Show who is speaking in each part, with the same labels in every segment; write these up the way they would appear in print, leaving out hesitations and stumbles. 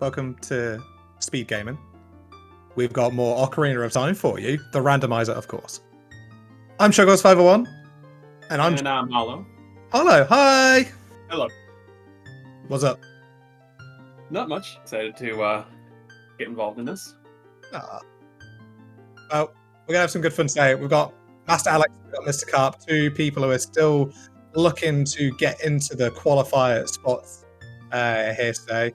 Speaker 1: welcome to Speedgaming. We've got more Ocarina of Time for you, the randomizer, of course. I'm Shugos501, and I'm
Speaker 2: Hollow.
Speaker 1: Hollow, hi!
Speaker 2: Hello.
Speaker 1: What's up?
Speaker 2: Not much. Excited to get involved in this.
Speaker 1: Well, we're going to have some good fun today. We've got Master Alex, we've got Mr. Carp, two people who are still looking to get into the qualifier spots here today.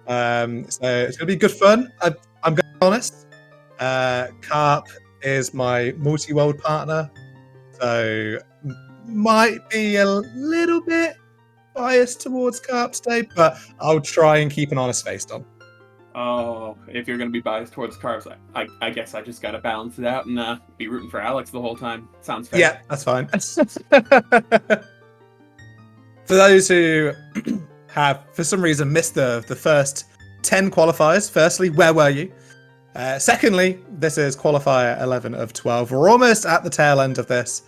Speaker 1: So it's going to be good fun. I'm going to be honest. Carp is my multi-world partner, so might be a little bit biased towards Carp today, but I'll try and keep an honest face on.
Speaker 2: Oh, if you're going to be biased towards Carbs, I guess I just got to balance it out and be rooting for Alex the whole time. Sounds fair.
Speaker 1: Yeah, that's fine. For those who have, for some reason, missed the first 10 qualifiers, firstly, where were you? Secondly, this is qualifier 11 of 12. We're almost at the tail end of this.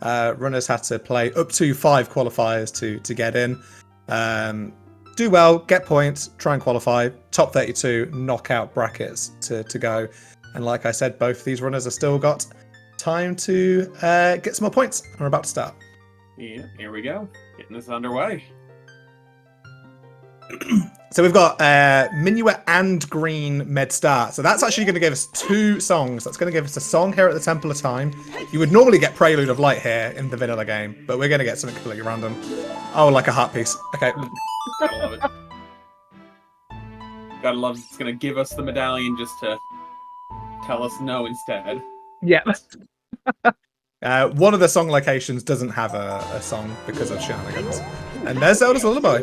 Speaker 1: Runners had to play up to 5 qualifiers to get in. Do well, get points, try and qualify. Top 32 knockout brackets to go. And like I said, both of these runners have still got time to get some more points. We're about to start.
Speaker 2: Yeah, here we go. Getting this underway.
Speaker 1: So we've got Minuet and Green Med Start. So that's actually going to give us 2 songs. That's going to give us a song here at the Temple of Time. You would normally get Prelude of Light here in the vanilla game, but we're going to get something completely random. Oh, like a heart piece. Okay.
Speaker 2: Gotta love it. Gotta love it's going to give us the medallion just to tell us no instead.
Speaker 1: Yeah. One of the song locations doesn't have a song because of shenanigans. And there's Zelda's Lullaby.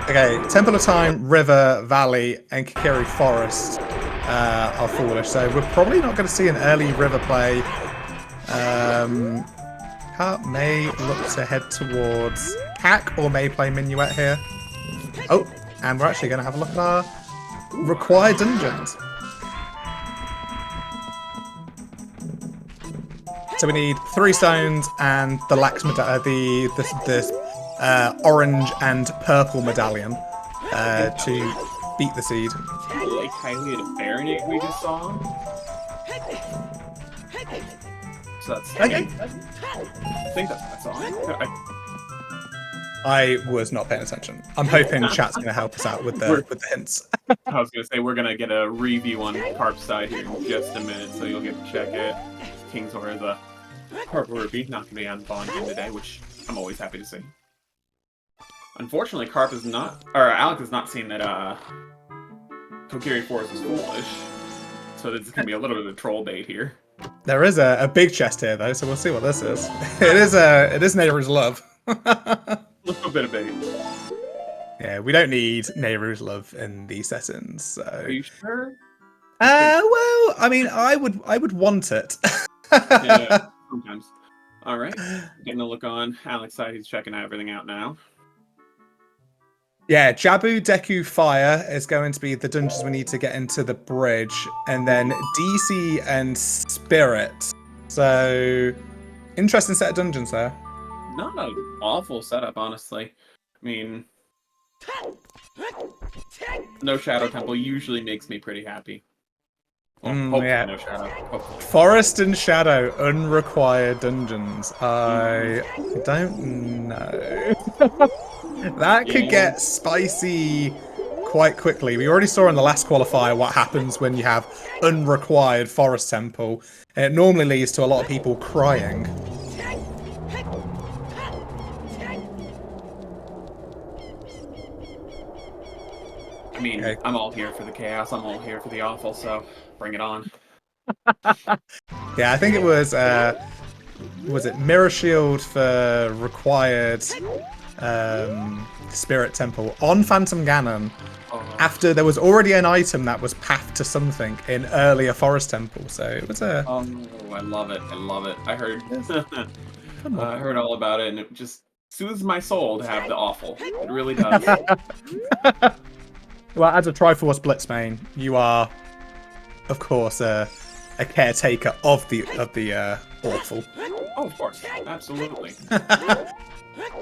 Speaker 1: Okay, Temple of Time, River, Valley, and Kikiri Forest are foolish, so we're probably not going to see an early River play. Carp may look to head towards Hack, or may play Minuet here. Oh, and we're actually going to have a look at our required dungeons. So we need 3 stones and the lax the orange and purple medallion to beat the seed.
Speaker 2: Like Kylie and Baronet we just saw. So that's
Speaker 1: okay.
Speaker 2: I think that's that song.
Speaker 1: I was not paying attention. I'm hoping chat's going to help us out with the hints.
Speaker 2: I was going to say we're going to get a review on Carp's side here in just a minute, so you'll get to check it. King's Order, the Purple Ruby, not going to be on Bond game today, which I'm always happy to see. Unfortunately, Carp is not, or Alex has not seen that Kokiri Forest is foolish, so this is going to be a little bit of a troll bait here.
Speaker 1: There is a big chest here, though, so we'll see what this is. It is Nehru's Love.
Speaker 2: A little bit of bait.
Speaker 1: Yeah, we don't need Nehru's Love in these settings. So.
Speaker 2: Are you sure?
Speaker 1: Well, I mean, I would want it.
Speaker 2: Yeah, sometimes. All right, getting a look on Alex's side. He's checking everything out now.
Speaker 1: Yeah, Jabu, Deku, Fire is going to be the dungeons we need to get into the bridge, and then DC and Spirit. So, interesting set of dungeons there.
Speaker 2: Not an awful setup, honestly. I mean, no Shadow Temple usually makes me pretty happy. Well, hopefully
Speaker 1: yeah.
Speaker 2: No Shadow. Hopefully.
Speaker 1: Forest and Shadow, unrequired dungeons. I don't know. That could get spicy quite quickly. We already saw in the last qualifier what happens when you have unrequired Forest Temple. It normally leads to a lot of people crying.
Speaker 2: I mean, okay. I'm all here for the chaos. I'm all here for the awful, so bring it on.
Speaker 1: Yeah, I think it was it Mirror Shield for required Spirit Temple on Phantom Ganon after there was already an item that was pathed to something in earlier Forest Temple, so it was a...
Speaker 2: Oh, I love it. I love it. I heard I heard all about it, and it just soothes my soul to have the awful. It really does.
Speaker 1: Well, as a Triforce Blitz main, you are, of course, a caretaker of the awful.
Speaker 2: Oh, of course, absolutely.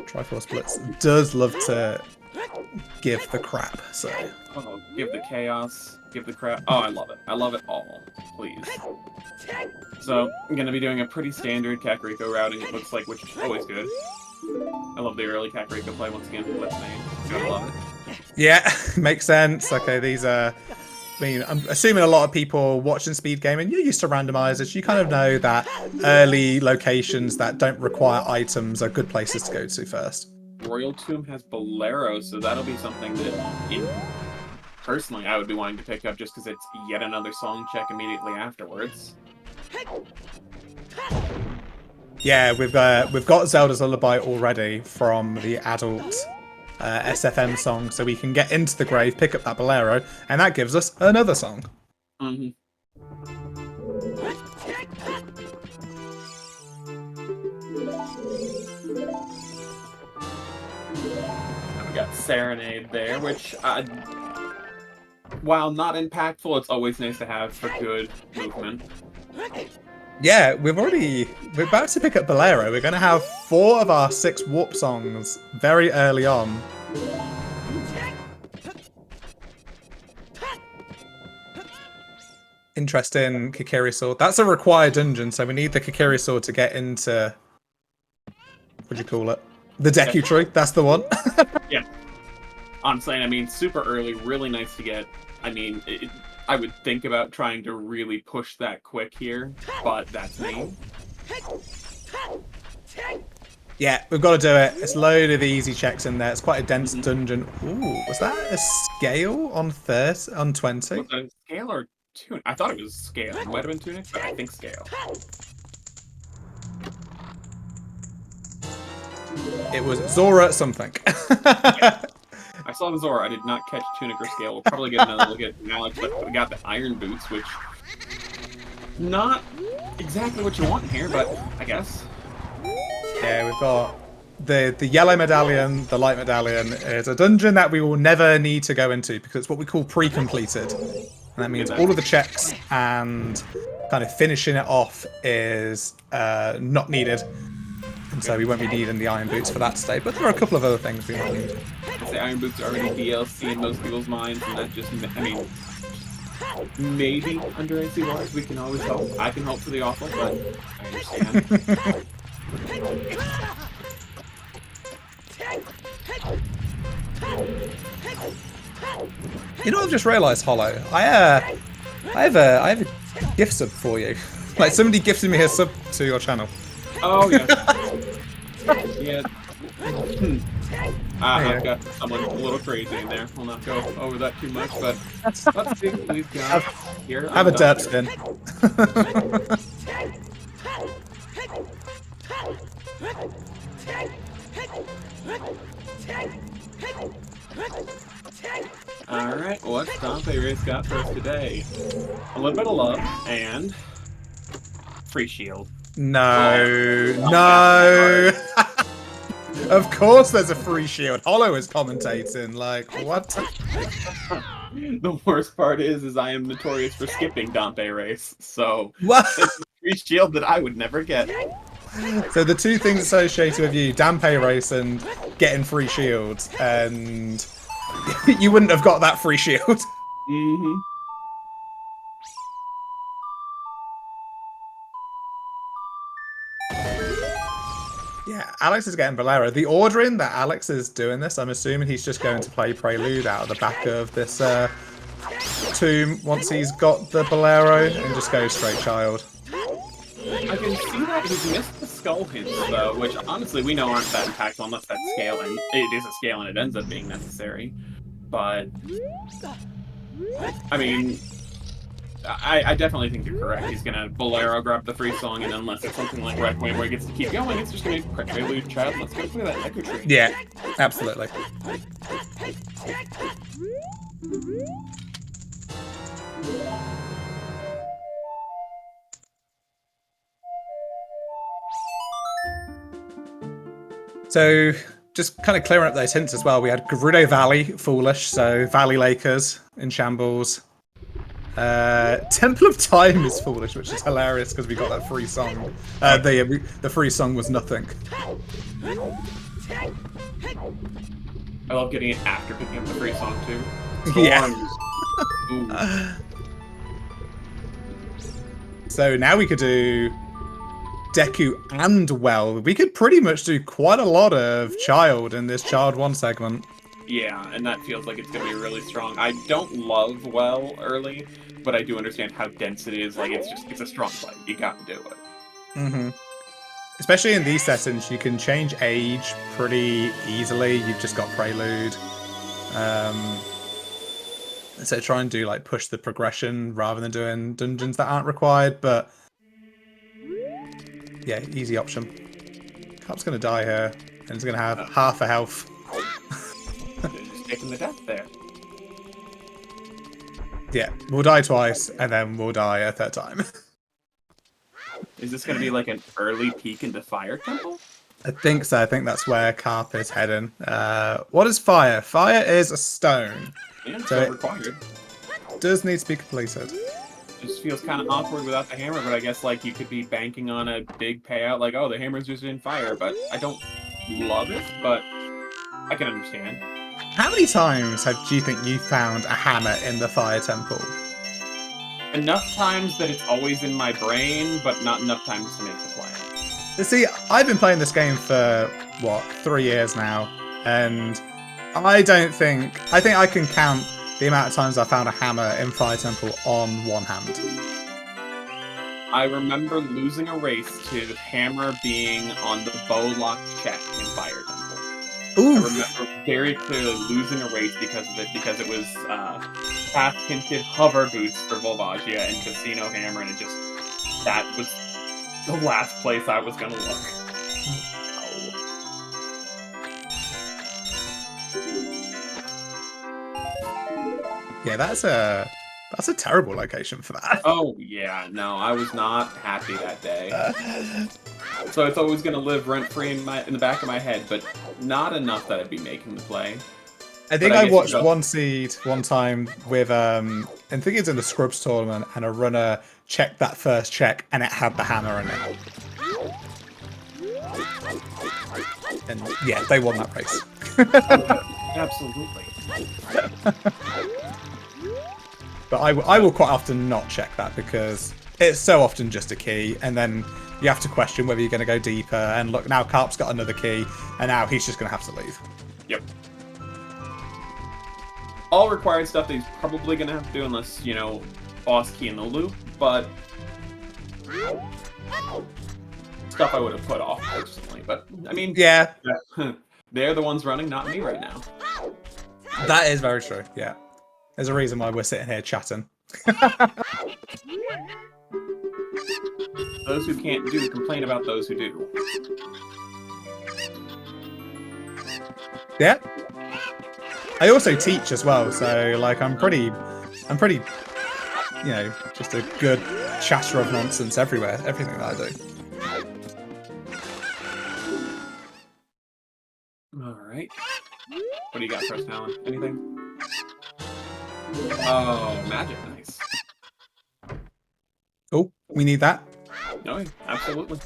Speaker 1: Triforce Blitz does love to give the crap, so...
Speaker 2: Oh, give the chaos, give the crap. Oh, I love it. I love it all. Please. So, I'm going to be doing a pretty standard Kakariko routing, it looks like, which is always good. I love the early Kakariko play once again. Blitz main. Gotta love it.
Speaker 1: Yeah, makes sense. Okay, these are... I mean, I'm assuming a lot of people watching Speed Gaming, you're used to randomizers. You kind of know that early locations that don't require items are good places to go to first.
Speaker 2: Royal Tomb has Bolero, so that'll be something that, personally, I would be wanting to pick up just because it's yet another song check immediately afterwards.
Speaker 1: Yeah, we've got Zelda's Lullaby already from the adult SFM song, so we can get into the grave, pick up that Bolero, and that gives us another song.
Speaker 2: Mm-hmm. We got Serenade there, which, while not impactful, it's always nice to have for good movement.
Speaker 1: Yeah, we're about to pick up Bolero. We're going to have 4 of our 6 warp songs very early on. Interesting Kikiri Sword. That's a required dungeon, so we need the Kikiri Sword to get into... What do you call it? The Deku Tree. That's the one.
Speaker 2: Yeah. Honestly, I mean, super early, really nice to get. I mean, I would think about trying to really push that quick here, but that's me.
Speaker 1: Yeah, we've got to do it. It's a load of easy checks in there. It's quite a dense dungeon. Ooh, was that a scale on 20?
Speaker 2: Was that a scale or tunic? I thought it was scale. It might have been tunic, but I think scale.
Speaker 1: It was Zora something.
Speaker 2: Yeah. I saw the Zora. I did not catch tunic or scale. We'll probably get another look at Alex, but we got the iron boots, which not exactly what you want in here, but I guess.
Speaker 1: Yeah, we've got the yellow medallion, the light medallion. Is a dungeon that we will never need to go into because it's what we call pre-completed. And that means all of the checks and kind of finishing it off is not needed. And so we won't be needing the iron boots for that state, but there are a couple of other things we might need.
Speaker 2: The iron boots are already DLC in most people's minds, and that just, I mean, maybe under AC Wars we can always hope. I can hope for the awful, but I understand.
Speaker 1: You know what I've just realised, Hollow? I have a gift sub for you. Like somebody gifted me a sub to your channel.
Speaker 2: Oh yeah. Yeah. I've got someone a little crazy in there. We'll not go over that too much, but let's see what we've got here.
Speaker 1: Have a derp spin.
Speaker 2: Alright, what's Dante Race got for us today? A little bit of love and free shield.
Speaker 1: No, no. Of course there's a free shield. Hollow is commentating, like, what?
Speaker 2: The worst part is I am notorious for skipping Dante Race, so
Speaker 1: What?
Speaker 2: it's a free shield that I would never get.
Speaker 1: So the two things associated with you, Dampe Race and getting free shields, and you wouldn't have got that free shield.
Speaker 2: Mm-hmm.
Speaker 1: Yeah, Alex is getting Bolero. The ordering that Alex is doing this, I'm assuming he's just going to play Prelude out of the back of this tomb once he's got the Bolero and just go straight child.
Speaker 2: I can see that he's missed the skull hints, though, which honestly we know aren't that impactful unless that's scale, and it is a scale and it ends up being necessary. But, I mean, I definitely think you're correct. He's gonna Bolero grab the free song, and unless it's something like Requiem where he gets to keep going, it's just gonna be Prelude Child. Let's go look at that Deku Tree.
Speaker 1: Yeah, absolutely. So, just kind of clearing up those hints as well, we had Gerudo Valley, Foolish, so Valley Lakers in shambles. Temple of Time is Foolish, which is hilarious because we got that free song. The free song was nothing.
Speaker 2: I love getting it after picking up the free song too.
Speaker 1: Yeah.
Speaker 2: Ooh.
Speaker 1: So now we could do Deku and Well. We could pretty much do quite a lot of Child in this Child 1 segment.
Speaker 2: Yeah, and that feels like it's going to be really strong. I don't love Well early, but I do understand how dense it is. Like, it's a strong fight. You got to do it.
Speaker 1: Mm-hmm. Especially in these settings, you can change age pretty easily. You've just got Prelude. So try and do, like, push the progression rather than doing dungeons that aren't required, but yeah, easy option. Carp's going to die here, and he's going to have half a health.
Speaker 2: Just taking the death there.
Speaker 1: Yeah, we'll die twice, and then we'll die a third time.
Speaker 2: Is this going to be like an early peek into Fire Temple?
Speaker 1: I think so. I think that's where Carp is heading. What is fire? Fire is a stone.
Speaker 2: Yeah,
Speaker 1: So
Speaker 2: so required.
Speaker 1: It does need to be completed.
Speaker 2: Just feels kind of awkward without the hammer, but I guess like you could be banking on a big payout, like, oh, the hammer's just in fire, but I don't love it, but I can understand.
Speaker 1: How many times do you think you found a hammer in the fire temple?
Speaker 2: Enough times that it's always in my brain, but not enough times to make the play.
Speaker 1: See, I've been playing this game for, what, 3 years now, and I think I can count the amount of times I found a hammer in Fire Temple on one hand.
Speaker 2: I remember losing a race to hammer being on the bow lock check in Fire Temple.
Speaker 1: Ooh.
Speaker 2: I remember very clearly losing a race because of it, because it was path-hinted hover boots for Volvagia and Casino Hammer, and that was the last place I was gonna look.
Speaker 1: Yeah, that's a terrible location for that.
Speaker 2: Oh yeah, no, I was not happy that day. So it's always gonna live rent-free in the back of my head, but not enough that I'd be making the play.
Speaker 1: I think I watched One Seed one time with I think it's in the Scrubs tournament, and a runner checked that first check and it had the hammer in it. And yeah, they won that race.
Speaker 2: Absolutely.
Speaker 1: But I will quite often not check that because it's so often just a key, and then you have to question whether you're going to go deeper. And look, now Carp's got another key, and now he's just going to have to leave.
Speaker 2: Yep. All required stuff that he's probably going to have to do unless, you know, boss key in the loop, but stuff I would have put off personally. But, I mean,
Speaker 1: yeah.
Speaker 2: They're the ones running, not me right now.
Speaker 1: That is very true, yeah. There's a reason why we're sitting here chatting.
Speaker 2: Those who can't do complain about those who do.
Speaker 1: Yeah. I also teach as well, so like I'm pretty, you know, just a good chatter of nonsense everywhere, everything that I do.
Speaker 2: All right. What do you got for us, Alan? Anything? Oh, magic, nice.
Speaker 1: Oh, we need that.
Speaker 2: No, absolutely.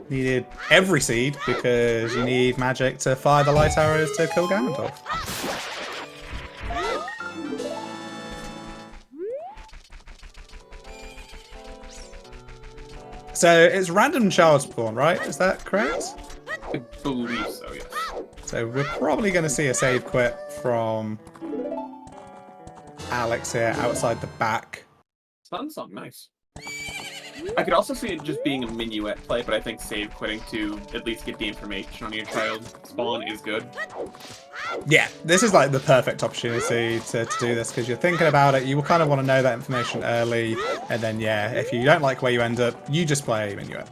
Speaker 1: Needed every seed because you need magic to fire the light arrows to kill Ganondorf. So it's random child spawn, right? Is that correct?
Speaker 2: I believe so, yes.
Speaker 1: So we're probably going to see a save quit from Alex here outside the back.
Speaker 2: Sun Song, nice. I could also see it just being a minuet play, but I think save quitting to at least get the information on your child spawn is good.
Speaker 1: Yeah, this is like the perfect opportunity to do this because you're thinking about it. You will kind of want to know that information early, and then yeah, if you don't like where you end up, you just play minuet.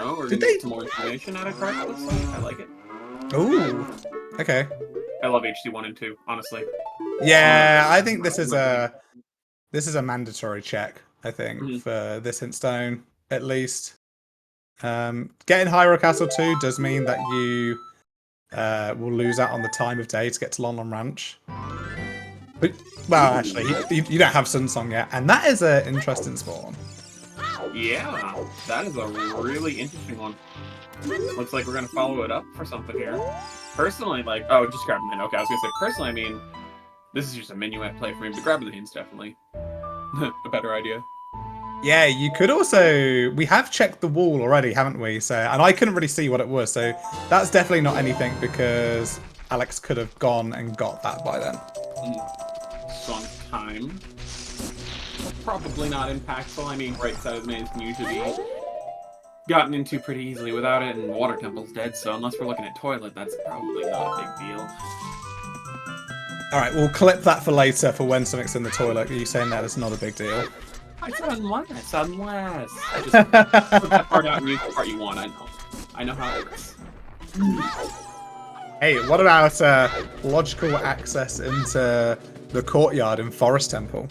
Speaker 2: Oh, we're gonna get some more information out of cards. I like it.
Speaker 1: Ooh, okay.
Speaker 2: I love HD 1 and 2, honestly.
Speaker 1: Yeah, I think this is a mandatory check. I think for this in stone at least. Getting Hyrule Castle 2 does mean that you will lose out on the time of day to get to Lon Lon Ranch. But, well, actually, you don't have Sun Song yet, and that is an interesting spawn.
Speaker 2: Yeah, that is a really interesting one. Looks like we're gonna follow it up for something here. Personally, like, oh, just grab them in. Okay, I was gonna say, personally, I mean, this is just a minuet play for me, but grabbing the hints definitely a better idea.
Speaker 1: Yeah, you could also... We have checked the wall already, haven't we? So, and I couldn't really see what it was, so that's definitely not anything because Alex could have gone and got that by then.
Speaker 2: Song time. Probably not impactful. I mean, right side of the maze can usually be gotten into pretty easily without it, and Water Temple's dead, so unless we're looking at Toilet, that's probably not a big deal.
Speaker 1: Alright, we'll clip that for later for when something's in the toilet. Are you saying that it's not a big deal?
Speaker 2: I said unless. I just put that part out and use the part you want, I know how it works.
Speaker 1: Hey, what about logical access into the courtyard in Forest Temple?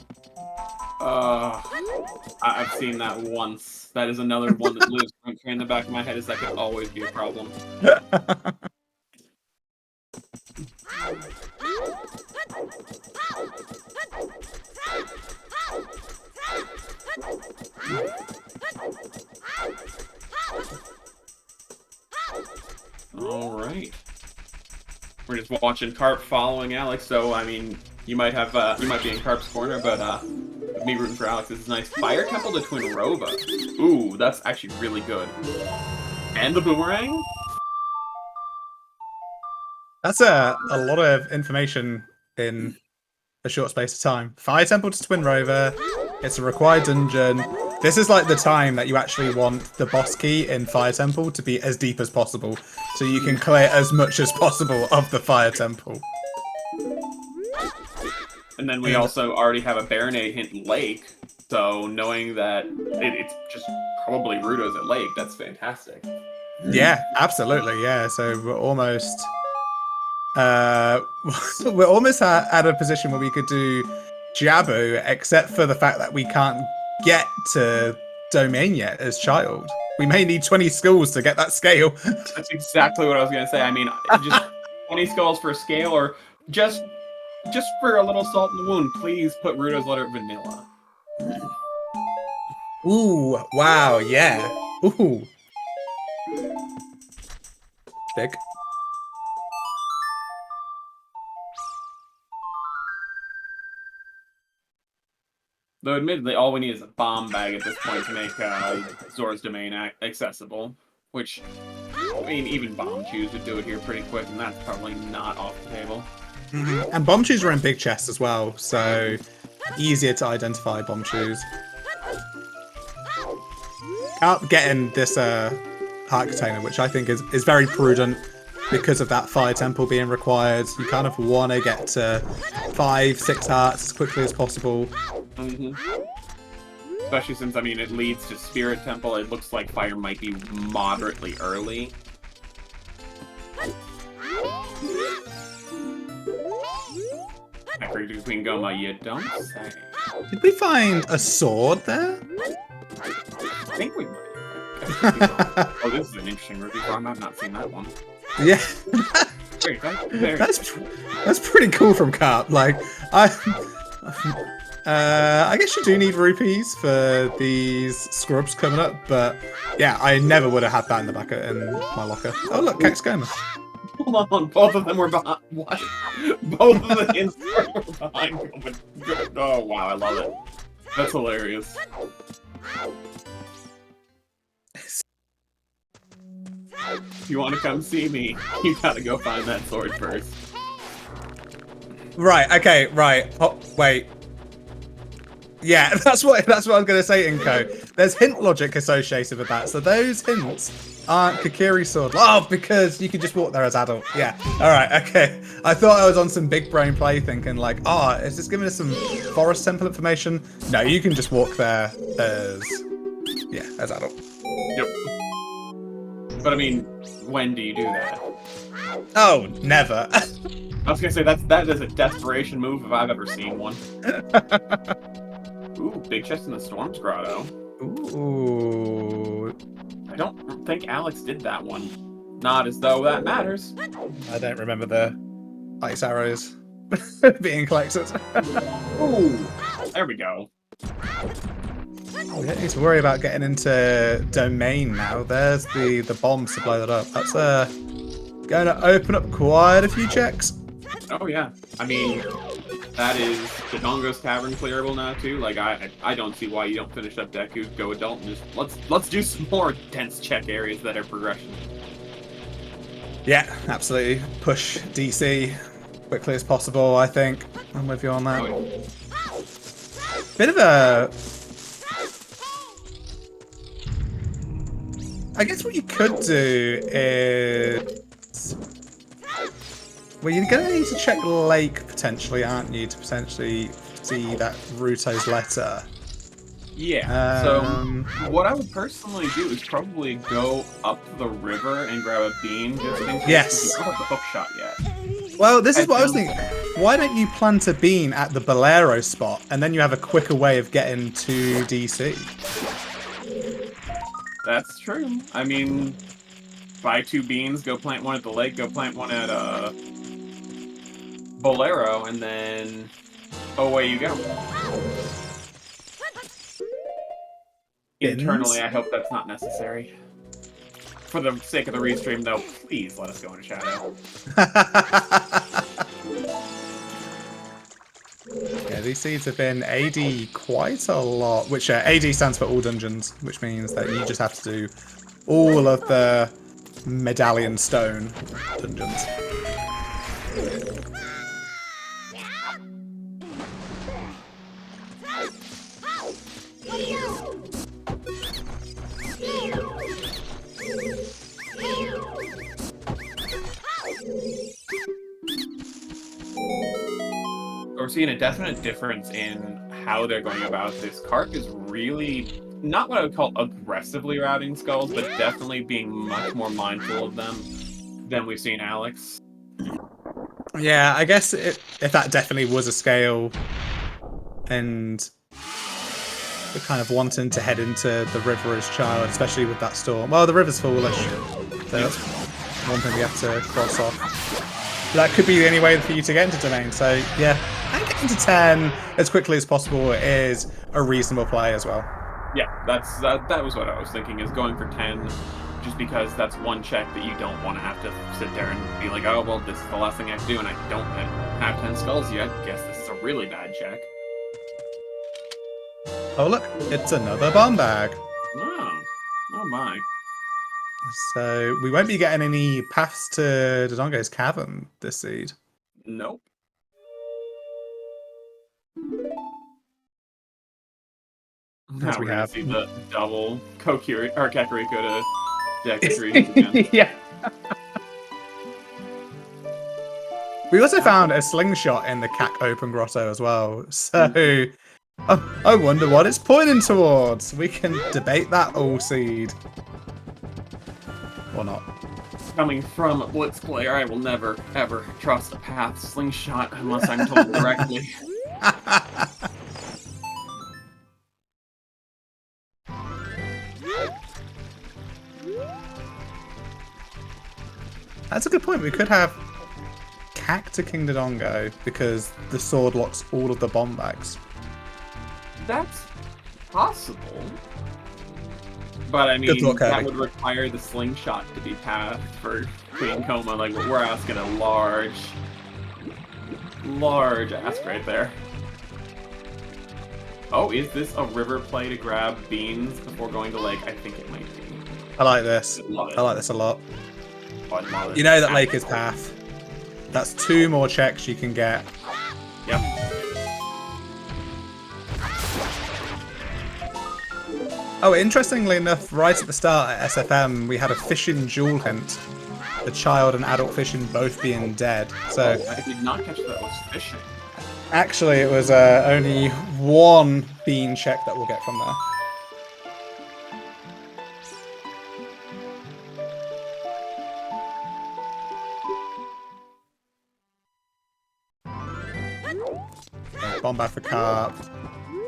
Speaker 2: I've seen that once. That is another one that lives in the back of my head, is that could always be a problem. Alright. We're just watching Carp following Alex, so I mean, you might be in Carp's corner, but with me rooting for Alex, this is nice. Fire Temple to Twin Rova. Ooh, that's actually really good. And the boomerang?
Speaker 1: That's a lot of information in a short space of time. Fire Temple to Twin Rover. It's a required dungeon. This is like the time that you actually want the boss key in Fire Temple to be as deep as possible, so you can clear as much as possible of the Fire Temple.
Speaker 2: And then we also already have a Baronade hint Lake, so knowing that it's just probably Rudo's at Lake, that's fantastic.
Speaker 1: Yeah, absolutely, yeah. So we're almost... we're almost at a position where we could do Jabu, except for the fact that we can't get to Domain yet as Child. We may need 20 skulls to get that scale.
Speaker 2: That's exactly what I was going to say. I mean, just 20 skulls for scale, or just for a little salt in the wound, please put Rudo's letter vanilla.
Speaker 1: Ooh, wow, yeah. Ooh. Big.
Speaker 2: Though admittedly, all we need is a bomb bag at this point to make Zora's Domain accessible. Which, I mean, even bomb chews would do it here pretty quick, and that's probably not off the table.
Speaker 1: Mm-hmm. And bomb chews are in big chests as well, so easier to identify bomb chews. Getting this heart container, which I think is very prudent because of that Fire Temple being required. You kind of want to get to 5-6 hearts as quickly as possible.
Speaker 2: Mm-hmm. Especially since, I mean, it leads to Spirit Temple. It looks like fire might be moderately early. After Queen Goma, you don't say.
Speaker 1: Did we find a sword there?
Speaker 2: I think we might. Oh, this is an interesting review. I'm not seeing that one.
Speaker 1: Yeah.
Speaker 2: Very
Speaker 1: that's pretty cool from Carp. Like, I guess you do need rupees for these scrubs coming up, but yeah, I never would have had that in the back in my locker. Oh look, Kex Goma.
Speaker 2: Hold on, both of them were behind. What? Both of the hints were behind. Oh wow, I love it. That's hilarious. If you want to come see me, you gotta go find that sword first.
Speaker 1: Right. Okay. Right. Oh, wait. Yeah, that's what I was gonna say, Inko. There's hint logic associated with that, so those hints aren't Kakiri's sword. Oh, because you can just walk there as adult. Yeah. All right. Okay. I thought I was on some big brain play, thinking like, oh, is this giving us some Forest Temple information? No, you can just walk there as adult.
Speaker 2: Yep. But I mean, when do you do that?
Speaker 1: Oh, never.
Speaker 2: I was gonna say that is a desperation move if I've ever seen one. Ooh, big chest in the Storm's Grotto.
Speaker 1: Ooh.
Speaker 2: I don't think Alex did that one. Not as though that matters.
Speaker 1: I don't remember the ice arrows being collected.
Speaker 2: Ooh, there we go.
Speaker 1: We don't need to worry about getting into domain now. There's the bombs to blow that up. That's going to open up quite a few checks.
Speaker 2: Oh yeah, I mean, that is the Dongo's Cavern clearable now too. Like I don't see why you don't finish up Deku, go adult, and just let's do some more dense check areas that are progression.
Speaker 1: Yeah, absolutely. Push DC quickly as possible. I think I'm with you on that.
Speaker 2: Oh, yeah.
Speaker 1: Bit of a. I guess what you could do is. Well, you're going to need to check Lake potentially, aren't you, to potentially see that Ruto's letter.
Speaker 2: Yeah, so what I would personally do is probably go up the river and grab a bean just in case
Speaker 1: Yes.
Speaker 2: you don't have the hook shot yet.
Speaker 1: Well, this is what I was thinking. Why don't you plant a bean at the Bolero spot, and then you have a quicker way of getting to DC?
Speaker 2: That's true. I mean, buy 2 beans, go plant one at the lake, go plant one at Bolero, and then away you go.
Speaker 1: Bins?
Speaker 2: Internally, I hope that's not necessary. For the sake of the restream, though, please let us go into shadow.
Speaker 1: Yeah, these seeds have been AD quite a lot, which AD stands for all dungeons, which means that you just have to do all of the medallion stone dungeons.
Speaker 2: We're seeing a definite difference in how they're going about this. Kark is really not what I would call aggressively routing skulls, but definitely being much more mindful of them than we've seen Alex.
Speaker 1: Yeah, I guess if that definitely was a scale, and we're kind of wanting to head into the river as child, especially with that storm. Well, the river's foolish, so that's one thing we have to cross off. That could be the only way for you to get into domain. So yeah, and getting to 10 as quickly as possible is a reasonable play as well.
Speaker 2: Yeah, that was what I was thinking, is going for 10, just because that's one check that you don't want to have to sit there and be like, oh, well, this is the last thing I have to do, and I don't have 10 skulls yet. Guess this is a really bad check.
Speaker 1: Oh look, it's another bomb bag.
Speaker 2: Oh my.
Speaker 1: So we won't be getting any paths to Dodongo's cavern this seed.
Speaker 2: Nope. Now
Speaker 1: we
Speaker 2: we're
Speaker 1: have
Speaker 2: gonna see the double Kokiri or Kakariko to Deku again.
Speaker 1: Yeah. We also found a slingshot in the Kak Open Grotto as well. So I wonder what it's pointing towards. We can debate that all seed. Or not.
Speaker 2: Coming from a Blitz player, I will never, ever trust a path slingshot unless I'm told directly.
Speaker 1: That's a good point. We could have Kak to King Dodongo because the sword locks all of the bomb bags.
Speaker 2: That's possible. But I mean, that would require the slingshot to be path for Queen Coma. Like, we're asking a large ask right there. Oh, is this a river play to grab beans before going to lake? I think it might be.
Speaker 1: I like this. I like this a lot. You know that lake is path. That's 2 more checks you can get.
Speaker 2: Yep.
Speaker 1: Oh, interestingly enough, right at the start at SFM, we had a fishing jewel hint. The child and adult fishing both being dead. So
Speaker 2: I did not catch that was fishing.
Speaker 1: Actually, it was only 1 bean check that we'll get from there. Okay, Bombard for Carp.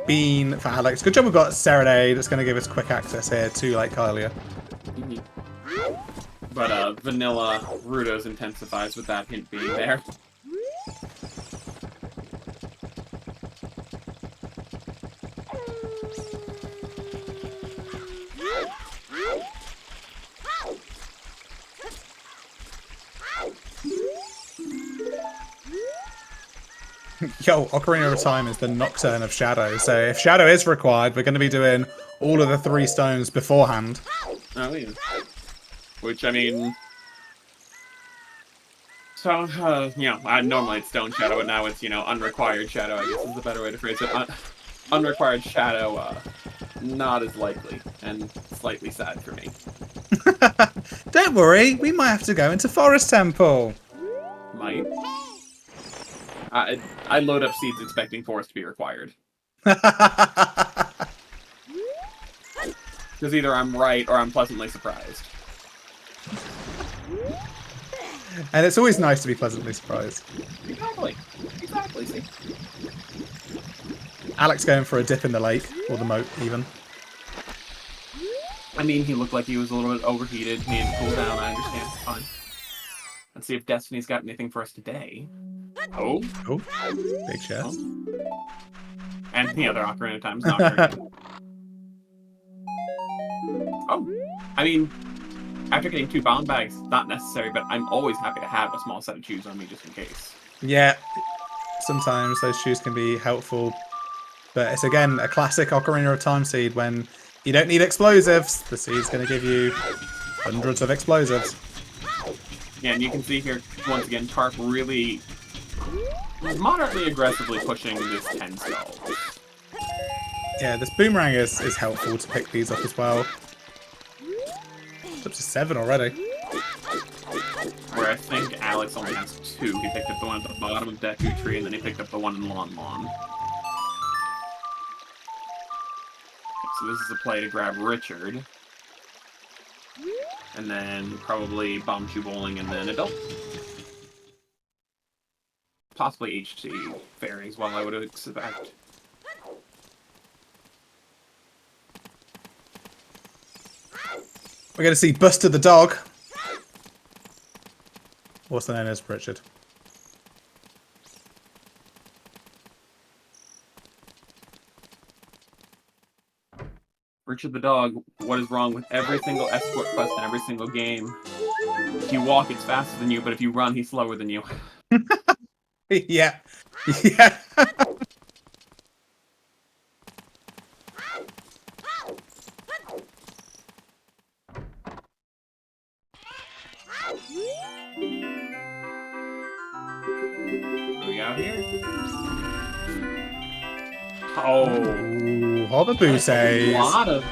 Speaker 1: Bean for Alex. Good job we've got Serenade that's going to give us quick access here to Lake Hylia.
Speaker 2: But But vanilla Rudos intensifies with that hint being there.
Speaker 1: Yo, Ocarina of Time is the Nocturne of Shadow, so if Shadow is required, we're going to be doing all of the 3 stones beforehand.
Speaker 2: Oh, yeah. Which, I mean... So, you know, normally it's Stone Shadow, but now it's, you know, Unrequired Shadow, I guess is the better way to phrase it. Unrequired Shadow, not as likely, and slightly sad for me.
Speaker 1: Don't worry, we might have to go into Forest Temple.
Speaker 2: Might. I load up seeds expecting Forest to be required. Because either I'm right or I'm pleasantly surprised.
Speaker 1: And it's always nice to be pleasantly surprised.
Speaker 2: Exactly. Exactly, see?
Speaker 1: Alex going for a dip in the lake, or the moat, even.
Speaker 2: I mean, he looked like he was a little bit overheated. He needed to cool down, I understand. Fine. Let's see if Destiny's got anything for us today. Oh.
Speaker 1: Oh, big chest.
Speaker 2: Oh. And the other Ocarina of Time's not very good. Oh. I mean, after getting 2 bound bags, not necessary, but I'm always happy to have a small set of shoes on me just in case.
Speaker 1: Yeah, sometimes those shoes can be helpful. But it's, again, a classic Ocarina of Time seed when you don't need explosives. The seed's going to give you hundreds of explosives.
Speaker 2: Yeah, and you can see here, once again, Tarp really moderately aggressively pushing this 10 skulls.
Speaker 1: Yeah, this boomerang is helpful to pick these up as well. It's up to 7 already.
Speaker 2: Where I think Alex only has 2. He picked up the one at the bottom of Deku Tree, and then he picked up the one in Lon Lon. So this is a play to grab Richard. And then probably Bombchu Bowling and then Adult. Possibly HC Fairy as well, I would expect.
Speaker 1: We're going to see Buster the dog. Also known as Richard.
Speaker 2: Richard the dog, what is wrong with every single escort quest in every single game? If you walk, it's faster than you, but if you run, he's slower than you.
Speaker 1: Yeah. Yeah.
Speaker 2: What do we got here? Oh.
Speaker 1: Ooh, Hobbaboo says.
Speaker 2: A lot of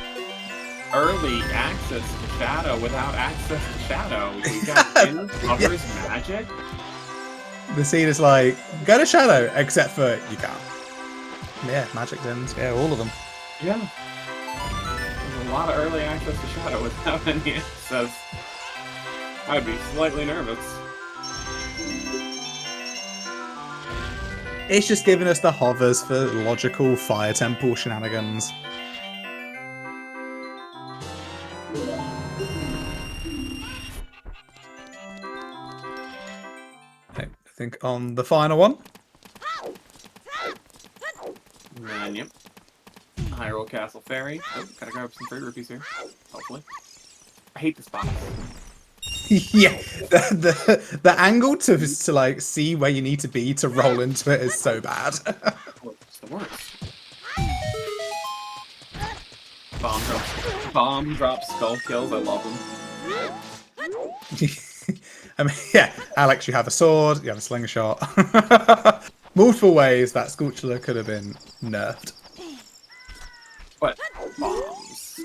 Speaker 2: early access to Shadow without access to Shadow. You got in covers magic?
Speaker 1: The scene is like, go to Shadow, except for you can't. Yeah, magic dins. Yeah, all of them.
Speaker 2: Yeah. There's a lot of early access to Shadow without any access. I'd be slightly nervous.
Speaker 1: It's just giving us the hovers for logical Fire Temple shenanigans. Okay, I think on the final one.
Speaker 2: And yep. Hyrule Castle Fairy. Oh, gotta grab some free rupees here. Hopefully. I hate this box.
Speaker 1: Yeah, the angle to like see where you need to be to roll into it is so bad.
Speaker 2: It's the worst. Bomb drops skull kills. I love them.
Speaker 1: I mean, yeah, Alex, you have a sword, you have a slingshot. Multiple ways that Sculpture could have been nerfed.
Speaker 2: But bombs.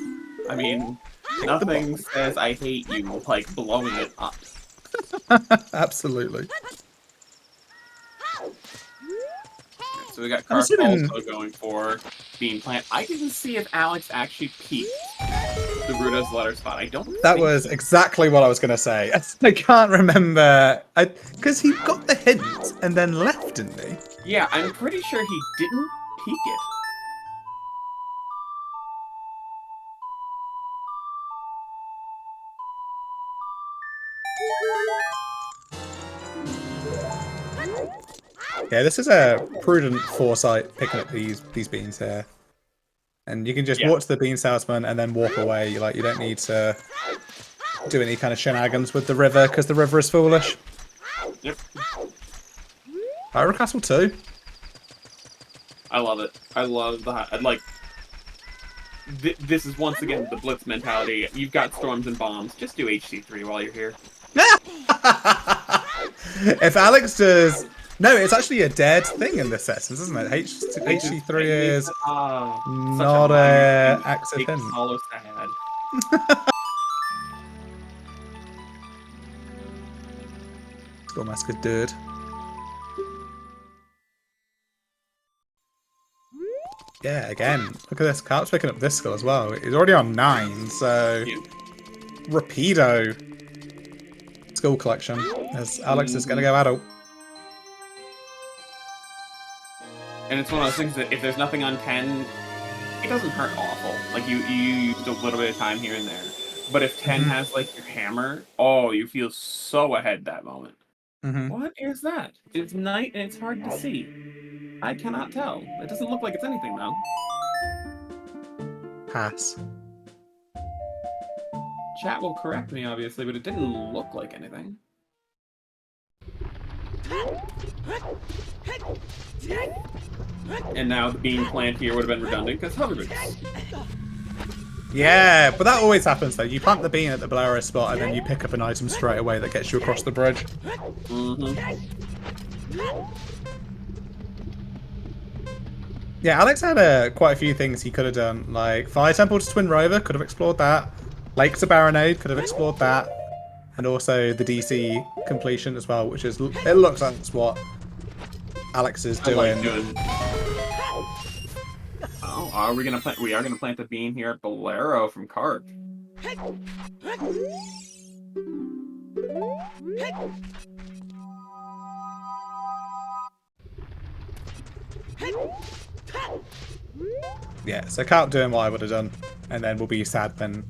Speaker 2: I mean, nothing says I hate you like blowing it up.
Speaker 1: Absolutely.
Speaker 2: So we got Carp also going for Bean Plant. I didn't see if Alex actually peeked the Ruda's letter spot. I don't
Speaker 1: That was exactly what I was going to say. I can't remember. Because he got the hint and then left, didn't he?
Speaker 2: Yeah, I'm pretty sure he didn't peek it.
Speaker 1: Yeah, this is a prudent foresight picking up these beans here. And you can just walk to the bean salesman and then walk away. Like, you don't need to do any kind of shenanigans with the river, because the river is foolish.
Speaker 2: Yep.
Speaker 1: Pyro Castle 2.
Speaker 2: I love it. I love the like. This is once again the Blitz mentality. You've got storms and bombs. Just do HC3 while you're here.
Speaker 1: If Alex does... No, it's actually a dead thing in this session, isn't it? HC3 is not an active thing.
Speaker 2: Hollow sad.
Speaker 1: Schoolmaster dude. Yeah, again, look at this. Carp's picking up this skill as well. He's already on 9, so... Rapido. Skill collection. As Alex is going to go adult.
Speaker 2: And it's one of those things that if there's nothing on 10, it doesn't hurt awful. Like, you used a little bit of time here and there. But if 10 has, like, your hammer, oh, you feel so ahead that moment. What is that? It's night and it's hard to see. I cannot tell. It doesn't look like it's anything, though.
Speaker 1: Pass.
Speaker 2: Chat will correct me, obviously, but it didn't look like anything. And now the bean plant here would have been redundant because hover boots.
Speaker 1: Yeah, but that always happens though. You plant the bean at the Bolero spot and then you pick up an item straight away that gets you across the bridge. Yeah, Alex had quite a few things he could have done. Like Fire Temple to Twin Rover, could have explored that. Lake to Baronade, could have explored that. And also the DC completion as well, which is, it looks like that's what Alex is doing.
Speaker 2: Oh, are we gonna plant? We are gonna plant the bean here at Bolero from Carp.
Speaker 1: Yeah, so Carp doing what I would have done, and then we'll be sad then.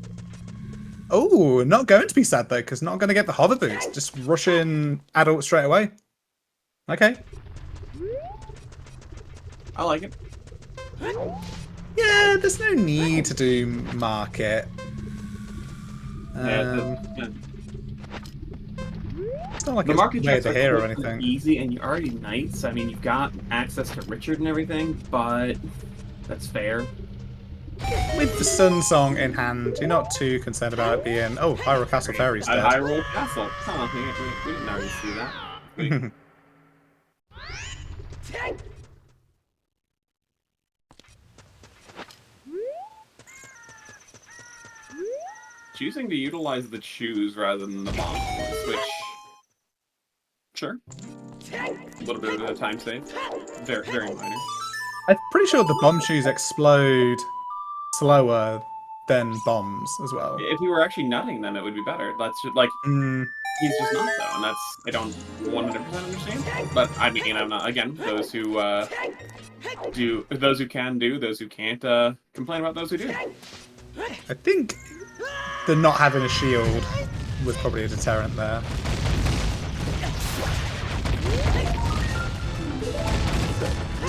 Speaker 1: Oh, not going to be sad though, because not going to get the hover boost. Just rush in adult straight away. Okay.
Speaker 2: I like it.
Speaker 1: Yeah, there's no need to do market. It's not like
Speaker 2: the market
Speaker 1: it's way here or anything.
Speaker 2: Easy, and you're already knights. I mean, you've got access to Richard and everything, but that's fair.
Speaker 1: With the Sun Song in hand, you're not too concerned about it being, oh, Hyrule Castle Fairy's dead.
Speaker 2: Hyrule Castle. Huh, we didn't already see that. Choosing to utilize the shoes rather than the bomb, which... Sure. A little bit of a time save. Very, very minor.
Speaker 1: I'm pretty sure the bomb shoes explode slower than bombs as well.
Speaker 2: If he were actually nutting them, it would be better. That's just, like, he's just not, though, and that's, I don't 100% understand. But, I mean, I'm not, again, those who, those who can do, those who can't, complain about those who do.
Speaker 1: I think the not having a shield was probably a deterrent there.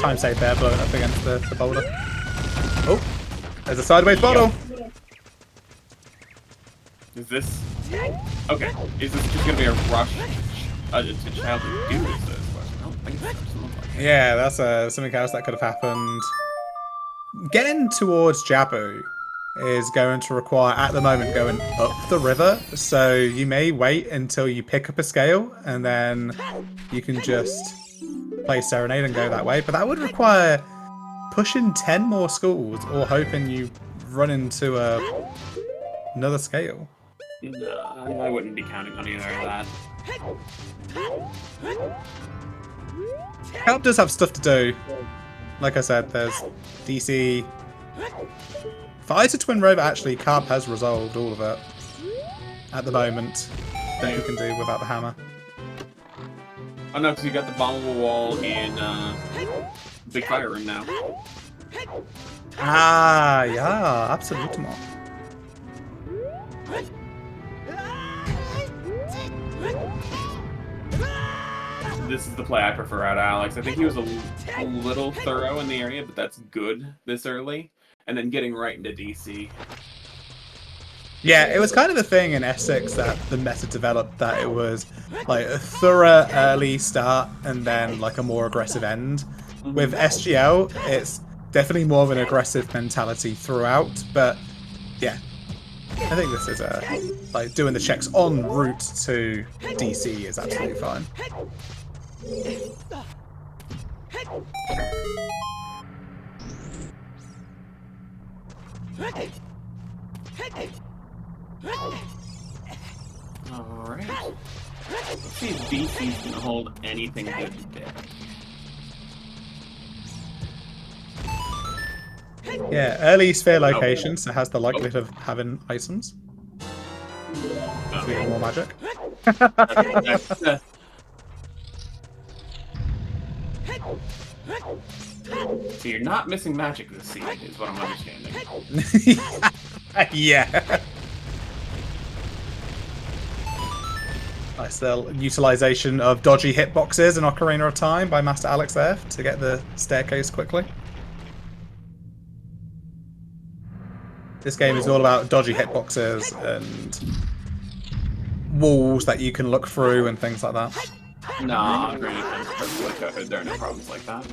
Speaker 1: Time save there, blowing up against the boulder. Oh, there's a sideways bottle.
Speaker 2: Is this... Okay, is this just going to be a rush to child to do this?
Speaker 1: Yeah, that's something else that could have happened. Getting towards Jabu is going to require, at the moment, going up the river. So you may wait until you pick up a scale, and then you can just play Serenade and go that way. But that would require pushing 10 more schools, or hoping you run into another scale.
Speaker 2: No, I wouldn't be counting on either of that.
Speaker 1: Help does have stuff to do. Like I said, there's DC. Fire to Twin Rover, actually, Carp has resolved all of it at the moment that you can do without the hammer.
Speaker 2: Oh no, because you got the bombable wall in Big Fire Room now.
Speaker 1: Ah, yeah, absolutely.
Speaker 2: This is the play I prefer out of Alex. I think he was a little thorough in the area, but that's good this early. And then getting right into DC.
Speaker 1: Yeah, it was kind of the thing in S6 that the meta developed, that it was like a thorough early start and then like a more aggressive end. With SGL, it's definitely more of an aggressive mentality throughout, but yeah, I think this is like doing the checks en route to DC is absolutely fine.
Speaker 2: Alright. Let's see if DC's gonna hold anything good today.
Speaker 1: Yeah, early sphere location, so has the likelihood of having items. So we get more magic.
Speaker 2: So you're not missing magic this season, is what I'm understanding.
Speaker 1: Yeah. Nice little utilization of dodgy hitboxes in Ocarina of Time by Master Alex there to get the staircase quickly. This game is all about dodgy hitboxes and walls that you can look through and things like that.
Speaker 2: Nah, Granny Fence perfectly covered. There are no problems like that.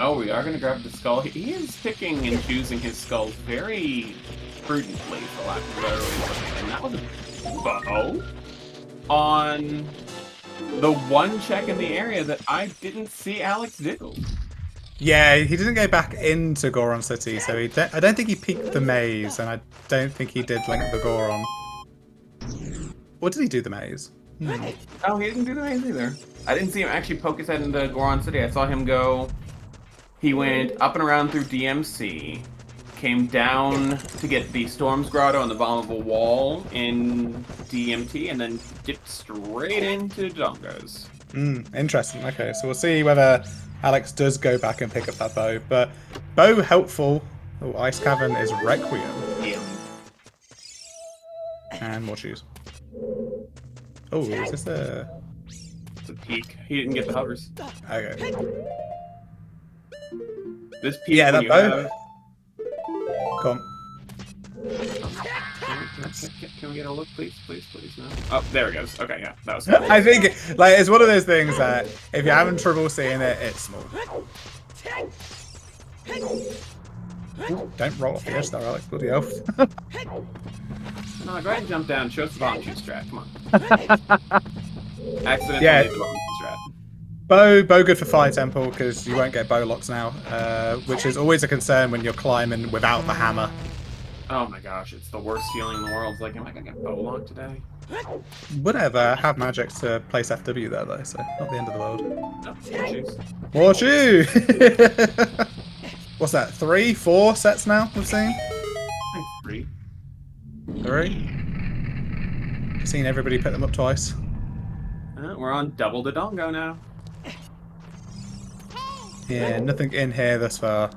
Speaker 2: Oh, we are going to grab the skull. He is picking and choosing his skulls very prudently, for lack of a better way to put it. And that was a bow on the one check in the area that I didn't see Alex do.
Speaker 1: Yeah, he didn't go back into Goron City, so I don't think he peeked the maze, and I don't think he did link the Goron. Or did he do the maze?
Speaker 2: Oh, he didn't do the maze either. I didn't see him actually poke his head into Goron City. I saw him go... He went up and around through DMC, came down to get the Storm's Grotto on the bottom of a wall in DMT, and then dipped straight into Dongos.
Speaker 1: Interesting. Okay, so we'll see whether Alex does go back and pick up that bow. But bow helpful. Oh, Ice Cavern is Requiem.
Speaker 2: Yeah.
Speaker 1: And more shoes. Oh, is this a...
Speaker 2: It's a peak. He didn't get the hovers.
Speaker 1: Okay.
Speaker 2: This peak,
Speaker 1: yeah, that bow.
Speaker 2: Have...
Speaker 1: Come
Speaker 2: Can we get a look, please? Please, please, no. Oh, there it goes. Okay, yeah, that was.
Speaker 1: I think like it's one of those things that if you're having trouble seeing it, it's small. Ooh, don't roll off the edge there, Alex. Bloody hell.
Speaker 2: No, go ahead and jump down. Show us the bomb shoe strat. Come on. Accidentally hit the bomb shoe strat.
Speaker 1: Bow good for Fire Temple because you won't get bow locks now, which is always a concern when you're climbing without the hammer.
Speaker 2: Oh my gosh, it's the worst feeling in the world. It's like, am I gonna get bow locked today?
Speaker 1: Whatever, I have magic to place FW there though, so not the end of the world.
Speaker 2: Oh, more shoes.
Speaker 1: More shoe! What's that, 3, 4 sets now we've seen?
Speaker 2: I think 3.
Speaker 1: 3? I've seen everybody pick them up twice.
Speaker 2: We're on double the dongo now.
Speaker 1: Yeah, nothing in here thus far.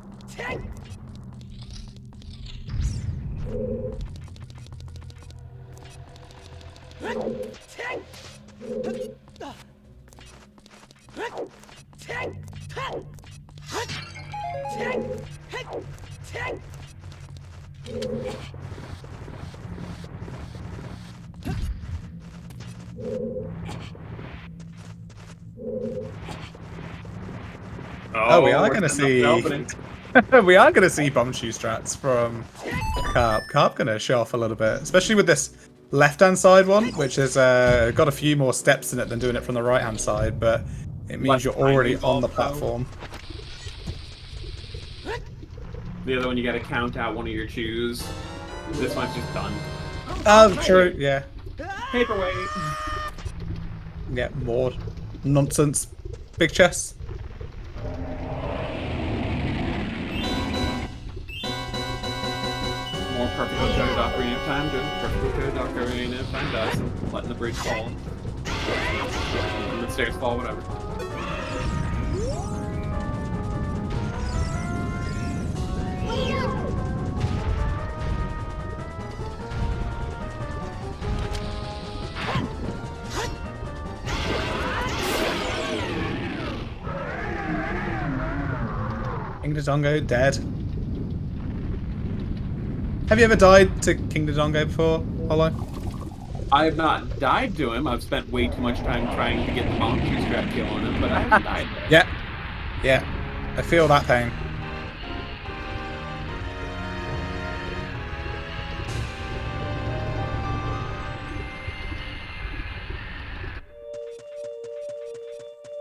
Speaker 1: Oh, we are going to see. We are going to see bomb shoe strats from Carp. Carp going to show off a little bit, especially with this left-hand side one, which has got a few more steps in it than doing it from the right-hand side, but it means you're already on the platform.
Speaker 2: The other one, you got to count out one of your chews. This one's just done.
Speaker 1: Oh, true. Yeah.
Speaker 2: Paperweight.
Speaker 1: Yeah, more nonsense. Big chest.
Speaker 2: More perfect coded Ocarina of Time, doing perfectly coded Ocarina of Time does, and letting the bridge fall. And the stairs fall, whatever.
Speaker 1: King Dodongo dead. Have you ever died to King Dodongo before, Hollow?
Speaker 2: I have not died to him. I've spent way too much time trying to get the monster strat kill on him, but I haven't died.
Speaker 1: Yeah. Yeah. I feel that pain.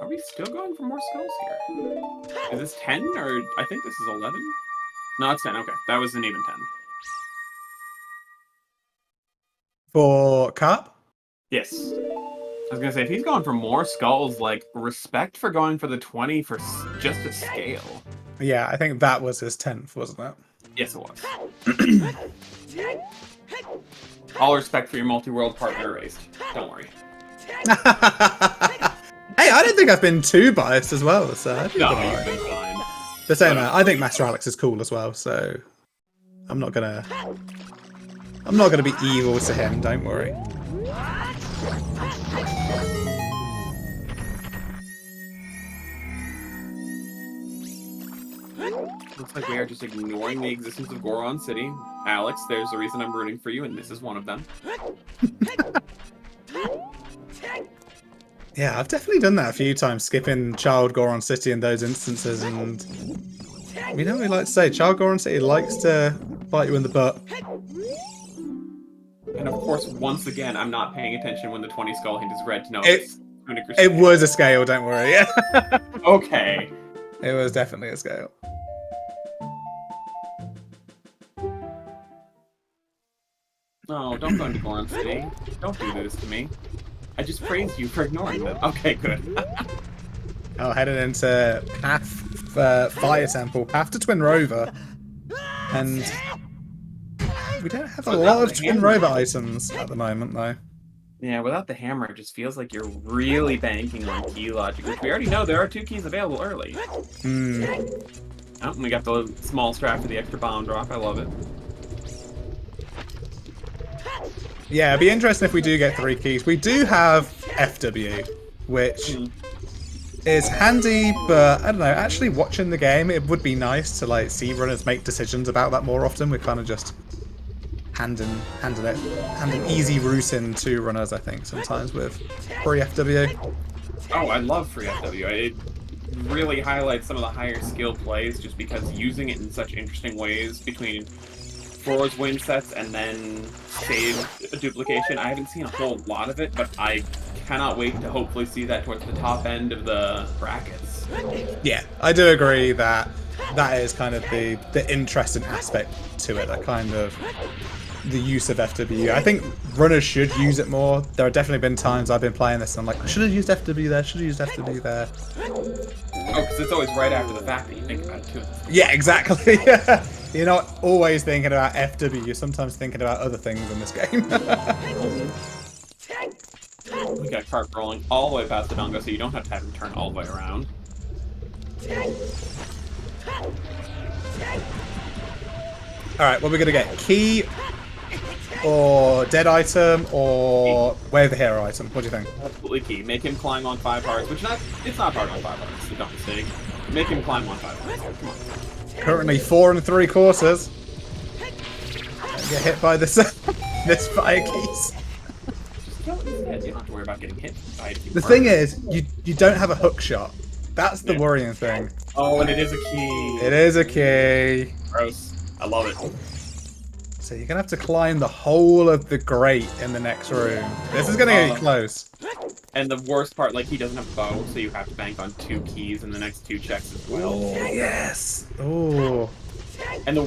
Speaker 2: Are we still going for more skulls here? Is this 10 or I think this is 11? No, it's 10. Okay, that wasn't even 10.
Speaker 1: For Carp?
Speaker 2: Yes. I was gonna say, if he's going for more skulls, like, respect for going for the 20 for just a scale.
Speaker 1: Yeah, I think that was his 10th, wasn't it?
Speaker 2: Yes, it was. All respect for your multi-world partner erased. Don't worry.
Speaker 1: Hey, I don't think I've been too biased as well, so I think
Speaker 2: No,
Speaker 1: I'm
Speaker 2: you've
Speaker 1: alright.
Speaker 2: been fine.
Speaker 1: The same, I think Master Alex is cool as well, so I'm not gonna be evil to him, don't worry.
Speaker 2: Looks like we are just ignoring the existence of Goron City. Alex, there's a reason I'm rooting for you, and this is one of them.
Speaker 1: Yeah, I've definitely done that a few times, skipping Child Goron City in those instances, and you know what we like to say, Child Goron City likes to bite you in the butt.
Speaker 2: And of course, once again, I'm not paying attention when the 20 skull hint is red to know
Speaker 1: It
Speaker 2: it's
Speaker 1: was a scale, don't worry. Yeah.
Speaker 2: Okay.
Speaker 1: It was definitely a scale.
Speaker 2: No, don't go into Goron City. Don't do this to me. I just praised you for ignoring them. Okay, good.
Speaker 1: Oh, heading into Path Fire Temple, Path to Twin Rover. And we don't have a lot of Twin Rover items at the moment, though.
Speaker 2: Yeah, without the hammer, it just feels like you're really banking on key logic, which we already know there are 2 keys available early.
Speaker 1: Hmm.
Speaker 2: Oh, and we got the small strap for the extra bomb drop. I love it.
Speaker 1: Yeah, it'd be interesting if we do get 3 keys. We do have FW, which is handy, but I don't know, actually watching the game, it would be nice to like see runners make decisions about that more often. We're kind of just handing easy routing to runners, I think, sometimes with free FW.
Speaker 2: Oh, I love free FW. It really highlights some of the higher skill plays just because using it in such interesting ways between Flora's win sets and then save duplication. I haven't seen a whole lot of it, but I cannot wait to hopefully see that towards the top end of the brackets.
Speaker 1: Yeah, I do agree that that is kind of the interesting aspect to it, that kind of the use of FW. I think runners should use it more. There have definitely been times I've been playing this and I'm like, I should have used FW there, should have used FW there.
Speaker 2: Oh, because it's always right after the fact that you think about it too.
Speaker 1: Yeah, exactly. You're not always thinking about FW, you're sometimes thinking about other things in this game.
Speaker 2: We got Carp rolling all the way past the Dongo, so you don't have to have him turn all the way around.
Speaker 1: Alright, what are we gonna get? Key or dead item or wave the hero item? What do you think?
Speaker 2: Absolutely key. Make him climb on 5 hearts, which it's not hard on 5 hearts, so don't mistake. Make him climb on 5 hearts. Come on.
Speaker 1: Currently 4 3/4. Get hit by this this fire keys.
Speaker 2: Just kill him instead. You don't have to worry about getting hit by it.
Speaker 1: The thing is, you don't have a hook shot. That's the worrying thing.
Speaker 2: Oh, and it is a key.
Speaker 1: It is a key.
Speaker 2: Gross. I love it.
Speaker 1: So you're gonna have to climb the whole of the grate in the next room. This is gonna get close.
Speaker 2: And the worst part, like, he doesn't have a bow, so you have to bank on 2 keys in the next 2 checks as well.
Speaker 1: Oh, yes. Oh.
Speaker 2: And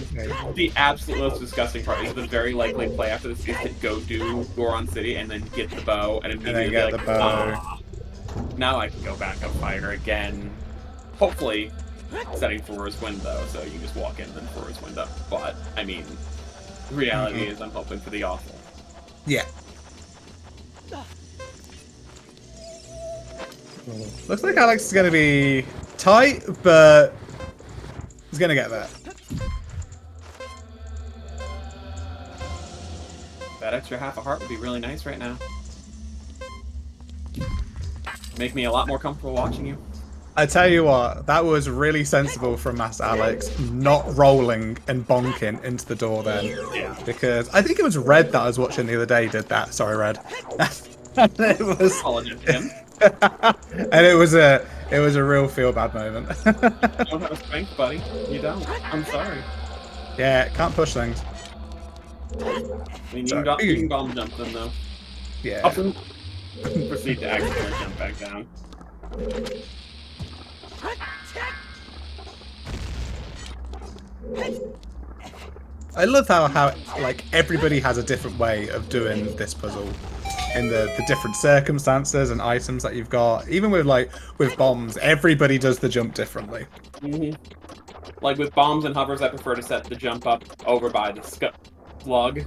Speaker 2: the absolute most disgusting part is the very likely play after this is to go do Goron City and then get the bow and immediately
Speaker 1: get
Speaker 2: like,
Speaker 1: the bow.
Speaker 2: Ah, now I can go back up fire again. Hopefully setting Flora's wind though, so you just walk in and then Flora's wind up. But I mean, Reality is I'm hoping for the awful.
Speaker 1: Yeah. Looks like Alex is going to be tight, but he's going to get there.
Speaker 2: That extra half a heart would be really nice right now. Make me a lot more comfortable watching you.
Speaker 1: I tell you what, that was really sensible from Master Alex, not rolling and bonking into the door then.
Speaker 2: Yeah.
Speaker 1: Because I think it was Red that I was watching the other day did that. Sorry, Red. And it was...
Speaker 2: Apologize to him.
Speaker 1: And it was a real feel bad moment.
Speaker 2: You don't have a strength, buddy. You don't. I'm sorry.
Speaker 1: Yeah, can't push things.
Speaker 2: I mean, you can bomb jump them though.
Speaker 1: Yeah.
Speaker 2: Up and proceed to accidentally jump back down.
Speaker 1: I love how like everybody has a different way of doing this puzzle in the different circumstances and items that you've got. Even with bombs, everybody does the jump differently.
Speaker 2: Like with bombs and hovers, I prefer to set the jump up over by the slug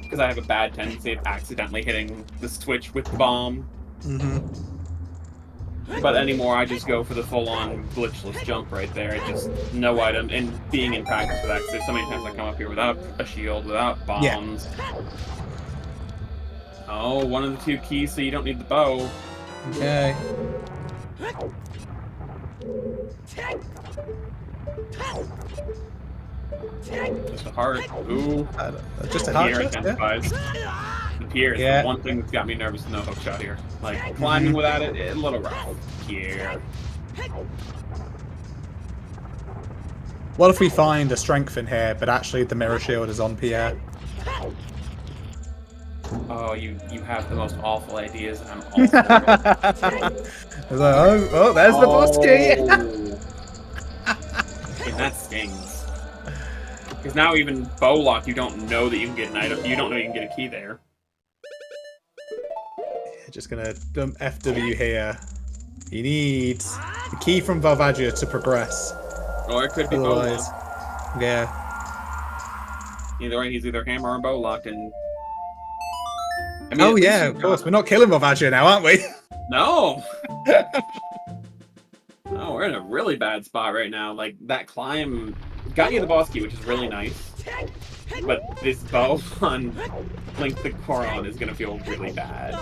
Speaker 2: because I have a bad tendency of accidentally hitting the switch with the bomb. But anymore, I just go for the full-on glitchless jump right there. It just no item, and being in practice with that, because there's so many times I come up here without a shield, without bombs. Yeah. Oh, one of the two keys, so you don't need the bow.
Speaker 1: Okay.
Speaker 2: Just a heart. Ooh.
Speaker 1: Just a heart.
Speaker 2: The pier is the one thing that's got me nervous with no hook shot here. Like, climbing without it, a little rough. Here.
Speaker 1: What if we find a strength in here, but actually the mirror shield is on Pierre?
Speaker 2: Oh, you have the most awful ideas, and I'm awful.
Speaker 1: I was like, oh, there's the boss key!
Speaker 2: And that stings. Because now even bow lock, you don't know that you can get an item. You don't know you can get a key there.
Speaker 1: Just gonna dump FW here. He needs the key from Valvagia to progress.
Speaker 2: Or it could be bow lock.
Speaker 1: Yeah.
Speaker 2: Either way, he's either hammer or bow lock, and...
Speaker 1: I mean, oh yeah, of course. We're not killing Valvagia now, aren't we?
Speaker 2: No! No, we're in a really bad spot right now. Like, that climb got you the boss key, which is really nice. But this bow on Link the Coron is gonna feel really bad.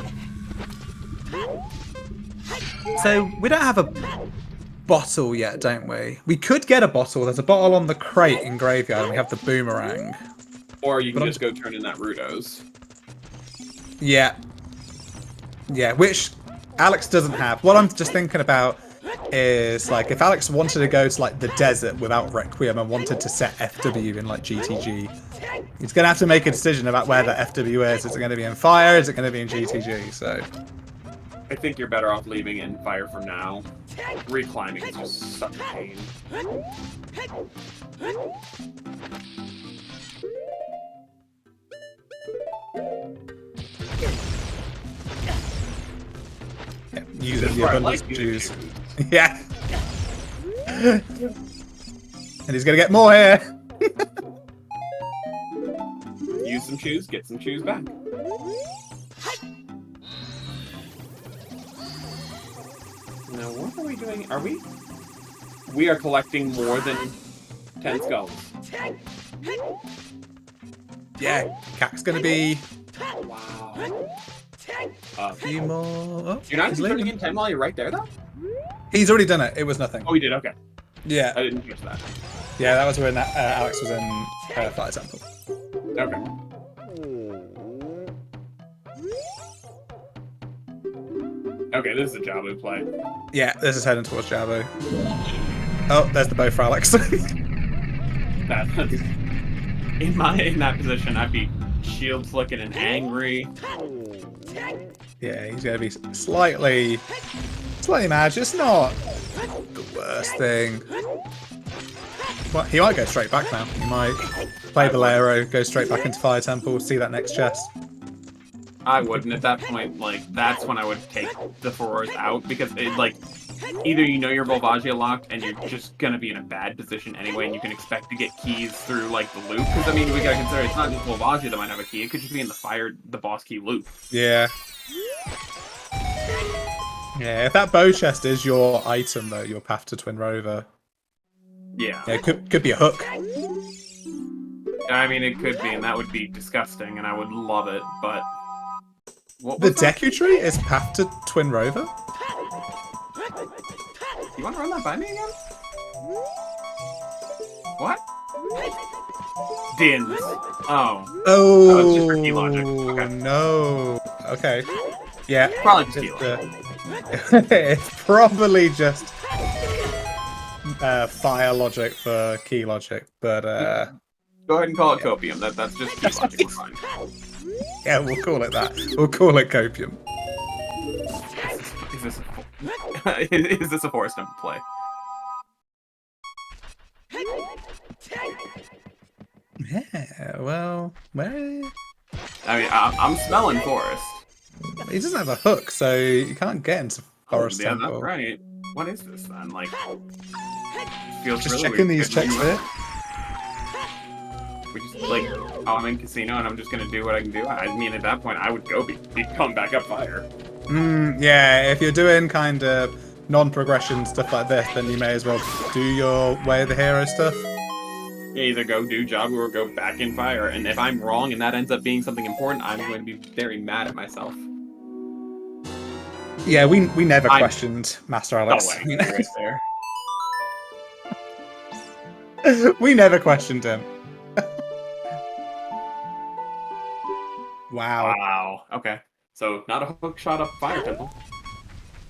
Speaker 1: So, we don't have a bottle yet, don't we? We could get a bottle. There's a bottle on the crate in Graveyard, and we have the boomerang.
Speaker 2: Or you can just go turn in that Rudos.
Speaker 1: Yeah. Yeah, which Alex doesn't have. What I'm just thinking about is, like, if Alex wanted to go to, like, the desert without Requiem and wanted to set FW in, like, GTG, he's going to have to make a decision about where the FW is. Is it going to be in Fire? Is it going to be in GTG? So...
Speaker 2: I think you're better off leaving it in Fire for now. Reclimbing is just such a pain.
Speaker 1: Yeah, using the abundance of juice. Yeah. And he's gonna get more here.
Speaker 2: Use some shoes, get some shoes back. Now, what are we doing? Are we? We are collecting more than 10 skulls.
Speaker 1: Yeah, Cac's gonna be...
Speaker 2: Wow.
Speaker 1: A few more... Oh,
Speaker 2: you're not turning in 10 while you're right there, though?
Speaker 1: He's already done it. It was nothing.
Speaker 2: Oh, he did? Okay.
Speaker 1: Yeah.
Speaker 2: I didn't catch that.
Speaker 1: Yeah, that was when Alex was in Fire Temple.
Speaker 2: Okay. Okay, this is a Jabu play.
Speaker 1: Yeah, this is heading towards Jabu. Oh, there's the bow for Alex.
Speaker 2: In that position, I'd be shield flicking and angry.
Speaker 1: Yeah, he's gonna be slightly mad. Just not the worst thing. Well, he might go straight back now. He might play Bolero, go straight back into Fire Temple, see that next chest.
Speaker 2: I wouldn't at that point. Like, that's when I would take the furrows out, because it, like, either you know your Volvagia locked and you're just gonna be in a bad position anyway, and you can expect to get keys through like the loop. Because I mean, we gotta consider it's not just Volvagia that might have a key; it could just be in the boss key loop.
Speaker 1: Yeah. Yeah, if that bow chest is your item, though, your path to Twin Rover.
Speaker 2: Yeah.
Speaker 1: Yeah, it could be a hook.
Speaker 2: I mean, it could be, and that would be disgusting, and I would love it, but... What
Speaker 1: The
Speaker 2: was that?
Speaker 1: Deku Tree is path to Twin Rover?
Speaker 2: You want to run that by me again? What? Dins. Oh.
Speaker 1: Oh,
Speaker 2: it's just for key logic. Okay.
Speaker 1: No. Okay. Yeah.
Speaker 2: Probably just key logic.
Speaker 1: It's probably just fire logic for key logic, but
Speaker 2: Go ahead and call it copium. That's just key logic. We're fine.
Speaker 1: yeah, we'll call it that. We'll call it copium.
Speaker 2: Is this a Forest Temple play?
Speaker 1: Yeah, well, where?
Speaker 2: I mean, I'm smelling Forest.
Speaker 1: He doesn't have a hook, so you can't get into Forest
Speaker 2: Yeah,
Speaker 1: Temple.
Speaker 2: that's right. What is this then? Like, feels
Speaker 1: Just
Speaker 2: really
Speaker 1: checking
Speaker 2: weird.
Speaker 1: these checks here.
Speaker 2: We just like, oh, I'm in casino and I'm just gonna do what I can do. I mean, at that point, I would go become backup fire.
Speaker 1: Yeah, if you're doing kind of non-progression stuff like this, then you may as well do your Way of the Hero stuff.
Speaker 2: You either go do Jabu or go back in fire. And if I'm wrong and that ends up being something important, I'm going to be very mad at myself.
Speaker 1: Yeah, we never questioned Master
Speaker 2: No
Speaker 1: Alex.
Speaker 2: way. Right there.
Speaker 1: We never questioned him. Wow.
Speaker 2: Wow. Okay. So, not a hook shot up fire temple.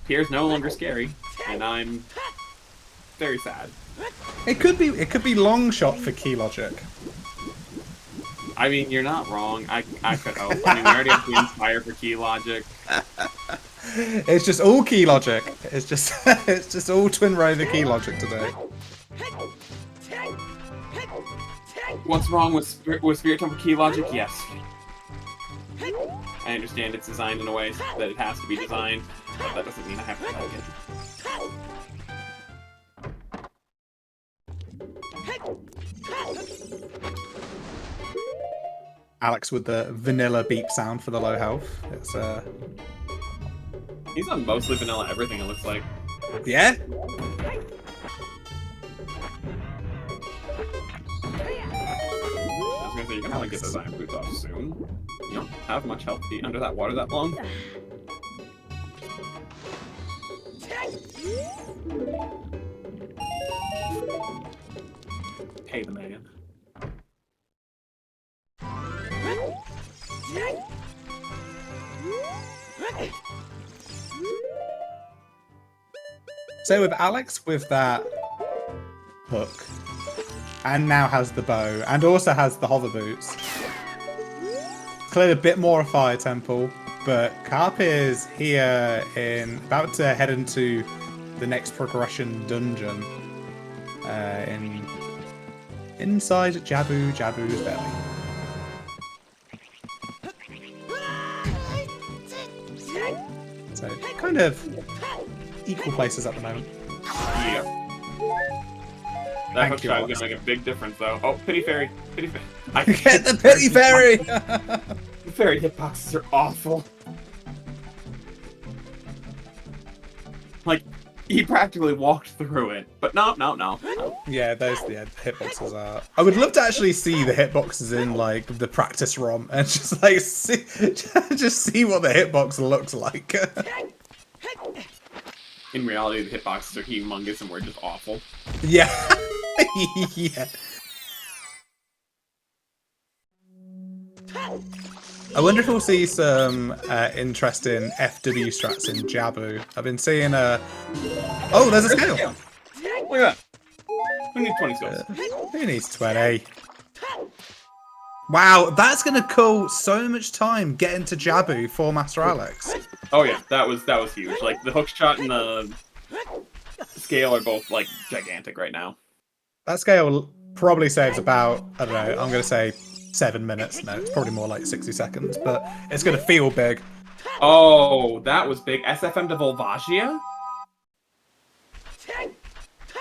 Speaker 2: Pierre's no longer scary, and I'm very sad.
Speaker 1: It could be long shot for key logic.
Speaker 2: I mean, you're not wrong. I could hope. I mean, we already have the Inspire for key logic.
Speaker 1: It's just all key logic. It's just it's just all Twin Rover key logic today.
Speaker 2: What's wrong with Spirit Temple key logic? Yes. I understand it's designed in a way that it has to be designed, but that doesn't mean I have to like it.
Speaker 1: Alex with the vanilla beep sound for the low health. It's
Speaker 2: He's on mostly vanilla everything, it looks like.
Speaker 1: yeah.
Speaker 2: I was gonna say, you're gonna want to get those iron boots off soon. You don't have much health to be under that water that long. Pay the man.
Speaker 1: So with Alex with that hook, and now has the bow, and also has the hover boots. Clearly a bit more a fire temple, but Carp is here about to head into the next progression dungeon. Inside Jabu's belly. So kind of equal places at the moment.
Speaker 2: Yeah. That
Speaker 1: Thank
Speaker 2: hook
Speaker 1: you,
Speaker 2: shot is
Speaker 1: Alex.
Speaker 2: gonna make a big difference, though. Oh, pity fairy, pity fairy. I
Speaker 1: Get the pity fairy!
Speaker 2: The fairy hitboxes are awful. Like, he practically walked through it, but no.
Speaker 1: Yeah, the hitboxes are. I would love to actually see the hitboxes in like the practice ROM and just like see what the hitbox looks like.
Speaker 2: In reality, the hitboxes are humongous and we're just awful.
Speaker 1: Yeah. Yeah. I wonder if we'll see some interesting FW strats in Jabu. I've been seeing oh, there's a scale.
Speaker 2: Look at that. Who needs 20 skills?
Speaker 1: Who needs 20? Wow, that's gonna kill so much time getting to Jabu for Master Alex.
Speaker 2: Oh yeah, that was huge. Like, the hook shot and the scale are both, like, gigantic right now.
Speaker 1: That scale probably saves about, I don't know, I'm gonna say 7 minutes. No, it's probably more like 60 seconds, but it's gonna feel big.
Speaker 2: Oh, that was big. SFM to Volvagia?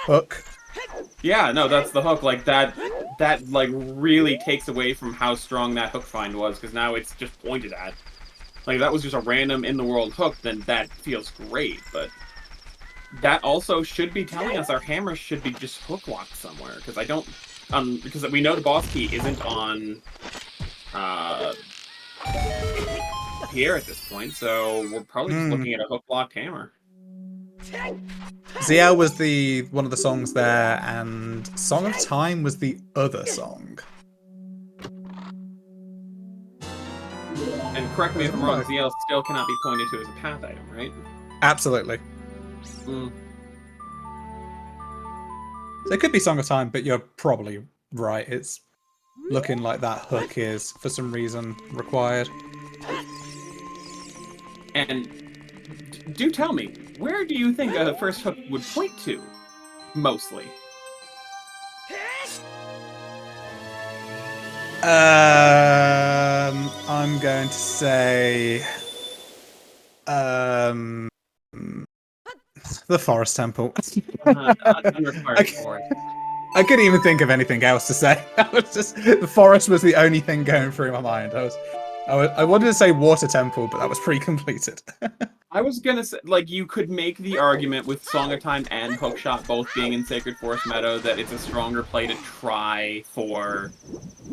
Speaker 1: hook.
Speaker 2: Yeah, no, that's the hook. Like that like really takes away from how strong that hook find was, because now it's just pointed at. Like if that was just a random in the world hook, then that feels great, but that also should be telling us our hammer should be just hook locked somewhere, because I don't because we know the boss key isn't on here at this point, so we're probably just looking at a hook locked hammer.
Speaker 1: ZL was one of the songs there, and Song of Time was the other song.
Speaker 2: And correct me if I'm wrong, ZL still cannot be pointed to as a path item, right?
Speaker 1: Absolutely.
Speaker 2: Mm.
Speaker 1: So it could be Song of Time, but you're probably right. It's looking like that hook is, for some reason, required.
Speaker 2: And do tell me, where do you think a first hook would point to, mostly?
Speaker 1: I'm going to say the Forest Temple. I couldn't even think of anything else to say. I was just, the forest was the only thing going through my mind. I wanted to say Water Temple, but that was pre-completed.
Speaker 2: I was gonna say, like, you could make the argument with Song of Time and Hookshot both being in Sacred Forest Meadow that it's a stronger play to try for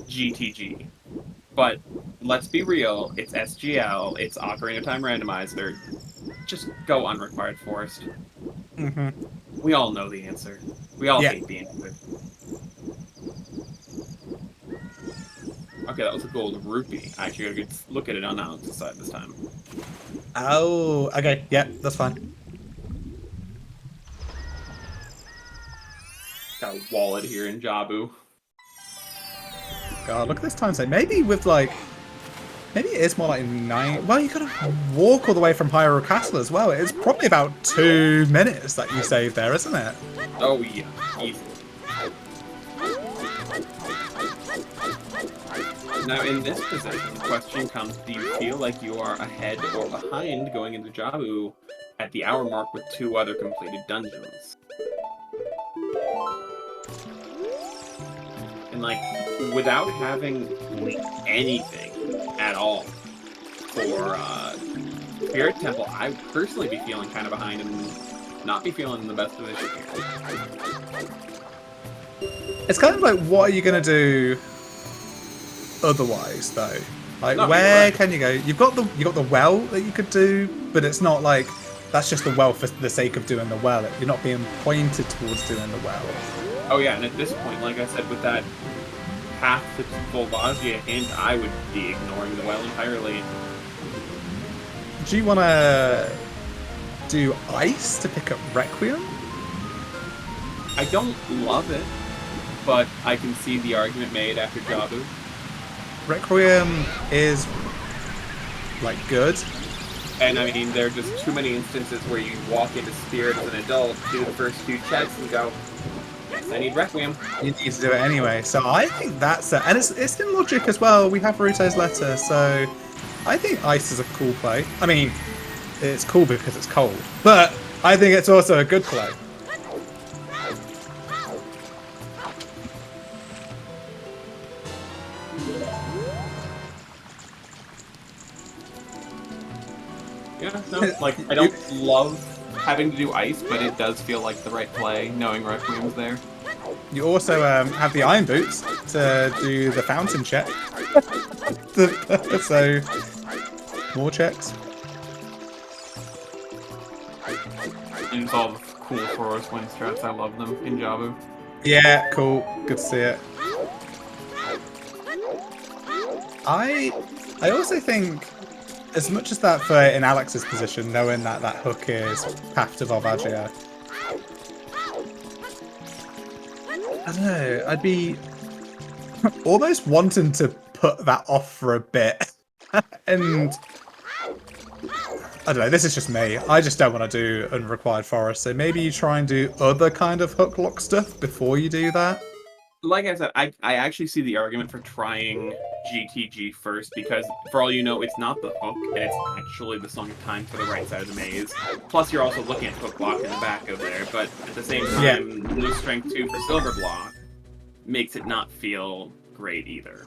Speaker 2: GTG. But let's be real, it's SGL, it's Ocarina of Time Randomizer. Just go Unrequired Forest.
Speaker 1: Mm-hmm.
Speaker 2: We all know the answer. We all hate the answer. Okay, that was a gold rupee. I actually gotta look at it on the opposite side this time.
Speaker 1: Oh, okay. Yeah, that's fine.
Speaker 2: Got a wallet here in Jabu.
Speaker 1: God, look at this time save. Maybe with like... Maybe it is more like 9... Well, you gotta walk all the way from Hyrule Castle as well. It's probably about 2 minutes that you save there, isn't it?
Speaker 2: Oh, yeah. Easy. Now, in this position, the question comes, do you feel like you are ahead or behind going into Jabu at the hour mark with 2 other completed dungeons? And, like, without having anything at all for Spirit Temple, I would personally be feeling kind of behind and not be feeling in the best position here.
Speaker 1: It's kind of like, what are you going to do otherwise, though? Like,
Speaker 2: No,
Speaker 1: where can you go? You've got the well that you could do, but it's not like that's just the well for the sake of doing the well. You're not being pointed towards doing the well.
Speaker 2: Oh yeah, and at this point, like I said, with that path to Volvagia hint, I would be ignoring the well entirely.
Speaker 1: Do you want to do ice to pick up Requiem?
Speaker 2: I don't love it, but I can see the argument made after Jabu.
Speaker 1: Requiem is like good.
Speaker 2: And I mean, there are just too many instances where you walk into Spirit as an adult, do the first 2 checks, and go, yes, I need Requiem.
Speaker 1: You need to do it anyway. So I think that's it. And it's in logic as well. We have Ruto's letter, so I think ice is a cool play. I mean, it's cool because it's cold, but I think it's also a good play.
Speaker 2: Yeah, no, like, I don't love having to do ice, but it does feel like the right play, knowing Requiem's there.
Speaker 1: You also have the Iron Boots to do the fountain check. So, more checks.
Speaker 2: And it's all the cool Forest Wind strats, I love them in Jabu.
Speaker 1: Yeah, cool. Good to see it. I also think, as much as that for in Alex's position, knowing that that hook is path to Volvagia, I don't know, I'd be almost wanting to put that off for a bit. And I don't know, this is just me. I just don't want to do Unrequired Forest, so maybe you try and do other kind of hook lock stuff before you do that.
Speaker 2: Like I said, I actually see the argument for trying GTG first, because for all you know, it's not the hook, and it's actually the song time for the right side of the maze. Plus, you're also looking at hook block in the back of there, but at the same time, no strength 2 for silver block makes it not feel great either.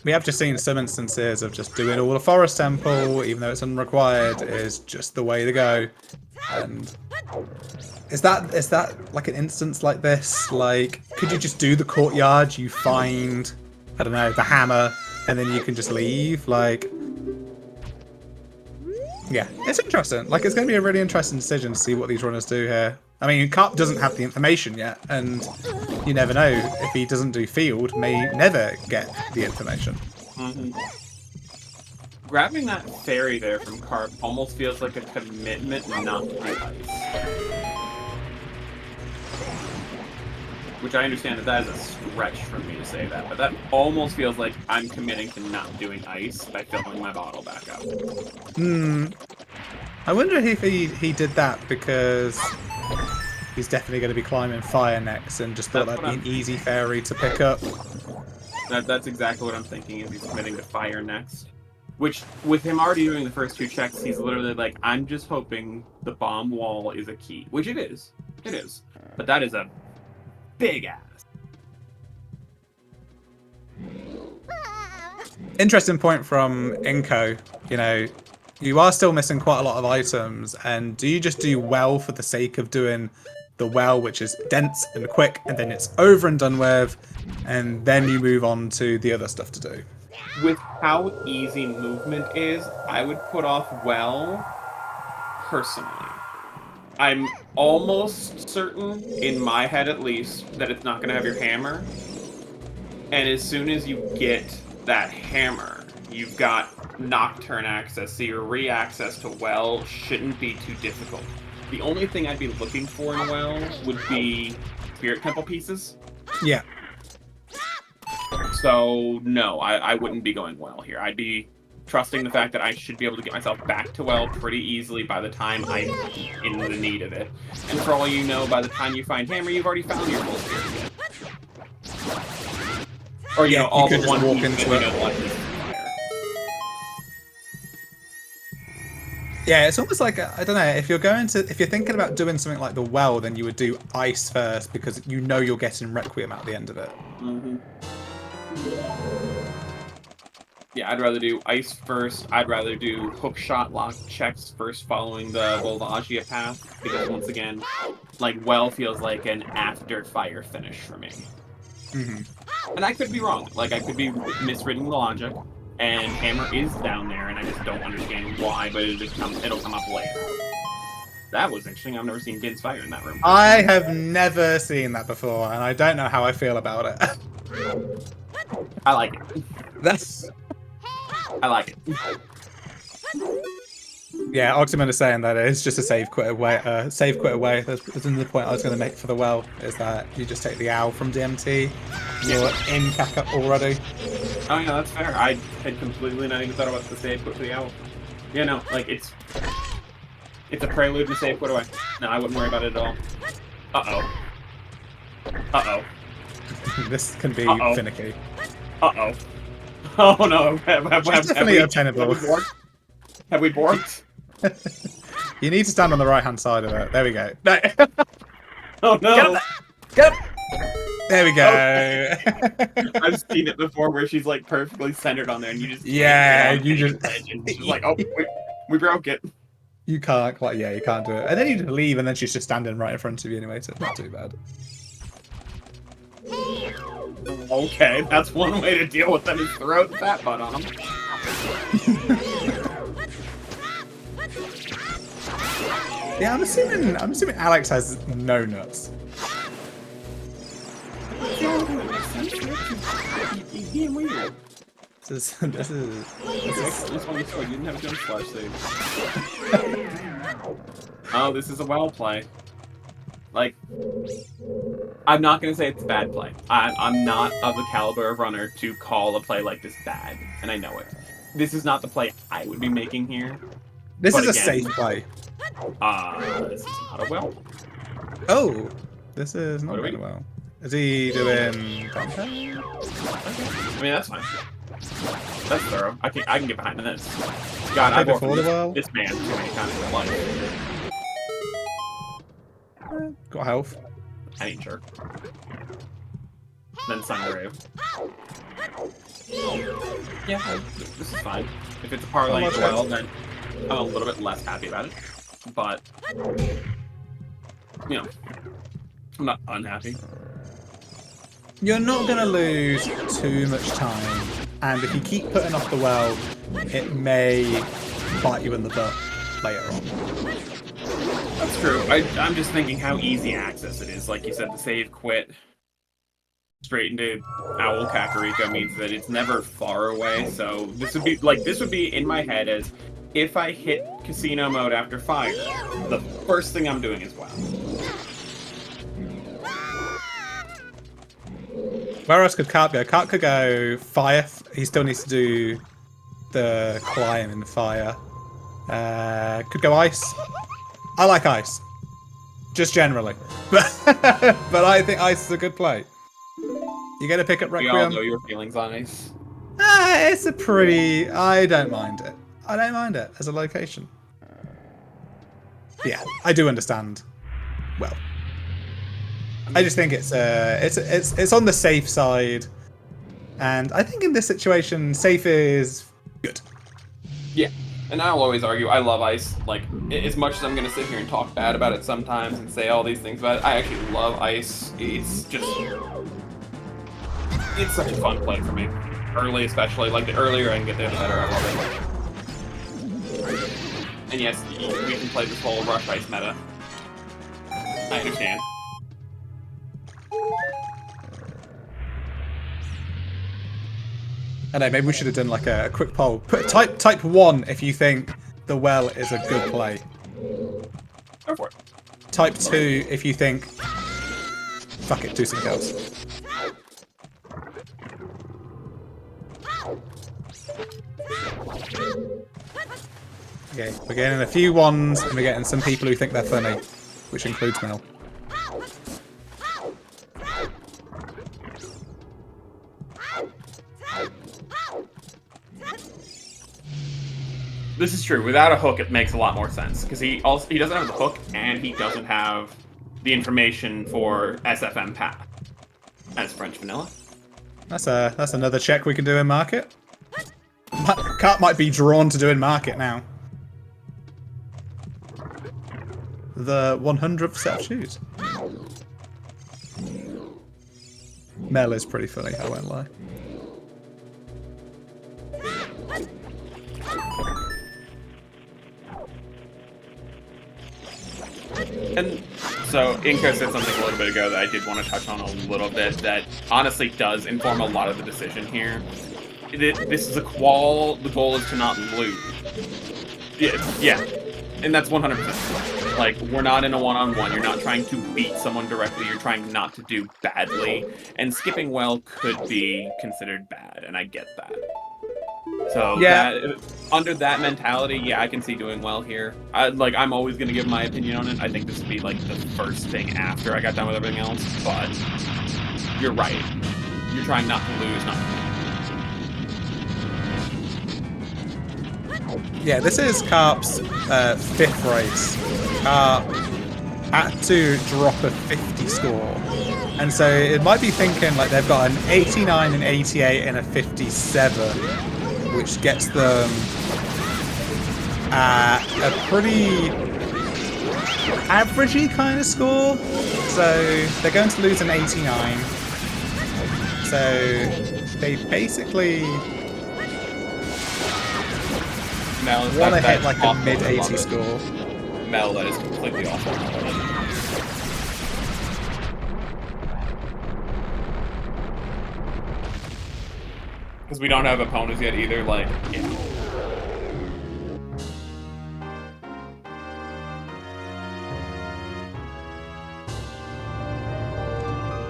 Speaker 1: We have just seen some instances of just doing all the forest temple, even though it's unrequired, is just the way to go. And is that like an instance like this? Like, could you just do the courtyard? You find, I don't know, the hammer, and then you can just leave. Like, yeah, it's interesting. Like, it's going to be a really interesting decision to see what these runners do here. I mean, Carp doesn't have the information yet, and you never know, if he doesn't do field, may never get the information.
Speaker 2: Mm-hmm. Grabbing that fairy there from Carp almost feels like a commitment not to do ice. Which I understand that is a stretch for me to say that, but that almost feels like I'm committing to not doing ice by filling my bottle back up.
Speaker 1: I wonder if he did that because he's definitely going to be climbing fire next and just thought that'd be an easy fairy to pick up.
Speaker 2: That's exactly what I'm thinking, is he's committing to fire next. Which, with him already doing the first 2 checks, he's literally like, I'm just hoping the bomb wall is a key. Which it is. It is. But that is a big ass.
Speaker 1: Interesting point from Inko. You know, you are still missing quite a lot of items, and do you just do well for the sake of doing the well, which is dense and quick, and then it's over and done with, and then you move on to the other stuff to do?
Speaker 2: With how easy movement is, I would put off well, personally. I'm almost certain, in my head at least, that it's not going to have your hammer. And as soon as you get that hammer, you've got Nocturne access, so your re-access to well shouldn't be too difficult. The only thing I'd be looking for in a well would be Spirit Temple pieces.
Speaker 1: Yeah.
Speaker 2: So, no, I wouldn't be going well here. I'd be trusting the fact that I should be able to get myself back to well pretty easily by the time I'm in the need of it. And for all you know, by the time you find hammer, you've already found your full spirit again. Or, you know, all but one
Speaker 1: walk
Speaker 2: piece
Speaker 1: into
Speaker 2: that
Speaker 1: it.
Speaker 2: you know, one piece of fire.
Speaker 1: Yeah, it's almost like, I don't know, if you're thinking about doing something like the well, then you would do ice first, because you know you're getting Requiem at the end of it.
Speaker 2: Mm-hmm. Yeah, I'd rather do ice first. I'd rather do hook shot lock checks first following the Volvagia path, because once again, like, well feels like an after fire finish for me.
Speaker 1: Mm-hmm.
Speaker 2: And I could be wrong. Like, I could be misreading the logic, and hammer is down there, and I just don't understand why, but it'll come up later. That was interesting. I've never seen Gin's fire in that room.
Speaker 1: I have never seen that before, and I don't know how I feel about it.
Speaker 2: I like it. I like it.
Speaker 1: Yeah, Oxyman is saying that it's just a save quit away. That's another point I was going to make for the well, is that you just take the owl from DMT. You're in backup already.
Speaker 2: Oh yeah, that's fair. I had completely not even thought about the save quit for the owl. Yeah, no, like, it's a prelude to save quit away. No, I wouldn't worry about it at all. Uh-oh. Uh-oh.
Speaker 1: This can be finicky.
Speaker 2: Uh-oh. Oh no,
Speaker 1: Definitely obtainable.
Speaker 2: Have we borked?
Speaker 1: You need to stand on the right-hand side of it. There we go. No.
Speaker 2: Oh no!
Speaker 1: Get up there! Get up! There we go.
Speaker 2: I've seen it before where she's like perfectly centered on there and you just...
Speaker 1: Yeah, you just...
Speaker 2: She's like, oh, we broke it.
Speaker 1: You can't quite... Yeah, you can't do it. And then you just leave and then she's just standing right in front of you anyway, so it's not too bad.
Speaker 2: Okay, that's one way to deal with them, is throw the fat butt on them.
Speaker 1: Yeah, I'm assuming Alex has no nuts.
Speaker 2: Being weird.
Speaker 1: This is
Speaker 2: You didn't have a gun slash save. Oh, this is a well play. Like, I'm not gonna say it's a bad play. I'm not of the caliber of runner to call a play like this bad, and I know it. This is not the play I would be making here.
Speaker 1: This is a safe play.
Speaker 2: This is not a well.
Speaker 1: Oh, This is not
Speaker 2: What are we-
Speaker 1: going well. Is he doing Dante?
Speaker 2: I mean, that's fine. That's thorough. I can get behind this. God, I've
Speaker 1: before the
Speaker 2: orphaned
Speaker 1: well?
Speaker 2: this man too many times in my life.
Speaker 1: Got health.
Speaker 2: I need jerk. Then Sungrave. Yeah, this is fine. If it's a parlay as well, then I'm a little bit less happy about it. But, you know, I'm not unhappy.
Speaker 1: You're not going to lose too much time, and if you keep putting off the well, it may bite you in the butt later on.
Speaker 2: That's true. I'm just thinking how easy access it is. Like you said, the save quit straight into Owl Kakariko means that it's never far away. So this would be in my head as if I hit casino mode after fire, the first thing I'm doing is WoW.
Speaker 1: Where else could Carp go? Carp could go fire. He still needs to do the climb in fire. Could go ice. I like ice. Just generally. But I think ice is a good play. You gonna pick up
Speaker 2: We all
Speaker 1: Requiem?
Speaker 2: know your feelings on ice.
Speaker 1: It's a pretty... I don't mind it. I don't mind it as a location. Yeah, I do understand. Well, I just think it's on the safe side, and I think in this situation, safe is good.
Speaker 2: Yeah, and I'll always argue, I love ice. Like, as much as I'm gonna sit here and talk bad about it sometimes and say all these things about it, I actually love ice. It's just... It's such a fun play for me. Early especially, like the earlier I can get there, the better. I love it. And yes, we can play this whole rush ice meta. I understand.
Speaker 1: I know, maybe we should have done like a quick poll. Type 1 if you think the well is a good play.
Speaker 2: Go for it.
Speaker 1: Type 2 if you think, fuck it, do something else. Okay, we're getting a few ones, and we're getting some people who think they're funny, which includes Mel.
Speaker 2: This is true. Without a hook, it makes a lot more sense because he doesn't have the hook and he doesn't have the information for SFM path as French vanilla.
Speaker 1: That's another check we can do in market. Cart might be drawn to doing market now. The 100th set of shoes. Mel is pretty funny, I won't lie.
Speaker 2: And so Inko said something a little bit ago that I did want to touch on a little bit that honestly does inform a lot of the decision here. This is a qual, the goal is to not lose. Yeah. And that's 100%. Like, we're not in a one-on-one, you're not trying to beat someone directly, you're trying not to do badly, and skipping well could be considered bad, and I get that. So,
Speaker 1: yeah.
Speaker 2: Under that mentality, yeah, I can see doing well here. I'm always going to give my opinion on it. I think this would be, like, the first thing after I got done with everything else, but you're right. You're trying not to lose, not to win.
Speaker 1: Yeah, this is Carp's 5th race. Carp had to drop a 50 score. And so it might be thinking like they've got an 89, an 88, and a 57, which gets them a pretty averagey kind of score. So they're going to lose an 89. So they basically want to hit like a mid-80 score.
Speaker 2: Mel, that is completely awful. Because we don't have opponents yet either, like, yeah.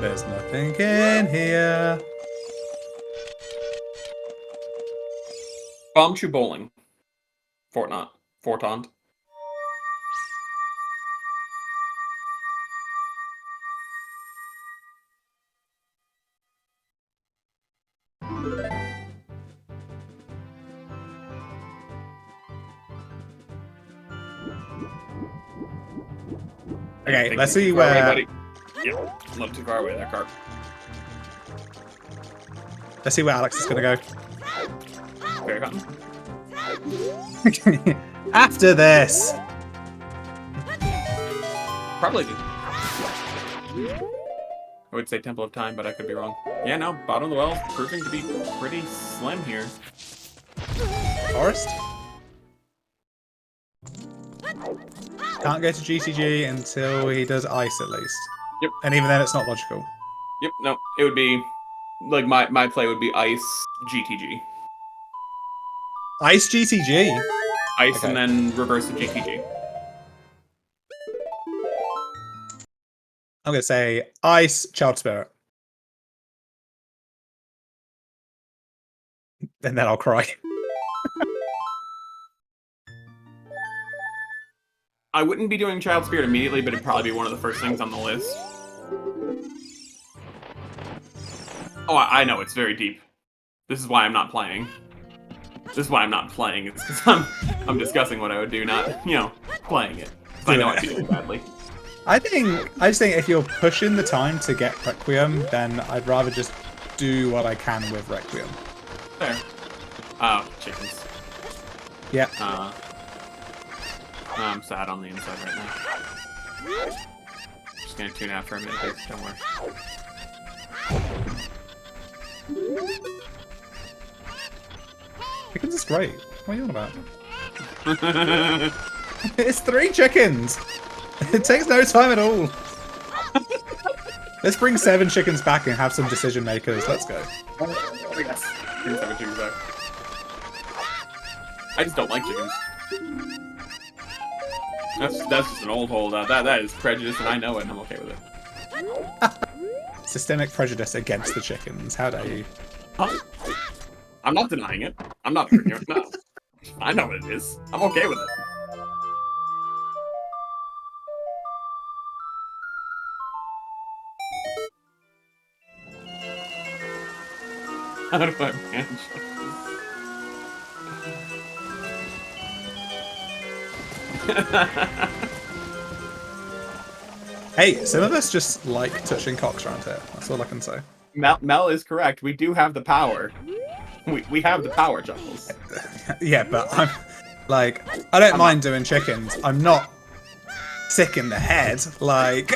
Speaker 1: There's nothing in here.
Speaker 2: Bombchu bowling. Fortont.
Speaker 1: Okay,
Speaker 2: Think
Speaker 1: let's
Speaker 2: you're
Speaker 1: see
Speaker 2: too far away,
Speaker 1: where.
Speaker 2: buddy. Yeah, a little too far away there, Carp.
Speaker 1: Let's see where Alex is gonna go.
Speaker 2: Fair cotton.
Speaker 1: After this.
Speaker 2: Probably. I would say Temple of Time, but I could be wrong. Yeah, no, bottom of the well proving to be pretty slim here.
Speaker 1: Forest. Can't go to GTG until he does ice at least.
Speaker 2: Yep.
Speaker 1: And even then, it's not logical.
Speaker 2: Yep, no, it would be like my play would be Ice GTG.
Speaker 1: Ice GTG.
Speaker 2: Ice
Speaker 1: Okay.
Speaker 2: and then reverse the GTG.
Speaker 1: I'm gonna say ice Child Spirit. And then I'll cry.
Speaker 2: I wouldn't be doing Child Spirit immediately, but it'd probably be one of the first things on the list. Oh, I know, it's very deep. This is why I'm not playing. This is why I'm not playing. It's because I'm discussing what I would do, not, you know, playing it. 'Cause I know I'd be doing badly.
Speaker 1: I just think if you're pushing the time to get Requiem, then I'd rather just do what I can with Requiem.
Speaker 2: Fair. Oh, chickens.
Speaker 1: Yeah.
Speaker 2: I'm sad on the inside right now. Just gonna tune out for a minute here, don't worry.
Speaker 1: Chickens is great. What are you on about? It's 3 chickens! It takes no time at all. Let's bring 7 chickens back and have some decision makers. Let's go.
Speaker 2: Oh, yes. Bring 7 chickens back. I just don't like chickens. That's just an old holdout. That is prejudice, and I know it, and I'm okay with it.
Speaker 1: Systemic prejudice against the chickens. How dare you?
Speaker 2: Huh? I'm not denying it. I'm not arguing it. No. I know what it is. I'm okay with it. How do I manage this?
Speaker 1: Hey, some of us just like touching cocks around here. That's all I can say.
Speaker 2: Mel is correct. We do have the power. We have the power, Chuckles.
Speaker 1: Yeah, but I'm like, I don't mind doing chickens. I'm not sick in the head. Like,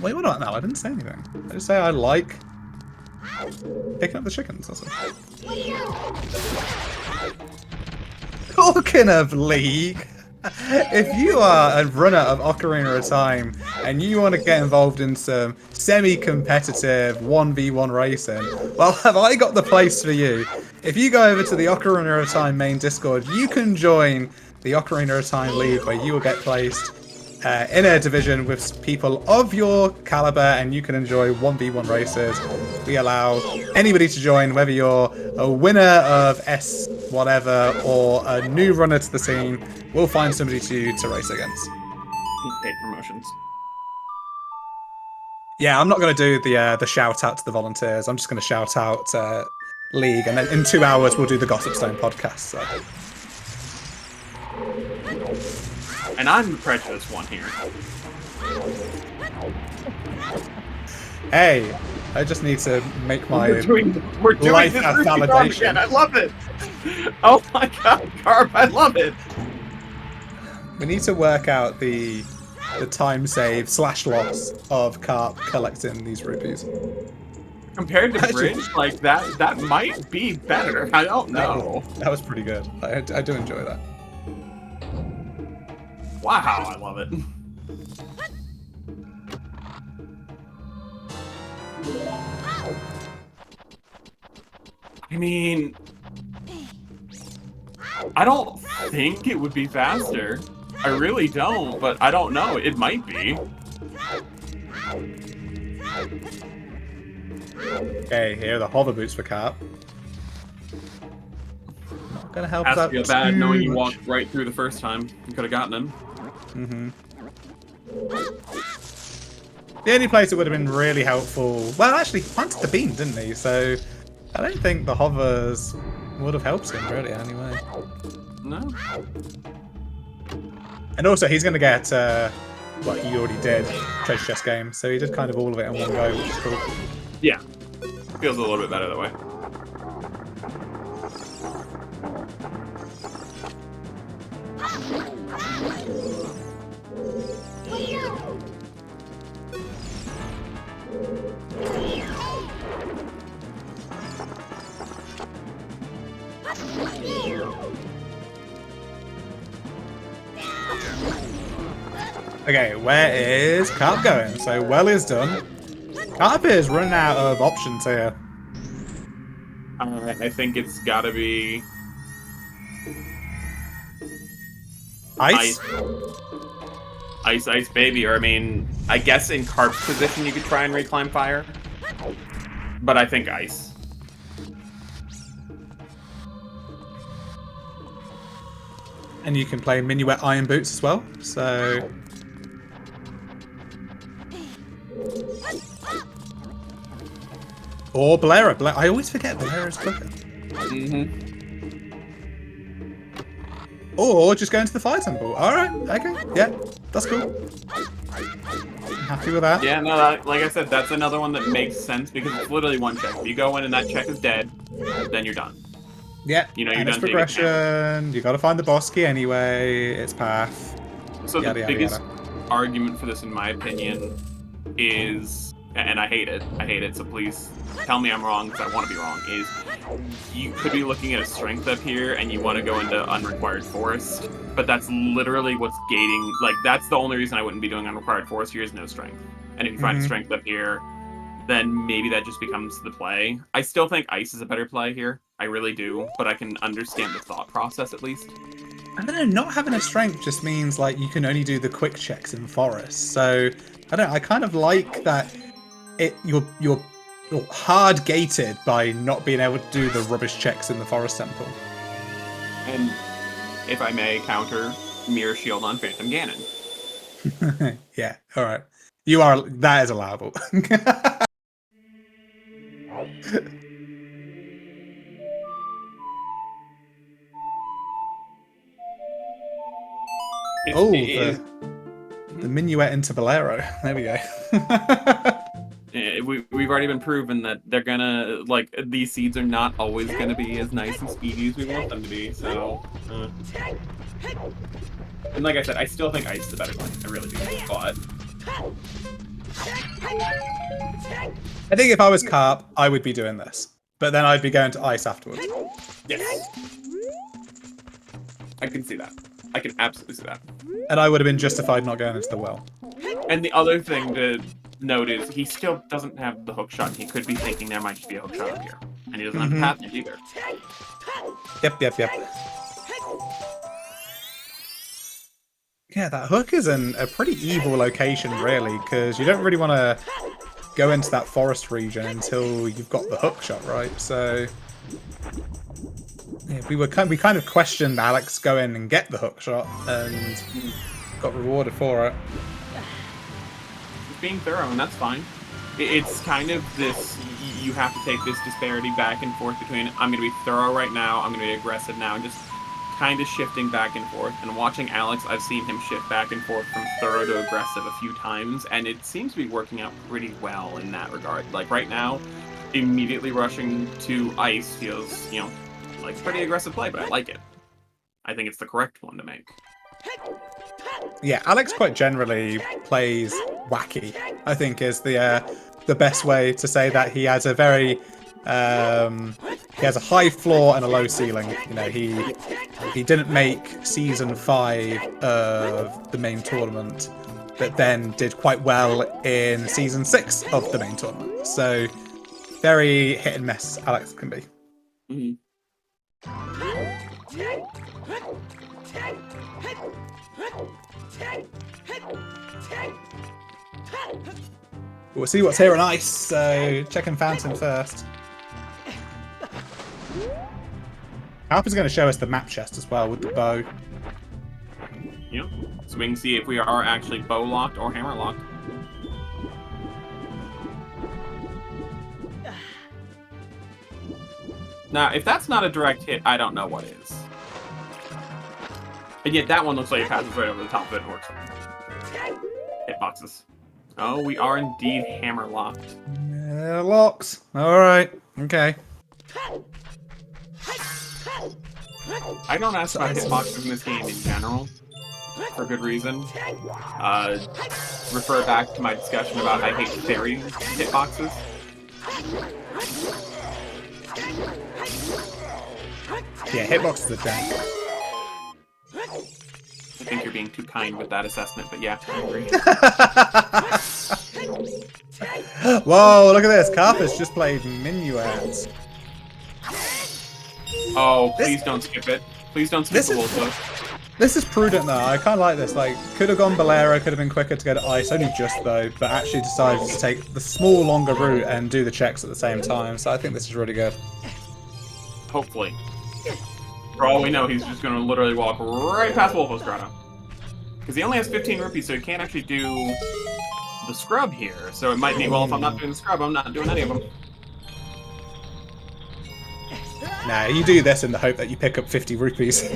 Speaker 1: wait, what about now? I didn't say anything. I just say I like picking up the chickens. That's all. Talking of League, if you are a runner of Ocarina of Time and you want to get involved in some semi-competitive 1v1 racing, well, have I got the place for you. If you go over to the Ocarina of Time main Discord, you can join the Ocarina of Time League where you will get placed in a division with people of your caliber and you can enjoy 1v1 races. We allow anybody to join, whether you're a winner of S whatever or a new runner to the scene. We'll find somebody to race against.
Speaker 2: Paid promotions.
Speaker 1: Yeah, I'm not going to do the shout out to the volunteers. I'm just going to shout out League, and then in 2 hours we'll do the Gossip Stone podcast. So.
Speaker 2: And I'm the prejudiced one here.
Speaker 1: Hey, I just need to make my
Speaker 2: We're doing
Speaker 1: life
Speaker 2: this
Speaker 1: have
Speaker 2: Ruby Farm
Speaker 1: validation.
Speaker 2: again. I love it. Oh my god, Carp, I love it.
Speaker 1: We need to work out the time save / loss of Carp collecting these rupees.
Speaker 2: Compared to Bridge, like that might be better. I don't know.
Speaker 1: That was pretty good. I do enjoy that.
Speaker 2: Wow, I love it. I mean, I don't think it would be faster. I really don't, but I don't know. It might be.
Speaker 1: Okay, here are the hover boots for Carp. Not gonna help us
Speaker 2: Has
Speaker 1: out
Speaker 2: to feel bad knowing you
Speaker 1: much.
Speaker 2: walked right through the first time. You could have gotten him.
Speaker 1: The only place that would have been really helpful... Well, actually, he planted the bean, didn't he? So, I don't think the hovers would have helped him really anyway.
Speaker 2: No.
Speaker 1: And also, he's going to get what he already did, treasure chest game. So he did kind of all of it in one go, which is cool.
Speaker 2: Yeah. Feels a little bit better that way.
Speaker 1: Okay, where is Carp going? So well is done. Carp is running out of options here.
Speaker 2: I think it's gotta be...
Speaker 1: Ice?
Speaker 2: Ice, baby. Or, I mean, I guess in Carp's position you could try and reclimb fire. But I think ice.
Speaker 1: And you can play Minuet Iron Boots as well, so... Or Bolero. I always forget Bolero's quicker.
Speaker 2: Mm-hmm.
Speaker 1: Or just go into the Fire Temple. Alright, okay, yeah, that's cool. I'm happy with that.
Speaker 2: Yeah, no, like I said, that's another one that makes sense because it's literally one check. If you go in and that check is dead, then you're done.
Speaker 1: Yeah,
Speaker 2: you know, you're
Speaker 1: and it's
Speaker 2: done
Speaker 1: progression. You gotta find the boss key anyway, it's path.
Speaker 2: So the biggest argument for this, in my opinion, is, and I hate it, so please tell me I'm wrong because I want to be wrong, is you could be looking at a strength up here and you want to go into unrequired forest, but that's literally what's gating, like that's the only reason I wouldn't be doing unrequired forest here is no strength. And if you find a strength up here, then maybe that just becomes the play. I still think ice is a better play here. I really do, but I can understand the thought process at least.
Speaker 1: I don't know, not having a strength just means like you can only do the quick checks in forest. So I don't know, I kind of like that you're hard gated by not being able to do the rubbish checks in the forest temple.
Speaker 2: And if I may counter, mirror shield on Phantom Ganon.
Speaker 1: Yeah, alright. That is allowable. The Minuet into Bolero. There we go.
Speaker 2: We've already been proven that they're gonna, like, these seeds are not always gonna be as nice and speedy as we want them to be, so... And like I said, I still think ice is a better one. I really do, but...
Speaker 1: I think if I was Carp, I would be doing this. But then I'd be going to ice afterwards.
Speaker 2: Yes. I can see that. I can absolutely see that.
Speaker 1: And I would have been justified not going into the well. And
Speaker 2: the other thing to note is he still doesn't have the hook shot. He could be thinking there might just be a hook shot up here. And he doesn't have the path either.
Speaker 1: Yep. Yeah, that hook is in a pretty evil location, really, because you don't really want to go into that forest region until you've got the hook shot, right? So... yeah, we kind of questioned Alex go in and get the hook shot and got rewarded for it.
Speaker 2: It's being thorough, and that's fine. It's kind of this, you have to take this disparity back and forth between I'm going to be thorough right now, I'm going to be aggressive now, and just kind of shifting back and forth. And watching Alex, I've seen him shift back and forth from thorough to aggressive a few times, and it seems to be working out pretty well in that regard. Like right now, immediately rushing to ice feels, you know, like pretty aggressive play, but I like it. I think it's the correct one to make.
Speaker 1: Yeah, Alex quite generally plays wacky, I think is the best way to say that. He has a very he has a high floor and a low ceiling. You know, he didn't make season 5 of the main tournament, but then did quite well in season 6 of the main tournament. So very hit and miss Alex can be.
Speaker 2: Mm-hmm.
Speaker 1: We'll see what's here on ice, so checking Fountain first. Alpha's going to show us the map chest as well with the bow.
Speaker 2: Yep. So we can see if we are actually bow locked or hammer locked. Now, if that's not a direct hit, I don't know what is. And yet that one looks like it passes right over the top of it and works. Hitboxes. Oh, we are indeed hammer locked.
Speaker 1: Locks. Alright. Okay.
Speaker 2: I don't ask about hitboxes in this game in general, for good reason. Refer back to my discussion about I hate fairy hitboxes.
Speaker 1: Yeah, hitboxes are jank.
Speaker 2: I think you're being too kind with that assessment, but yeah, I agree.
Speaker 1: Whoa, look at this. Carpus just played Minuets.
Speaker 2: Oh, please don't skip it. Please don't skip the Wolf.
Speaker 1: This is prudent though. I kind of like this. Like, could have gone Bolero, could have been quicker to go to ice, only just though, but actually decided to take the small, longer route and do the checks at the same time. So I think this is really good.
Speaker 2: Hopefully. For all we know, he's just going to literally walk right past Wolfos Grotto. Because he only has 15 rupees, so he can't actually do the scrub here. So it might be, well, if I'm not doing the scrub, I'm not doing any of them.
Speaker 1: Nah, you do this in the hope that you pick up 50 rupees.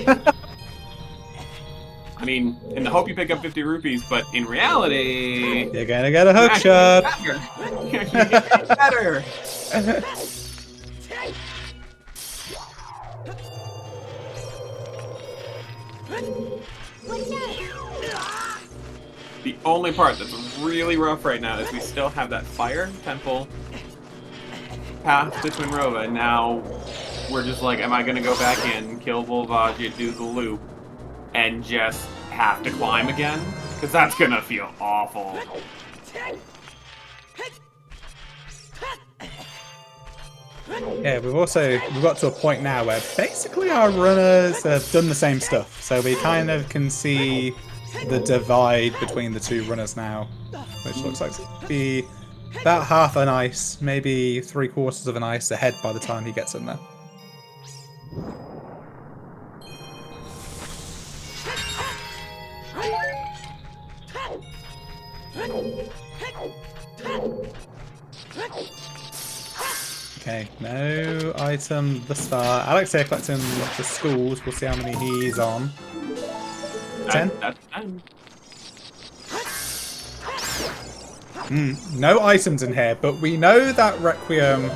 Speaker 2: I mean, in the hope you pick up 50 rupees, but in reality...
Speaker 1: You're gonna get a hook shot!
Speaker 2: You're getting better! The only part that's really rough right now is we still have that fire temple path to Twinrova, and now we're just like, am I gonna go back in, kill Volvagia, do the loop, and just have to climb again? Because that's gonna feel awful.
Speaker 1: Yeah, we've got to a point now where basically our runners have done the same stuff, so we kind of can see the divide between the two runners now, which looks like to be about half an ice, maybe 3/4 of an ice ahead by the time he gets in there. Okay, no item thus far. Alex here collecting the schools. We'll see how many he's on. 10?
Speaker 2: That's 10.
Speaker 1: No items in here, but we know that Requiem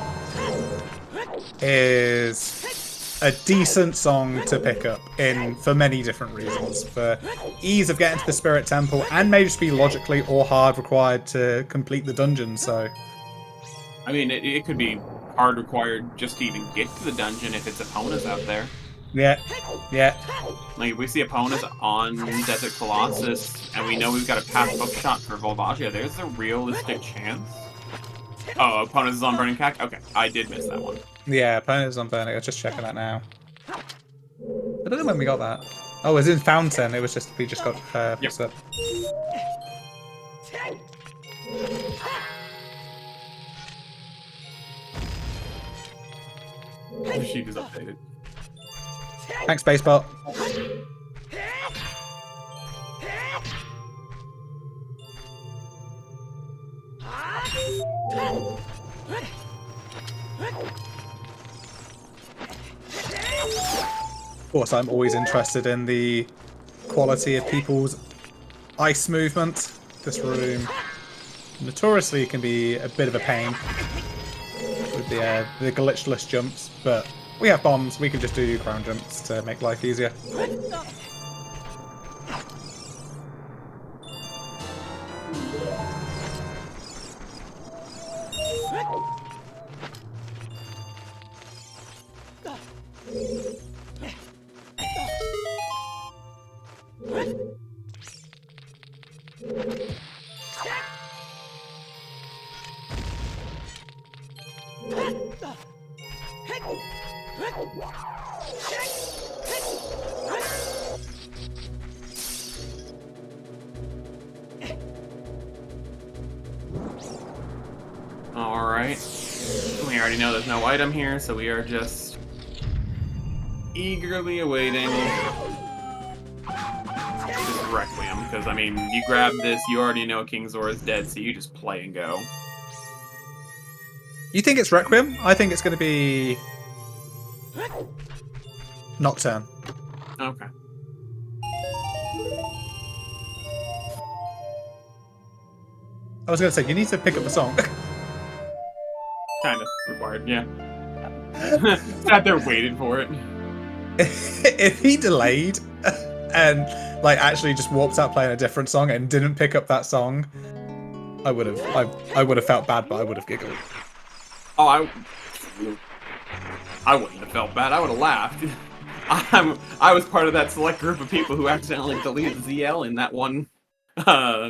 Speaker 1: is a decent song to pick up for many different reasons. For ease of getting to the Spirit Temple, and may just be logically or hard required to complete the dungeon, so...
Speaker 2: I mean, it could be hard required just to even get to the dungeon if it's opponents out there.
Speaker 1: Yeah, yeah.
Speaker 2: Like, if we see opponents on Desert Colossus, and we know we've got a path hookshot for Volvagia, there's a realistic chance. Oh, opponents is on Burning Cack? Okay, I did miss that one.
Speaker 1: Yeah, opponents on Burning. I was just checking that now. I don't know when we got that. Oh, it was in Fountain. It was just, we just got fixed up.
Speaker 2: The sheet is updated.
Speaker 1: Thanks, Baseball. Of course, I'm always interested in the quality of people's ice movement. This room notoriously can be a bit of a pain with the glitchless jumps, but we have bombs. We can just do crown jumps to make life easier.
Speaker 2: Alright. We already know there's no item here, so we are just eagerly awaiting this Requiem, because, I mean, you grab this, you already know King Zora's dead, so you just play and go.
Speaker 1: You think it's Requiem? I think it's going to be Nocturne.
Speaker 2: Okay.
Speaker 1: I was going to say, you need to pick up the song.
Speaker 2: Kind of required, yeah. Sat there waiting for it.
Speaker 1: If he delayed and like actually just walked out playing a different song and didn't pick up that song, I would have felt bad, but I would have giggled.
Speaker 2: Oh, I wouldn't have felt bad. I would have laughed. I was part of that select group of people who accidentally deleted ZL in that one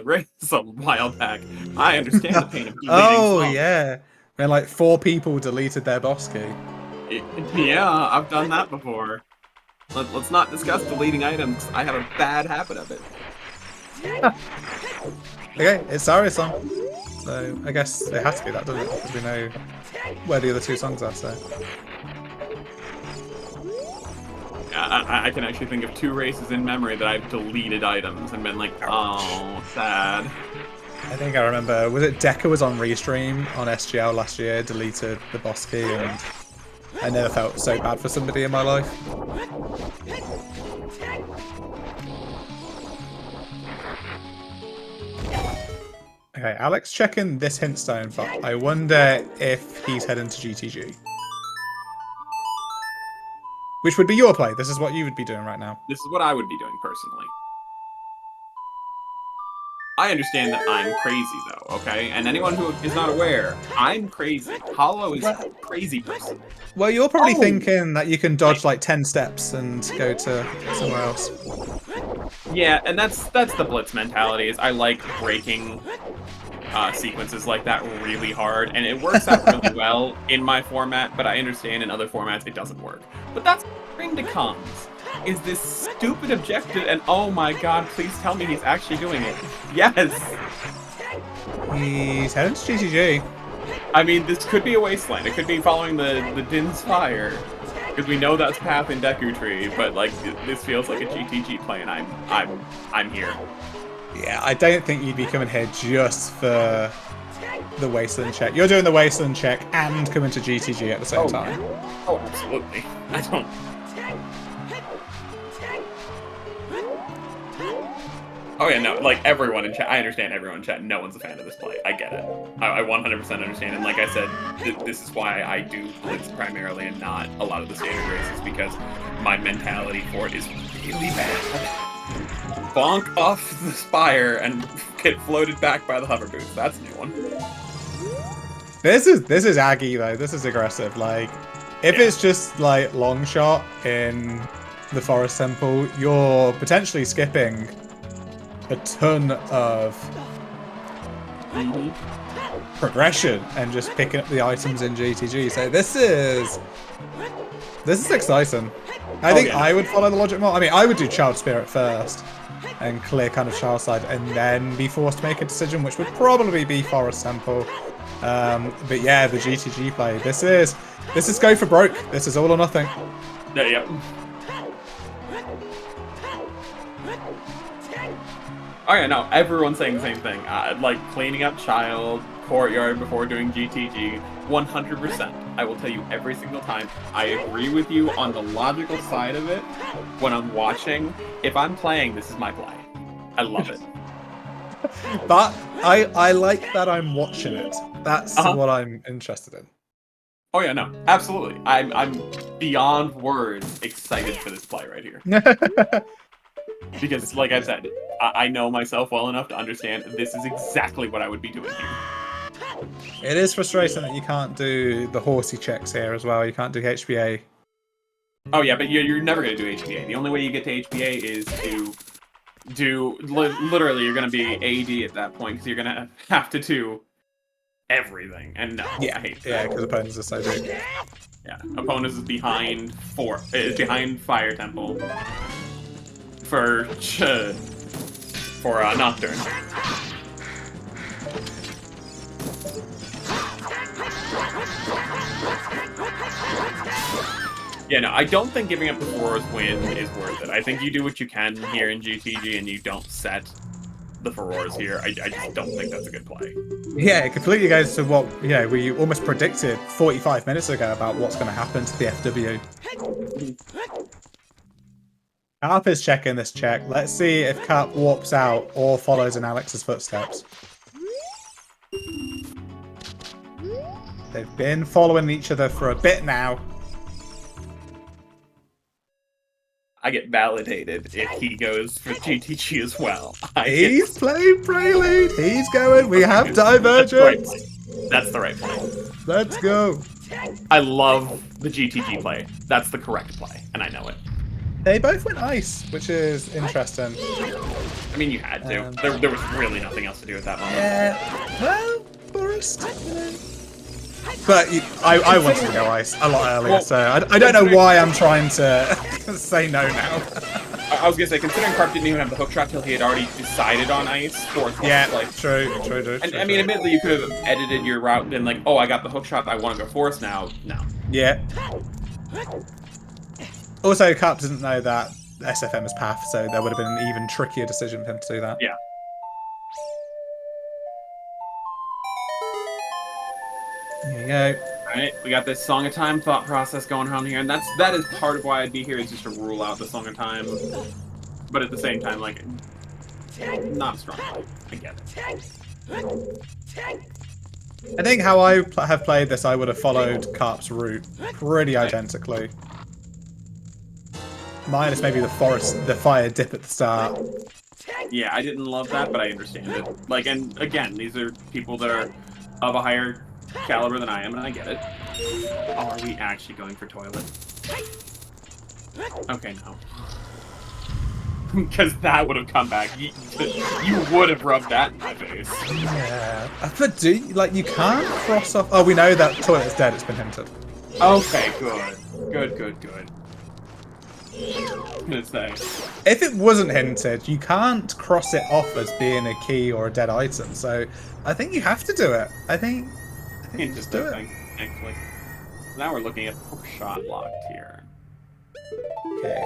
Speaker 2: race a while back. I understand the pain of deleting songs.
Speaker 1: Yeah, when like 4 people deleted their boss key.
Speaker 2: Yeah, I've done that before. Let's not discuss deleting items. I have a bad habit of it.
Speaker 1: Okay, it's Saria's song. So I guess it has to be that, doesn't it? Because we know where the other 2 songs are, so.
Speaker 2: I can actually think of 2 races in memory that I've deleted items and been like, oh, sad.
Speaker 1: I think I remember, was it Deca was on Restream on SGL last year, deleted the boss key, and I never felt so bad for somebody in my life. Okay, Alex checking this hint stone, but I wonder if he's heading to GTG. Which would be your play. This is what you would be doing right now.
Speaker 2: This is what I would be doing personally. I understand that I'm crazy, though, okay? And anyone who is not aware, I'm crazy. Hollow is a crazy person.
Speaker 1: Well, you're probably thinking that you can dodge like 10 steps and go to somewhere else.
Speaker 2: Yeah, and that's the Blitz mentality, is I like breaking sequences like that really hard, and it works out really well in my format, but I understand in other formats it doesn't work. But that's bring to cons. Is this stupid objective, and oh my god, please tell me he's actually doing it. Yes!
Speaker 1: He's heading to GTG.
Speaker 2: I mean, this could be a wasteland. It could be following the Din's Fire. Because we know that's path in Deku Tree, but like this feels like a GTG play, and I'm here.
Speaker 1: Yeah, I don't think you'd be coming here just for the Wasteland check. You're doing the Wasteland check and coming to GTG at the same time.
Speaker 2: Oh, absolutely. I don't... Oh yeah, no, like everyone in chat, I understand everyone in chat, no one's a fan of this play. I get it. I 100% understand, and like I said, this is why I do Blitz primarily and not a lot of the standard races, because my mentality for it is really bad. Bonk off the spire and get floated back by the hover boots. That's a new one.
Speaker 1: This is Aggie though. This is aggressive. Like, if it's just like long shot in the Forest Temple, you're potentially skipping a ton of progression and just picking up the items in GTG. So this is exciting. I think I would follow the logic more. I mean, I would do Child Spirit first and clear kind of Child side, and then be forced to make a decision, which would probably be Forest Temple. But yeah, the GTG play. This is go for broke. This is all or nothing.
Speaker 2: Yeah. Oh yeah, no, everyone's saying the same thing. Like cleaning up Child, Courtyard before doing GTG, 100%. I will tell you every single time. I agree with you on the logical side of it. When I'm watching, if I'm playing, this is my play. I love it.
Speaker 1: But I like that I'm watching it. That's what I'm interested in.
Speaker 2: Oh yeah, no, absolutely. I'm beyond words excited for this play right here. Because, like I said, I know myself well enough to understand this is exactly what I would be doing here.
Speaker 1: It is frustrating that you can't do the horsey checks here as well. You can't do HBA.
Speaker 2: Oh yeah, but you're never going to do HBA. The only way you get to HBA is to do... Literally, you're going to be AD at that point, because you're going to have to do everything. And no, I hate that.
Speaker 1: Yeah, because opponents are so big.
Speaker 2: Yeah, opponents is behind Fire Temple. For Nocturne. Yeah, no, I don't think giving up the 4th win is worth it. I think you do what you can here in GTG and you don't set the furores here. I just don't think that's a good play.
Speaker 1: Yeah, it completely goes to what we almost predicted 45 minutes ago about what's going to happen to the FW. Carp is checking this check. Let's see if Carp warps out or follows in Alex's footsteps. They've been following each other for a bit now.
Speaker 2: I get validated if he goes for GTG as well.
Speaker 1: He's playing Prelude. He's going. We have divergence.
Speaker 2: That's the right play.
Speaker 1: Let's go.
Speaker 2: I love the GTG play. That's the correct play, and I know it.
Speaker 1: They both went ice, which is interesting.
Speaker 2: I mean, you had to. There was really nothing else to do at that moment.
Speaker 1: Yeah. Well, Forest. But I wanted to go ice a lot earlier, well, so I don't know why I'm trying to say no now.
Speaker 2: I was gonna say, considering Carp didn't even have the hook shot till he had already decided on ice.
Speaker 1: Yeah, true.
Speaker 2: And I mean, admittedly, you could have edited your route and been like, oh, I got the hook shot, I want to go forest now. No.
Speaker 1: Yeah. Also, Carp doesn't know that SFM is path, so there would have been an even trickier decision for him to do that.
Speaker 2: Yeah.
Speaker 1: There you go.
Speaker 2: Alright, we got this Song of Time thought process going on here, and that is part of why I'd be here, is just to rule out the Song of Time. But at the same time, like, not a strong play. I get it.
Speaker 1: I think how I have played this, I would have followed Carp's route pretty identically. Minus maybe the fire dip at the start.
Speaker 2: Yeah, I didn't love that, but I understand it. Like, and again, these are people that are of a higher caliber than I am, and I get it. Are we actually going for toilet? Okay, no. Because that would have come back. You would have rubbed that in my face.
Speaker 1: Yeah. But you can't cross off... Oh, we know that toilet is dead. It's been hinted.
Speaker 2: Okay, good. I'm gonna say.
Speaker 1: If it wasn't hinted, you can't cross it off as being a key or a dead item. So I think you have to do it. I think you just do it.
Speaker 2: Thankfully. Now we're looking at hook shot locked here.
Speaker 1: Okay.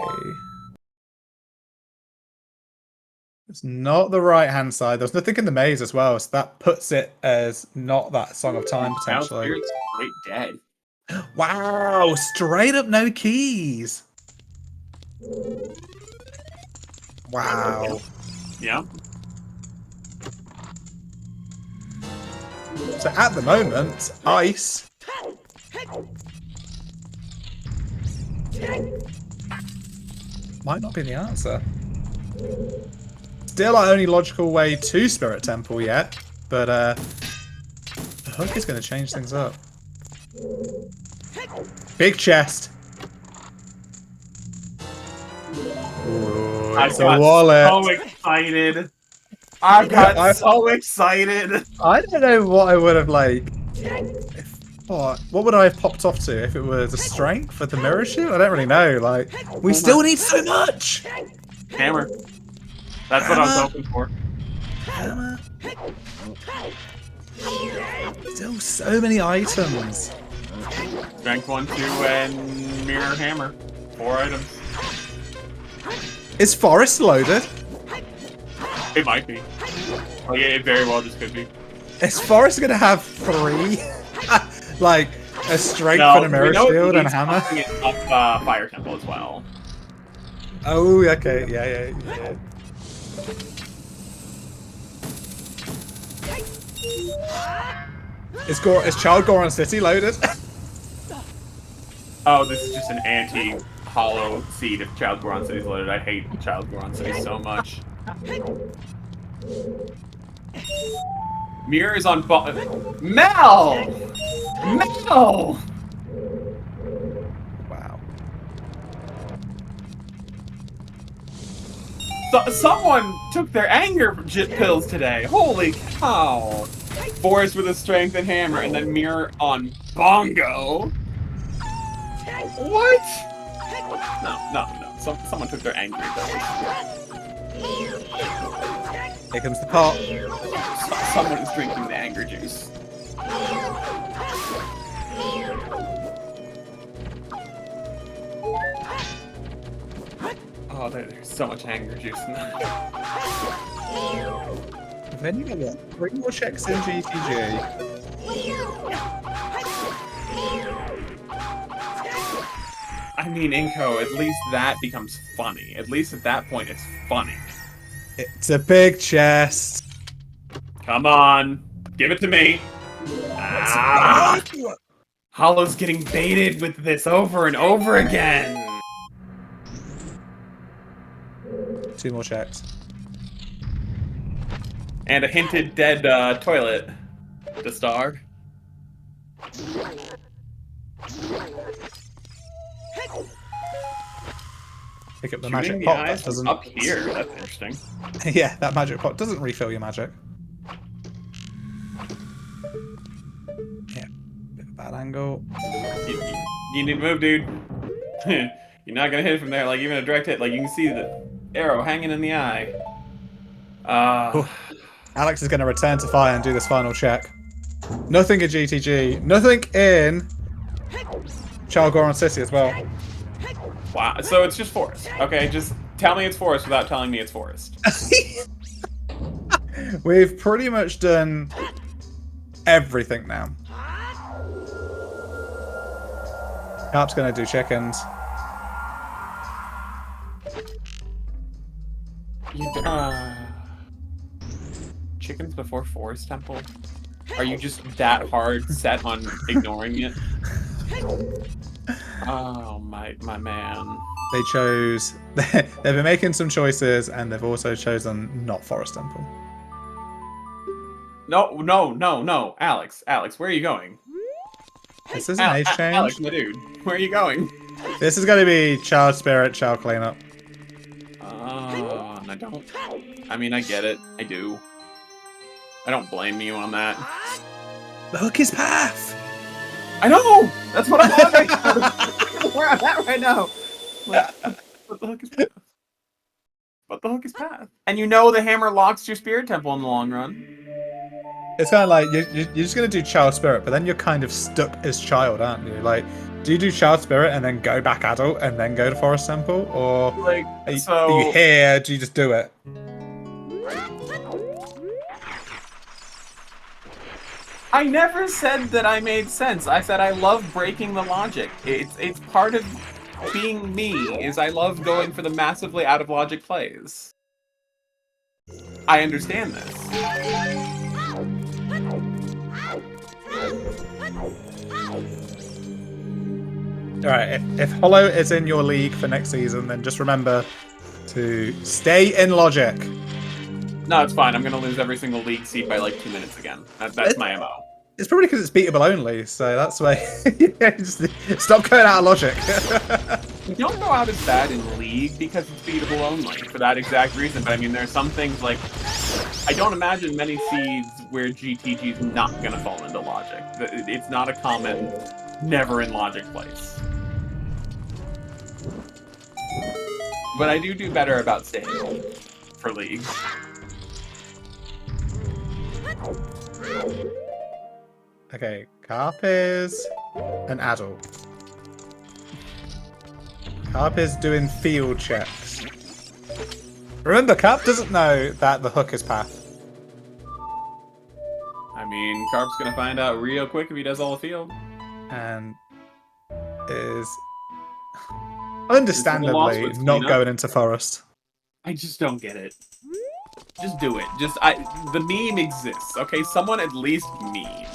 Speaker 1: It's not the right-hand side. There's nothing in the maze as well, so that puts it as not that Song of Time, potentially.
Speaker 2: Now straight dead.
Speaker 1: Wow! Straight up no keys! Wow.
Speaker 2: Yeah.
Speaker 1: So at the moment, ice might not be the answer. Still our only logical way to Spirit Temple yet, but the hook is going to change things up. Big chest. Ooh, it's a wallet.
Speaker 2: So excited. I got so excited.
Speaker 1: I don't know what I would have what would I have popped off to if it was a strength for the mirror shield? I don't really know. Like, we still need so much.
Speaker 2: Hammer. That's what I was hoping for.
Speaker 1: Hammer. Still so many items.
Speaker 2: Strength 1, 2, and mirror hammer. 4 items.
Speaker 1: Is Forest loaded?
Speaker 2: It might be. Oh yeah, it very well just could be.
Speaker 1: Is Forest gonna have 3? Like a strength and a mirror shield and a hammer?
Speaker 2: Up Fire Temple as well.
Speaker 1: Oh, okay. Yeah. Is Child Goron City loaded?
Speaker 2: Oh, this is just an anti-hollow seed if Child Goron City's loaded. I hate Child Goron City so much. Mirror is on Mel! Mel!
Speaker 1: Wow.
Speaker 2: Someone took their anger pills today. Holy cow. Forest with a strength and hammer, and then mirror on Bongo. What? No. Someone took their anger pills.
Speaker 1: Here comes the pot.
Speaker 2: Someone is drinking the anger juice. Oh, there's so much anger juice in that.
Speaker 1: Then you get 3 more checks in GTG.
Speaker 2: I mean, Inko, at least that becomes funny. At least at that point, it's funny.
Speaker 1: It's a big chest.
Speaker 2: Come on. Give it to me. Ah! Hollow's getting baited with this over and over again.
Speaker 1: 2 more checks.
Speaker 2: And a hinted dead toilet. The star.
Speaker 1: Pick up the
Speaker 2: Shooting
Speaker 1: magic
Speaker 2: the
Speaker 1: pot.
Speaker 2: eyes
Speaker 1: That doesn't.
Speaker 2: up here. That's interesting.
Speaker 1: Yeah, that magic pot doesn't refill your magic. Yeah, bit of a bad angle.
Speaker 2: You need to move, dude. You're not gonna hit it from there. Like even a direct hit. Like you can see the arrow hanging in the eye.
Speaker 1: Alex is going to return to fire and do this final check. Nothing in GTG. Nothing in Chalgoron City as well.
Speaker 2: Wow. So it's just forest. Okay, just tell me it's forest without telling me it's forest.
Speaker 1: We've pretty much done everything now. Carp's going to do chickens.
Speaker 2: Chickens before Forest Temple? Are you just that hard set on ignoring it? Oh, my man.
Speaker 1: They chose... They've been making some choices, and they've also chosen not Forest Temple.
Speaker 2: No. Alex, where are you going?
Speaker 1: This is an age change.
Speaker 2: Alex, my dude, where are you going?
Speaker 1: This is going to be Child Spirit, Child Cleanup.
Speaker 2: Oh, I don't... I mean, I get it. I do. I don't blame you on that.
Speaker 1: The hook is path!
Speaker 2: I know! That's what I'm on right now! Where I'm at right now! Like, but the hook is path. But the hook is path. And you know the hammer locks your spirit temple in the long run.
Speaker 1: It's kind of like, you're just going to do Child Spirit, but then you're kind of stuck as child, aren't you? Like, do you do Child Spirit and then go back adult and then go to Forest Temple? Or
Speaker 2: like,
Speaker 1: are you here, do you just do it?
Speaker 2: I never said that I made sense. I said I love breaking the logic. It's part of being me, is I love going for the massively out of logic plays. I understand this.
Speaker 1: Alright, if Hollow is in your league for next season, then just remember to stay in logic.
Speaker 2: No, it's fine. I'm going to lose every single league seat by like 2 minutes again. That's my MO.
Speaker 1: It's probably because it's beatable only, so that's why. Just stop going out of logic.
Speaker 2: You don't go out as bad in League because it's beatable only, for that exact reason. But I mean, there are some things like... I don't imagine many seeds where GTG is not going to fall into logic. It's not a common, never in logic place. But I do better about staying for League.
Speaker 1: Okay, Carp is an adult. Carp is doing field checks. Remember, Carp doesn't know that the hook is path.
Speaker 2: I mean, Carp's gonna find out real quick if he does all the field.
Speaker 1: And is understandably not going into forest.
Speaker 2: I just don't get it. Just do it. The meme exists, okay? Someone at least meme.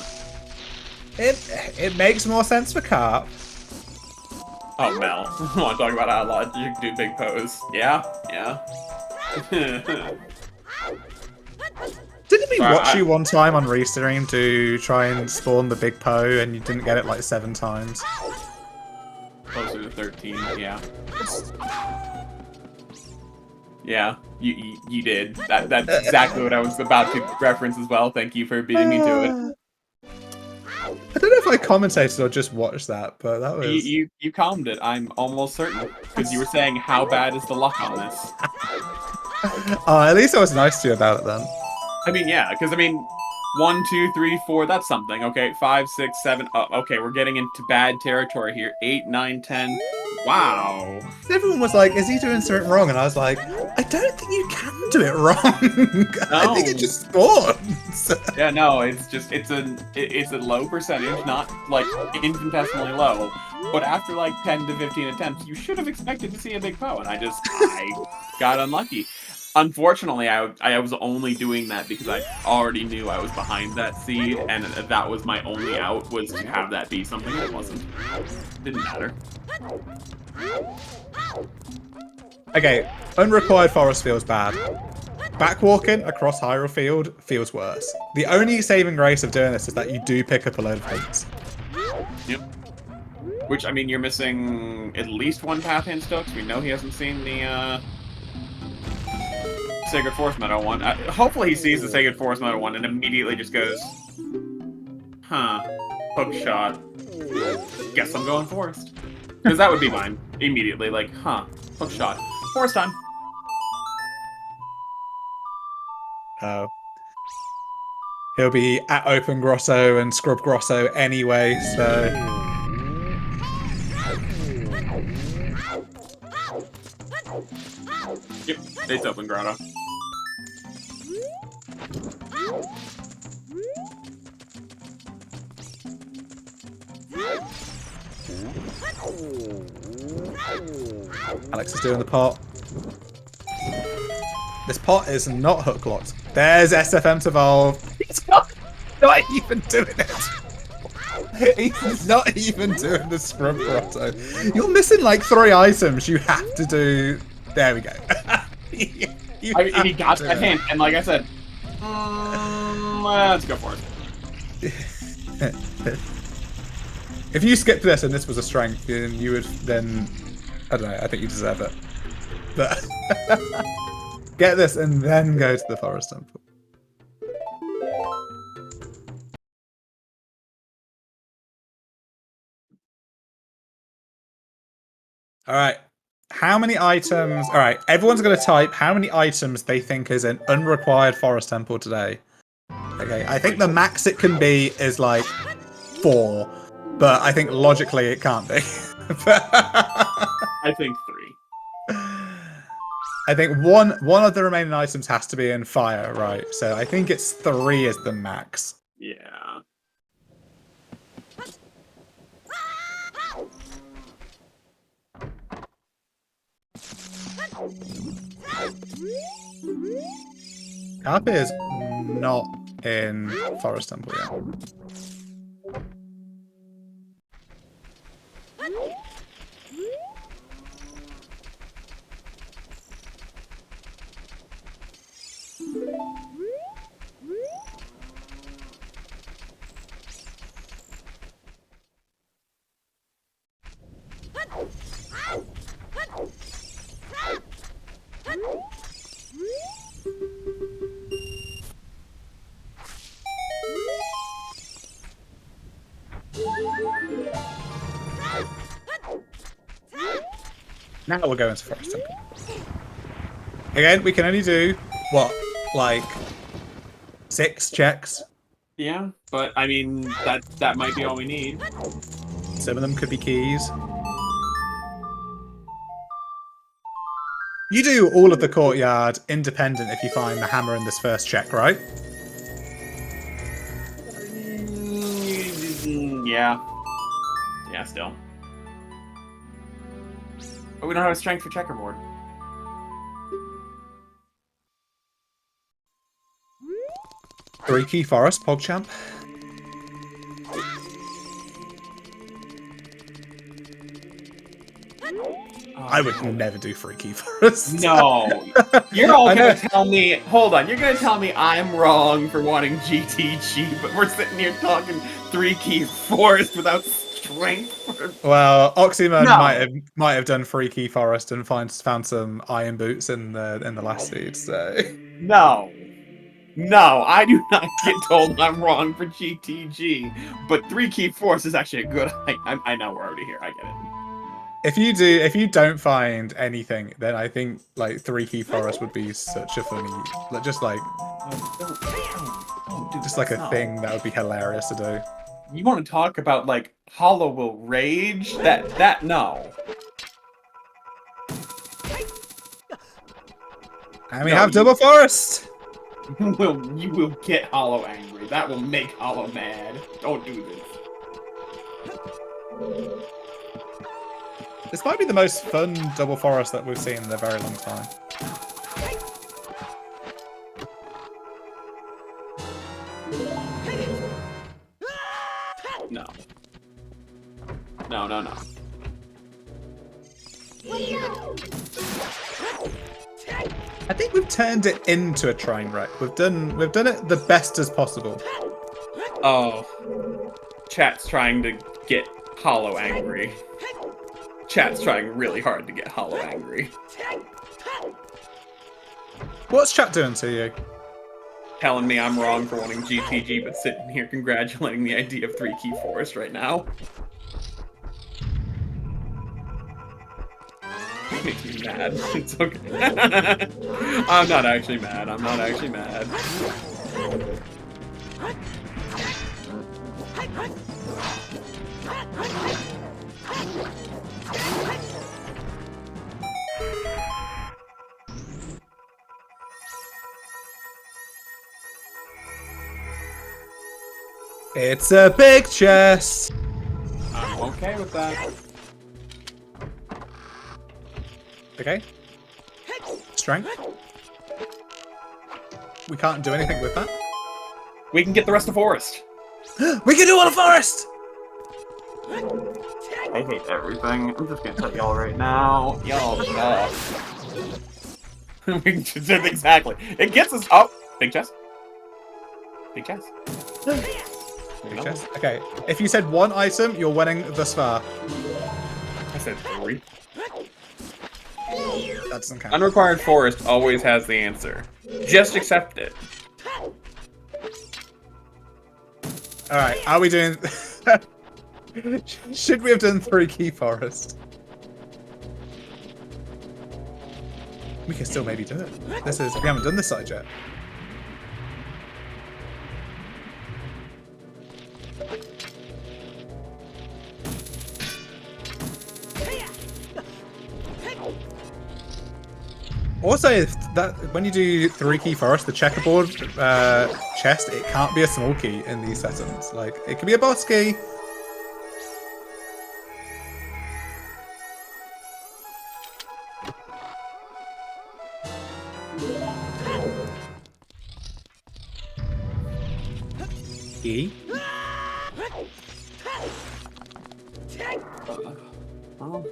Speaker 1: It makes more sense for Carp.
Speaker 2: Oh, Mel. I want to talk about how logic do big pose. Yeah?
Speaker 1: Didn't we watch you one time on Restream to try and spawn the big Poe and you didn't get it like 7 times?
Speaker 2: Closer to 13, yeah. Yeah, you did. That's exactly what I was about to reference as well. Thank you for beating me to it.
Speaker 1: I don't know if I commentated or just watched that, but that was...
Speaker 2: You calmed it, I'm almost certain. Because you were saying, how bad is the luck on this?
Speaker 1: Oh, at least I was nice to you about it then.
Speaker 2: I mean, yeah, because, 1, 2, 3, 4, that's something. Okay, 5, 6, 7, oh, okay, we're getting into bad territory here. 8, 9, 10, Wow.
Speaker 1: Everyone was like, "Is he doing something wrong?" And I was like, "I don't think you can do it wrong. I think it
Speaker 2: No.
Speaker 1: just spawns."
Speaker 2: Yeah, no, it's a low percentage, not like infinitesimally low, but after like 10 to 15 attempts, you should have expected to see a big bow, and I got unlucky. Unfortunately, I was only doing that because I already knew I was behind that seed, and that was my only out, was to have that be something that wasn't. Didn't matter.
Speaker 1: Okay, unrequired forest feels bad. Backwalking across Hyrule Field feels worse. The only saving grace of doing this is that you do pick up a load of hints.
Speaker 2: Yep. Which, I mean, you're missing at least one path hint still, because we know he hasn't seen the, Sacred Forest Meadow one. Hopefully he sees the Sacred Forest Meadow one and immediately just goes, huh, hook shot. Guess I'm going forest. Because that would be mine. Immediately, like, huh, hook shot. Forest time.
Speaker 1: Oh. He'll be at Open Grosso and Scrub Grosso anyway, so...
Speaker 2: Yep, it's Open Grotto.
Speaker 1: Alex is doing the pot. This pot is not hook locked. There's SFM to evolve. He's not even doing it. He's not even doing the Scrub Grotto. You're missing like 3 items. You have to do. There we go.
Speaker 2: And he got that hint, and like I said, let's go for it.
Speaker 1: If you skipped this and this was a strength, then you would then. I don't know. I think you deserve it. But get this and then go to the forest temple. All right. How many items? All right. Everyone's going to type how many items they think is an unrequired forest temple today. Okay. I think the max it can be is like 4, but I think logically it can't be.
Speaker 2: I think 3.
Speaker 1: I think one of the remaining items has to be in fire, right? So I think it's 3 is the max.
Speaker 2: Yeah.
Speaker 1: Carpe is not in Forest Temple yet. Now we're going to Forest Temple. Again, we can only do, what, like 6 checks?
Speaker 2: Yeah, but I mean, that might be all we need.
Speaker 1: Some of them could be keys. You do all of the courtyard independent if you find the hammer in this first check, right?
Speaker 2: Yeah. Yeah, still. But we don't have a strength for checkerboard.
Speaker 1: Three key forest, PogChamp. I would never do 3 key forest.
Speaker 2: No. You're all gonna tell me, hold on, you're gonna tell me I'm wrong for wanting GTG, but we're sitting here talking 3 key forest without strength.
Speaker 1: Well, Oxyman might have done 3 key forest and found some iron boots in the last seed, so.
Speaker 2: No. No, I do not get told I'm wrong for GTG, but 3 key forest is actually a good. I know we're already here. I get it.
Speaker 1: If you don't find anything, then I think like 3 key forest would be such a funny, just like a thing that would be hilarious to do.
Speaker 2: You want to talk about like Hollow will rage? That no.
Speaker 1: And we have double forest.
Speaker 2: You will get Hollow angry. That will make Hollow mad. Don't do this.
Speaker 1: This might be the most fun double forest that we've seen in a very long time.
Speaker 2: No. No, no, no.
Speaker 1: I think we've turned it into a train wreck. We've done it the best as possible.
Speaker 2: Oh. Chat's trying to get Hollow angry. Chat's trying really hard to get Hollow angry.
Speaker 1: What's chat doing to you?
Speaker 2: Telling me I'm wrong for wanting GTG, but sitting here congratulating the idea of 3-key forest right now. Makes me mad. It's okay. I'm not actually mad. I'm not actually mad.
Speaker 1: It's a big chest.
Speaker 2: I'm okay with that.
Speaker 1: Okay. Strength. We can't do anything with that.
Speaker 2: We can get the rest of the forest.
Speaker 1: We can do all the forest!
Speaker 2: I hate everything. I'm just gonna tell y'all right now. Y'all suck. We can just do exactly. It gets us up. Big chest. Big chest.
Speaker 1: Big chest. Okay. If you said one item, you're winning thus far.
Speaker 2: I said 3.
Speaker 1: That doesn't count.
Speaker 2: Unrequired forest always has the answer. Just accept it.
Speaker 1: Alright, are we doing... Should we have done 3-key forest? We can still maybe do it. We haven't done this side yet. Also, if that when you do 3-key forest, the checkerboard chest, it can't be a small key in these settings. Like, it can be a boss key. Key.
Speaker 2: Oh,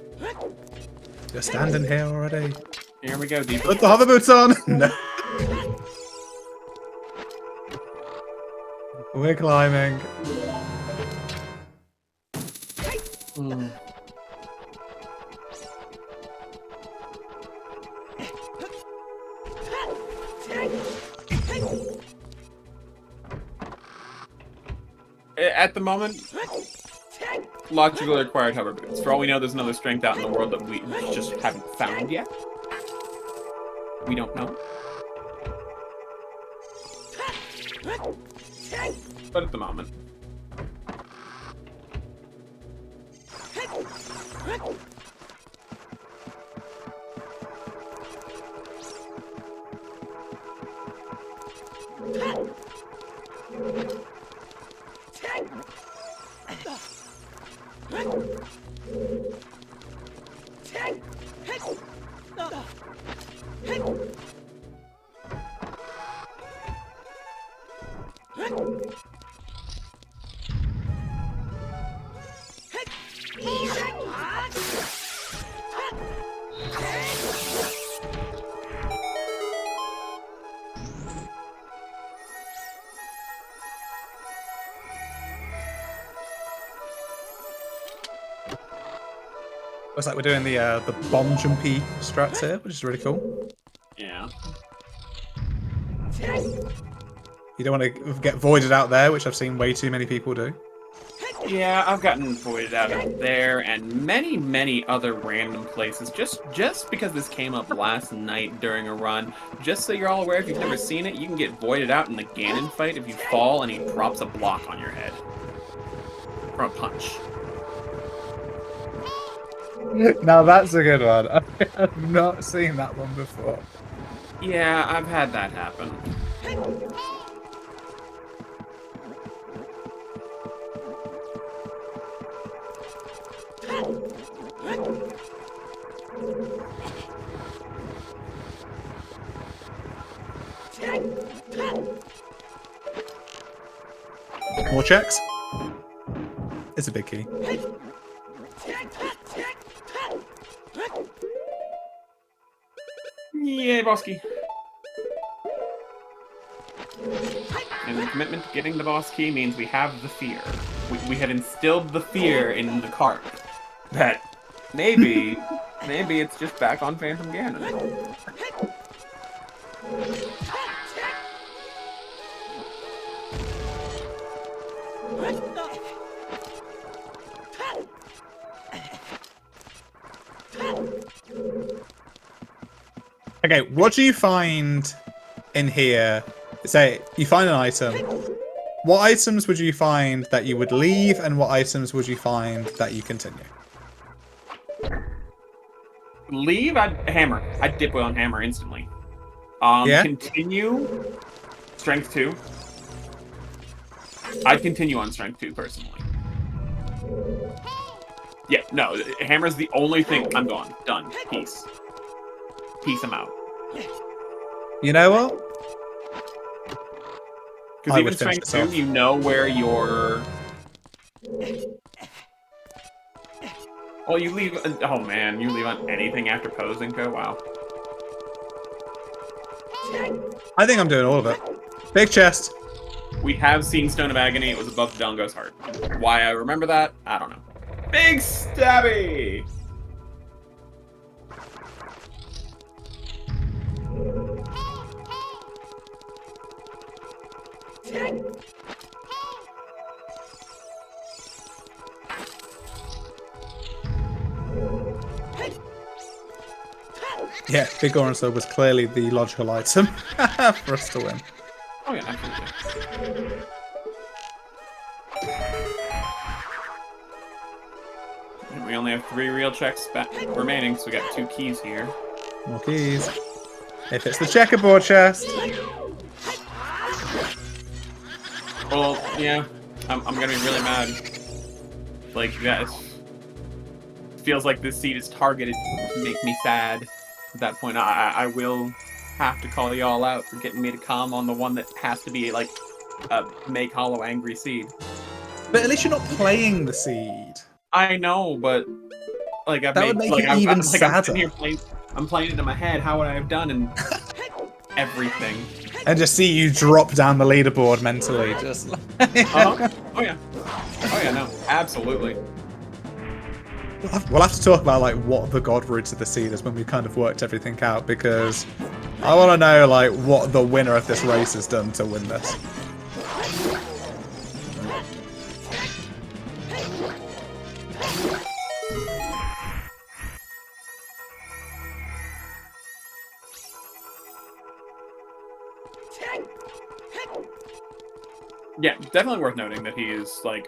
Speaker 1: You're standing here already.
Speaker 2: here we go, deep.
Speaker 1: Put the hover boots on! No. We're climbing.
Speaker 2: At the moment, logically required hover boots. For all we know, there's another strength out in the world that we just haven't found yet. We don't know. But at the moment.
Speaker 1: Looks like we're doing the bomb jumpy strats here, which is really cool.
Speaker 2: Yeah.
Speaker 1: You don't want to get voided out there, which I've seen way too many people do.
Speaker 2: Yeah, I've gotten voided out of there and many, many other random places. Just because this came up last night during a run, just so you're all aware, if you've never seen it, you can get voided out in the Ganon fight if you fall and he drops a block on your head. From a punch.
Speaker 1: Now that's a good one. I've not seen that one before.
Speaker 2: Yeah, I've had that happen.
Speaker 1: More checks. It's a big key.
Speaker 2: Yay, boss key. And the commitment to getting the boss key means we have the fear. We have instilled the fear in the cart. That maybe it's just back on Phantom Ganon.
Speaker 1: Okay, what do you find in here? Say you find an item. What items would you find that you would leave, and what items would you find that you continue?
Speaker 2: Leave? Hammer. I'd dip on hammer instantly.
Speaker 1: Yeah?
Speaker 2: Continue. Strength 2. I'd continue on strength 2 personally. Yeah, no, hammer's the only thing. I'm gone. Done. Peace. Peace, I'm out.
Speaker 1: You know what?
Speaker 2: Because even strength 2, you know where your... Well, you leave... Oh, man, you leave on anything after posing, go? Wow.
Speaker 1: I think I'm doing all of it. Big chest.
Speaker 2: We have seen Stone of Agony. It was above Dongo's heart. Why I remember that, I don't know. Big stabby!
Speaker 1: Yeah, Big Orange Sword was clearly the logical item for us to win.
Speaker 2: Oh yeah, absolutely. And we only have 3 real checks remaining, so we got 2 keys here.
Speaker 1: More keys. If it's the checkerboard chest.
Speaker 2: Well, yeah, I'm gonna be really mad. Like, that feels like this seed is targeted to make me sad. At that point, I will have to call y'all out for getting me to calm on the one that has to be, like, a make hollow angry seed.
Speaker 1: But at least you're not playing the seed.
Speaker 2: I know, but, like,
Speaker 1: that would make it even sadder.
Speaker 2: I'm playing it in my head. How would I have done? And everything.
Speaker 1: And just see you drop down the leaderboard mentally, just like...
Speaker 2: Oh yeah. Oh yeah, no. Absolutely.
Speaker 1: We'll have to talk about, like, what the god route of the seed is when we've kind of worked everything out, because I want to know, like, what the winner of this race has done to win this.
Speaker 2: Yeah, definitely worth noting that he is, like,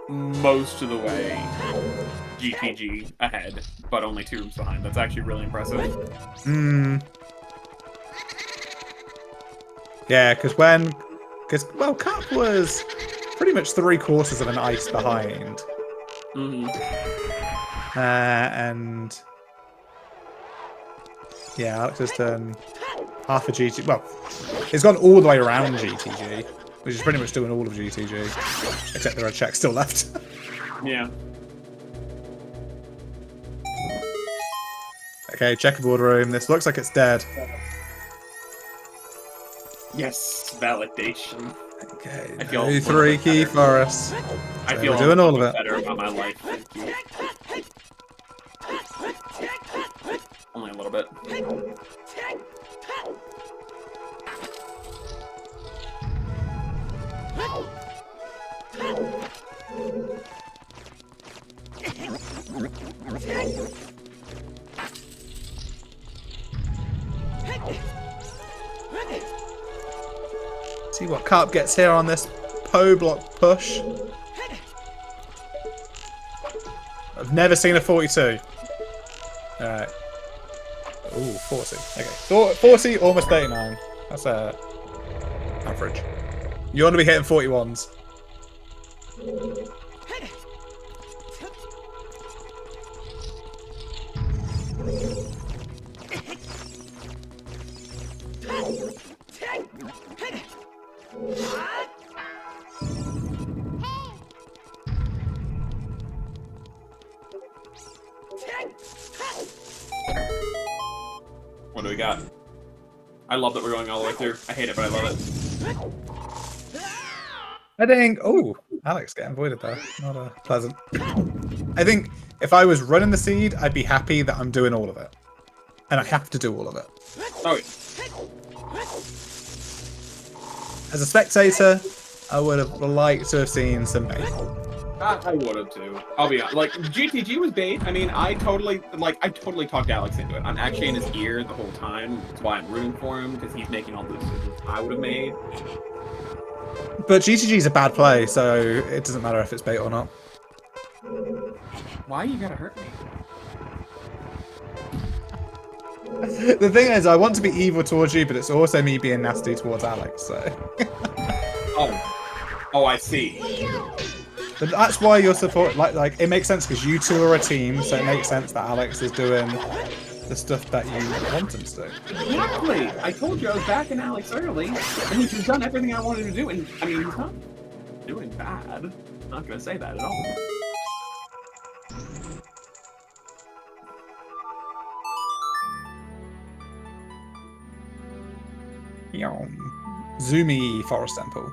Speaker 2: most of the way GTG ahead, but only 2 rooms behind. That's actually really impressive.
Speaker 1: Yeah, because well, Cap was pretty much 3/4 of an ice behind. And yeah, Alex has done half a GTG. Well, he's gone all the way around GTG, which is pretty much doing all of GTG, except there are checks still left.
Speaker 2: Yeah.
Speaker 1: Okay, checkerboard room. This looks like it's dead.
Speaker 2: Yes, validation.
Speaker 1: Okay,
Speaker 2: I feel
Speaker 1: no 3 key for us.
Speaker 2: I
Speaker 1: So
Speaker 2: feel
Speaker 1: we're doing all of it.
Speaker 2: better about my life. Thank you. Only a little bit.
Speaker 1: See what Carp gets here on this Poe block push. I've never seen a 42. Alright. Ooh, 40. Okay, 40, almost 39. That's average. You want to be hitting 41s.
Speaker 2: What do we got? I love that we're going all the way through. I hate it, but I love it.
Speaker 1: I think. Oh, Alex getting voided there. Not pleasant. I think if I was running the seed, I'd be happy that I'm doing all of it, and I have to do all of it.
Speaker 2: Oh, yeah.
Speaker 1: As a spectator, I would have liked to have seen some bait.
Speaker 2: I would have too. I'll be honest. Like GTG was bait. I mean, I totally talked Alex into it. I'm actually in his ear the whole time. That's why I'm rooting for him, because he's making all the decisions I would have made.
Speaker 1: But GTG is a bad play, so it doesn't matter if it's bait or not.
Speaker 2: Why you gotta hurt me?
Speaker 1: The thing is, I want to be evil towards you, but it's also me being nasty towards Alex. So.
Speaker 2: Oh, I see.
Speaker 1: But that's why you're support. Like it makes sense because you two are a team, so it makes sense that Alex is doing the stuff that you want him to do.
Speaker 2: Exactly. I told you I was backing Alex early, and he's just done everything I wanted to do. And I mean, he's not doing bad. I'm not gonna say that at all.
Speaker 1: Zoomy Forest Temple.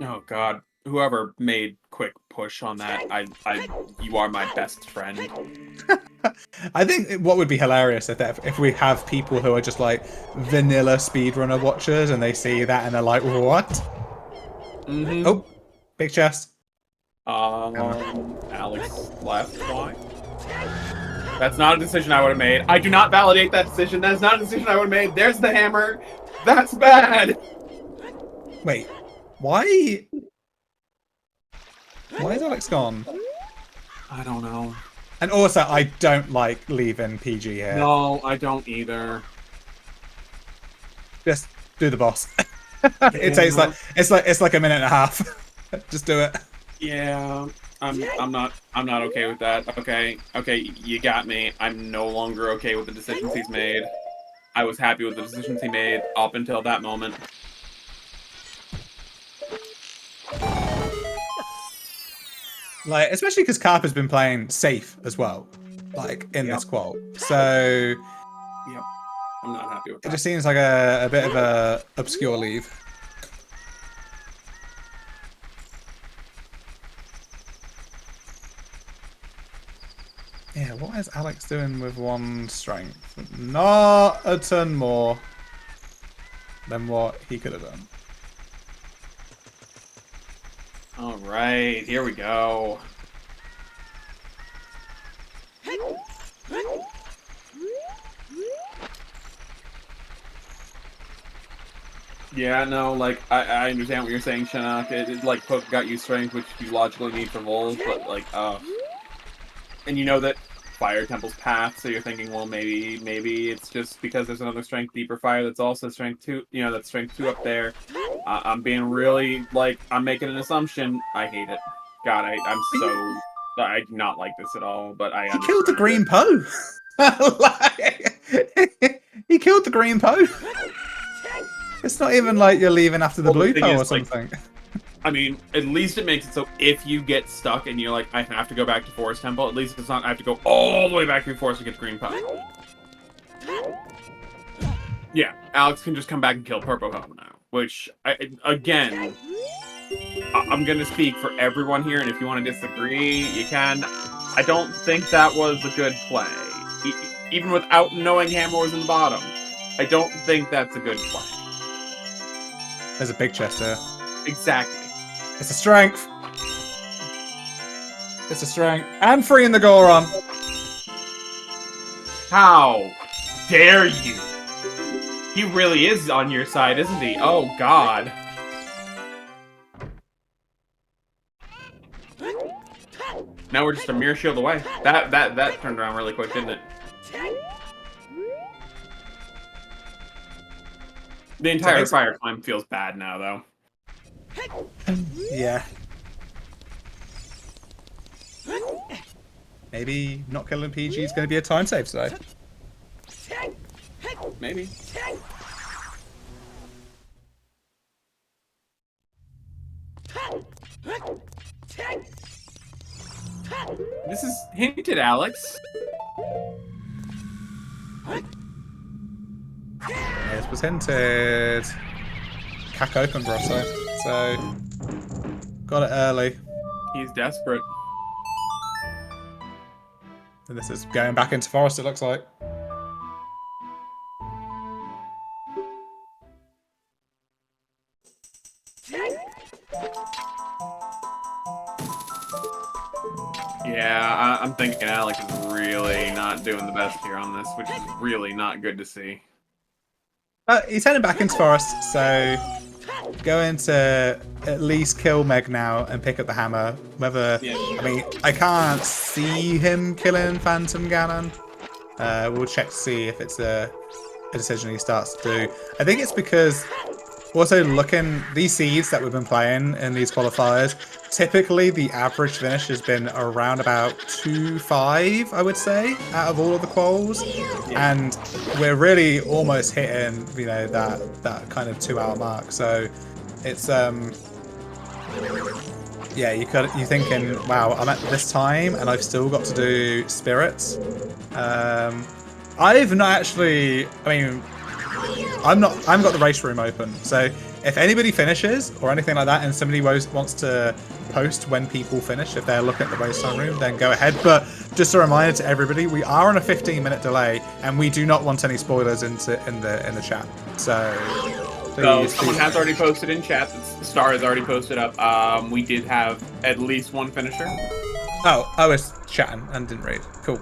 Speaker 2: Oh God. Whoever made quick push on that, you are my best friend.
Speaker 1: I think what would be hilarious if we have people who are just like vanilla speedrunner watchers and they see that and they're like, what?
Speaker 2: Mm-hmm.
Speaker 1: Oh, big chest.
Speaker 2: Alex left. Why? That's not a decision I would have made. I do not validate that decision. That is not a decision I would have made. There's the hammer. That's bad.
Speaker 1: Wait, why? Why is Alex gone?
Speaker 2: I don't know.
Speaker 1: And also, I don't like leaving PG here.
Speaker 2: No, I don't either.
Speaker 1: Just do the boss. It takes it's like a minute and a half. Just do it.
Speaker 2: Yeah, I'm not okay with that. Okay, you got me. I'm no longer okay with the decisions he's made. I was happy with the decisions he made up until that moment.
Speaker 1: Like, especially because Carp has been playing safe as well, like in this qual. So,
Speaker 2: yep, I'm not happy with that.
Speaker 1: It just seems like a bit of a obscure leave. Yeah, what is Alex doing with one strength? Not a ton more than what he could have done.
Speaker 2: All right, here we go. Yeah, no, like, I understand what you're saying, Shinnok. It like, Poke got you strength, which you logically need for Vols, but, like, and you know that Fire Temple's path, so you're thinking, well, maybe it's just because there's another Strength Deeper Fire that's also Strength 2, you know, that's Strength 2 up there. I'm being really, like, I'm making an assumption. I hate it. God, I do not like this at all, but I
Speaker 1: He killed the green Poe! He killed the green Poe! It's not even like you're leaving after the blue Poe or something.
Speaker 2: Like, I mean, at least it makes it so if you get stuck and you're like, I have to go back to Forest Temple, at least it's not I have to go all the way back through Forest to get the green Poe. Yeah, Alex can just come back and kill Purple Poe now. Which, again, I'm going to speak for everyone here, and if you want to disagree, you can. I don't think that was a good play. Even without knowing Hammer was in the bottom, I don't think that's a good play.
Speaker 1: There's a big chest here.
Speaker 2: Exactly.
Speaker 1: It's a strength. It's a strength. And free in the Goron.
Speaker 2: How dare you? He really is on your side, isn't he? Oh, God. Now we're just a mere shield away. That turned around really quick, didn't it? The entire fire climb feels bad now, though.
Speaker 1: Yeah. Maybe not killing PG is going to be a time save today.
Speaker 2: Maybe. This is hinted, Alex.
Speaker 1: Yeah, this was hinted. Cack open Grosso. So, got it early.
Speaker 2: He's desperate.
Speaker 1: And this is going back into forest, it looks like.
Speaker 2: Yeah, I'm thinking Alex is really not doing the best here on this, which is really not good to see.
Speaker 1: He's heading back into forest, so going to at least kill Meg now and pick up the hammer. Whether, I mean, I can't see him killing Phantom Ganon. We'll check to see if it's a decision he starts to do. I think it's because also looking these seeds that we've been playing in these qualifiers, typically the average finish has been around about 2.5, I would say, out of all of the quals, and we're really almost hitting, you know, that kind of 2-hour mark. So it's yeah, you're thinking, wow, I'm at this time and I've still got to do spirits. I've not actually, I mean, I haven't got the race room open, so if anybody finishes or anything like that and somebody wants to post when people finish, if they're looking at the race time room, then go ahead. But just a reminder to everybody, we are on a 15-minute delay and we do not want any spoilers in the chat. So please,
Speaker 2: someone has already posted in chat. Star has already posted up. We did have at least one finisher.
Speaker 1: Oh, I was chatting and didn't read. Cool.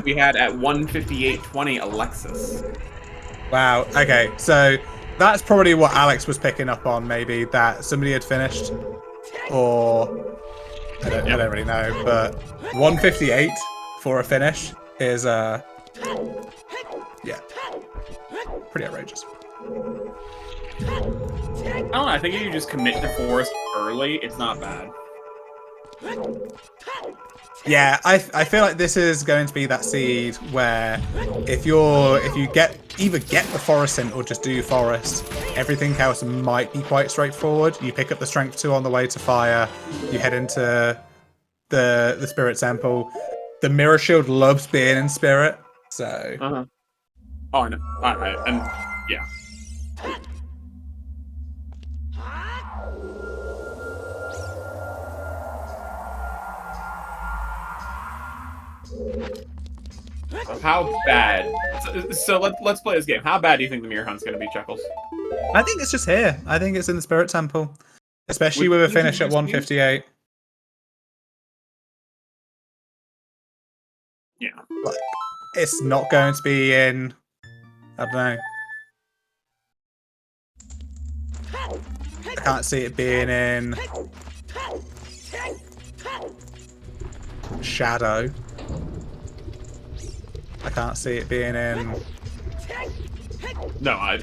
Speaker 2: We had at 1:58:20 Alexis.
Speaker 1: Wow. Okay, so that's probably what Alex was picking up on, maybe, that somebody had finished, or I don't really know, but 1:58 for a finish is yeah, pretty outrageous.
Speaker 2: I don't know, I think if you just commit to forest early, it's not bad.
Speaker 1: Yeah, I feel like this is going to be that seed where if you either get the forest in or just do forest, everything else might be quite straightforward. You pick up the strength 2 on the way to fire, you head into the spirit temple. The mirror shield loves being in spirit, so
Speaker 2: Oh, I know. Alright, and yeah. How bad? So let's play this game. How bad do you think the mirror hunt's going to be, Chuckles?
Speaker 1: I think it's just here. I think it's in the spirit temple, especially with a finish at 1:58.
Speaker 2: Yeah.
Speaker 1: Like, it's not going to be in. I don't know. I can't see it being in Shadow. I can't see it being in.
Speaker 2: No,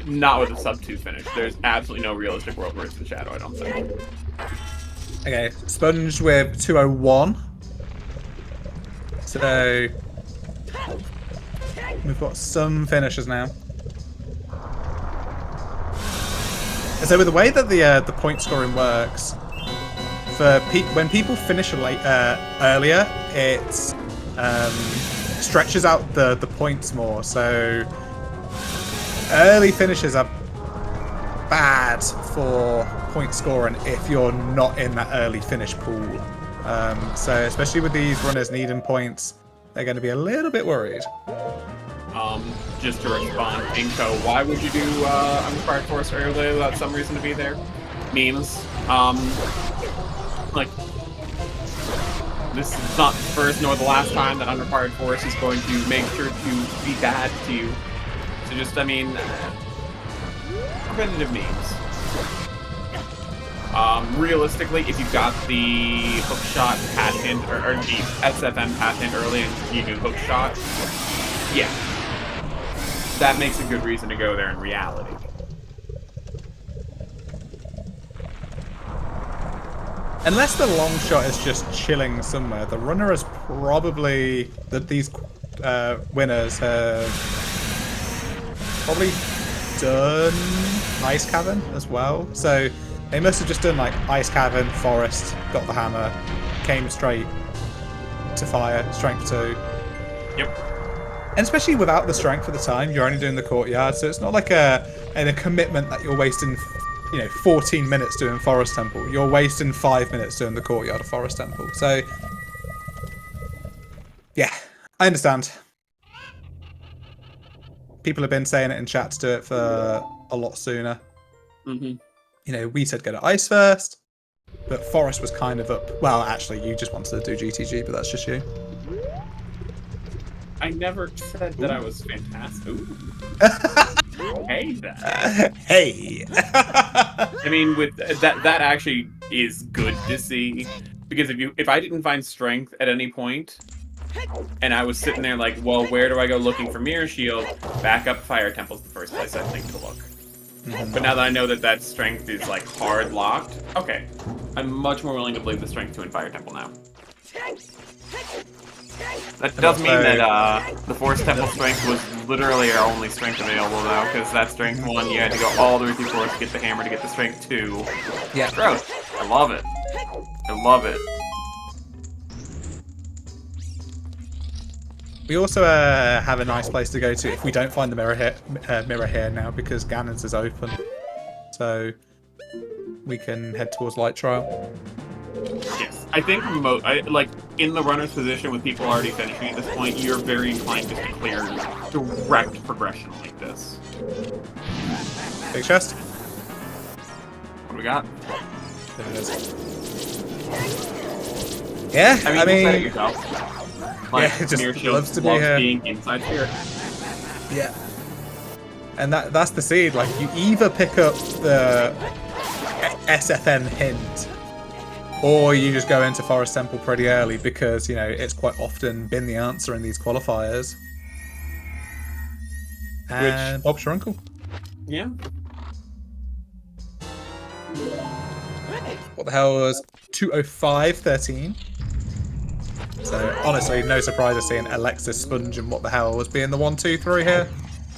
Speaker 2: not with a sub 2 finish. There's absolutely no realistic world where it's the Shadow, I don't think.
Speaker 1: Okay, Sponge with 201. So we've got some finishes now. And so with the way that the point scoring works, for when people finish earlier, it stretches out the points more. So early finishes are bad for point scoring if you're not in that early finish pool. So especially with these runners needing points, they're going to be a little bit worried.
Speaker 2: Just to respond, Inko, why would you do Unrequired Force early without some reason to be there? Memes. Like, this is not the first nor the last time that Unrequired Force is going to make sure to be bad to you. So just, I mean, preventative memes. Realistically, if you got the hookshot patent or the SFM patent early and you do hookshot, yeah. that makes a good reason to go there in reality.
Speaker 1: Unless the long shot is just chilling somewhere, the runner is probably that these winners have probably done Ice Cavern as well. So they must have just done like Ice Cavern, Forest, got the hammer, came straight to fire, strength 2.
Speaker 2: Yep.
Speaker 1: And especially without the strength at the time, you're only doing the courtyard, so it's not like a commitment that you're wasting, 14 minutes doing Forest Temple. You're wasting 5 minutes doing the courtyard of Forest Temple. So, yeah, I understand. People have been saying it in chat to do it for a lot sooner.
Speaker 2: Mm-hmm.
Speaker 1: We said go to Ice first, but Forest was kind of up. Well, actually, you just wanted to do GTG, but that's just you.
Speaker 2: I never said that I was fantastic. Ooh. Hey, that.
Speaker 1: Hey.
Speaker 2: I mean, with that actually is good to see, because if I didn't find strength at any point, and I was sitting there like, well, where do I go looking for Mirror Shield? Back up Fire Temple's the first place I think to look. But now that I know that strength is like hard locked, okay, I'm much more willing to believe the strength 2 in Fire Temple now. That does mean that the Forest Temple strength was literally our only strength available, though, because that strength 1, you had to go all the way through Forest to get the hammer to get the strength 2.
Speaker 1: Yeah.
Speaker 2: Gross. I love it. I love it.
Speaker 1: We also have a nice place to go to if we don't find the mirror here now, because Ganon's is open. So we can head towards Light Trial.
Speaker 2: Yes, I think like in the runner's position with people already finishing at this point, you're very inclined just to clear direct progression like this.
Speaker 1: Big chest.
Speaker 2: What do we got?
Speaker 1: There it is. Yeah, I mean,
Speaker 2: you said it yourself. Like,
Speaker 1: yeah, it just
Speaker 2: Mirror Shield
Speaker 1: loves to be
Speaker 2: loves
Speaker 1: here.
Speaker 2: being inside here.
Speaker 1: Yeah. And that's the seed. Like, you either pick up the SFM hint, or you just go into Forest Temple pretty early, because, it's quite often been the answer in these qualifiers. And Bob's your uncle.
Speaker 2: Yeah.
Speaker 1: What the hell was 2:05:13? So, honestly, no surprise of seeing Alexis Sponge and what the hell was being the 1, 2, 3 here.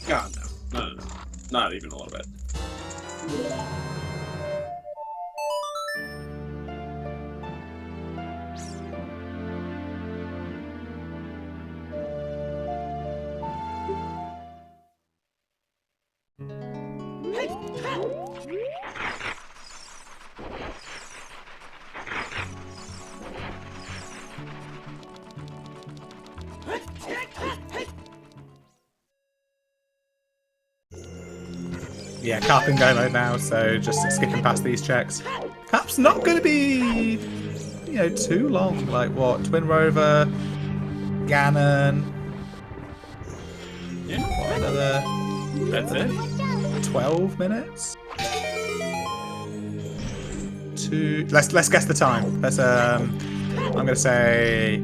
Speaker 2: God, no. No. Not even a little bit.
Speaker 1: Yeah, Carp in go mode now, so just skipping past these checks. Carp's not going to be, too long. Like, what? Twin Rover, Ganon.
Speaker 2: Yeah.
Speaker 1: What, another...
Speaker 2: That's it?
Speaker 1: 12 minutes? Let's guess the time. Let's, I'm going to say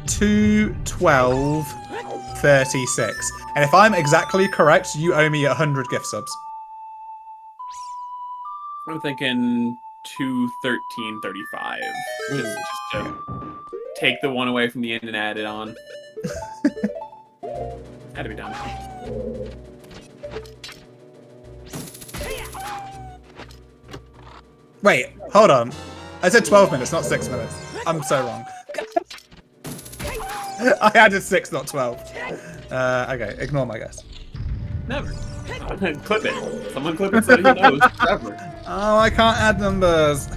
Speaker 1: 2:12:36. And if I'm exactly correct, you owe me 100 gift subs.
Speaker 2: I'm thinking 2:13:35. Just to take the one away from the end and add it on. Had to be done.
Speaker 1: Wait, hold on. I said 12 minutes, not 6 minutes. I'm so wrong. I added 6, not 12. Okay, ignore my guess.
Speaker 2: Never. Clip it. Someone clip it so he knows forever.
Speaker 1: Oh, I can't add numbers.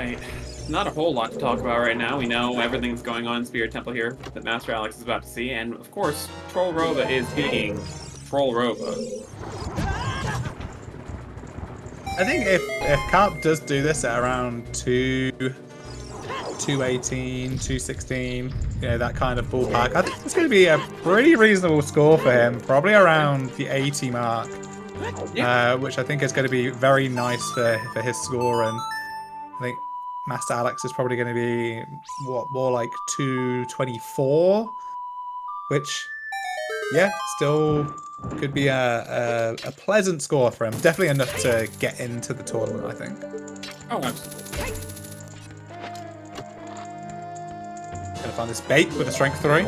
Speaker 2: Alright. Not a whole lot to talk about right now. We know everything's going on in Spirit Temple here that Master Alex is about to see, and of course, Troll Rova is being Troll Rova.
Speaker 1: I think if Carp does do this at around 218, 216, you know, that kind of ballpark, I think it's going to be a pretty reasonable score for him, probably around the 80 mark, which I think is going to be very nice for his score. And I think Master Alex is probably going to be, what, more like 224, which, yeah, still could be a pleasant score for him. Definitely enough to get into the tournament, I think.
Speaker 2: Oh, absolutely.
Speaker 1: Gonna find this bait with a strength 3.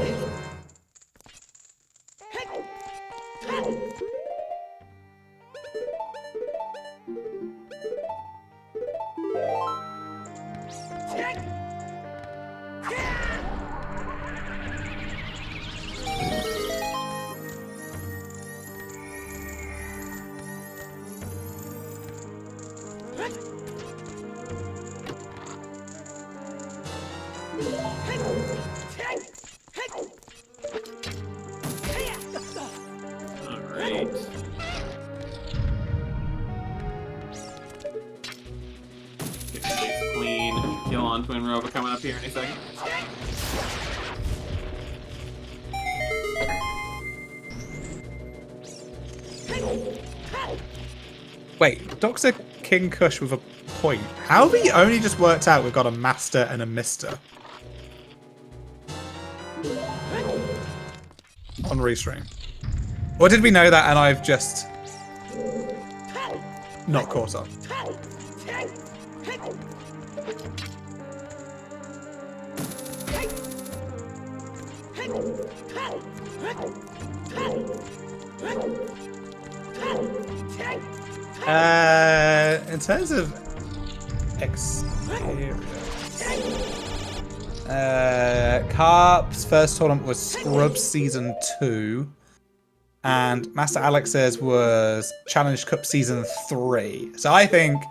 Speaker 2: Alright. Get the base clean. Kill on Twin Rova coming up here in a second.
Speaker 1: Wait, Dr. King Kush with a point. How have we only just worked out we've got a master and a mister? On restream. Or did we know that and I've just not caught up? In terms of experience, Carp's first tournament was Scrub Season 2, and Master Alex's was Challenge Cup Season 3. So I think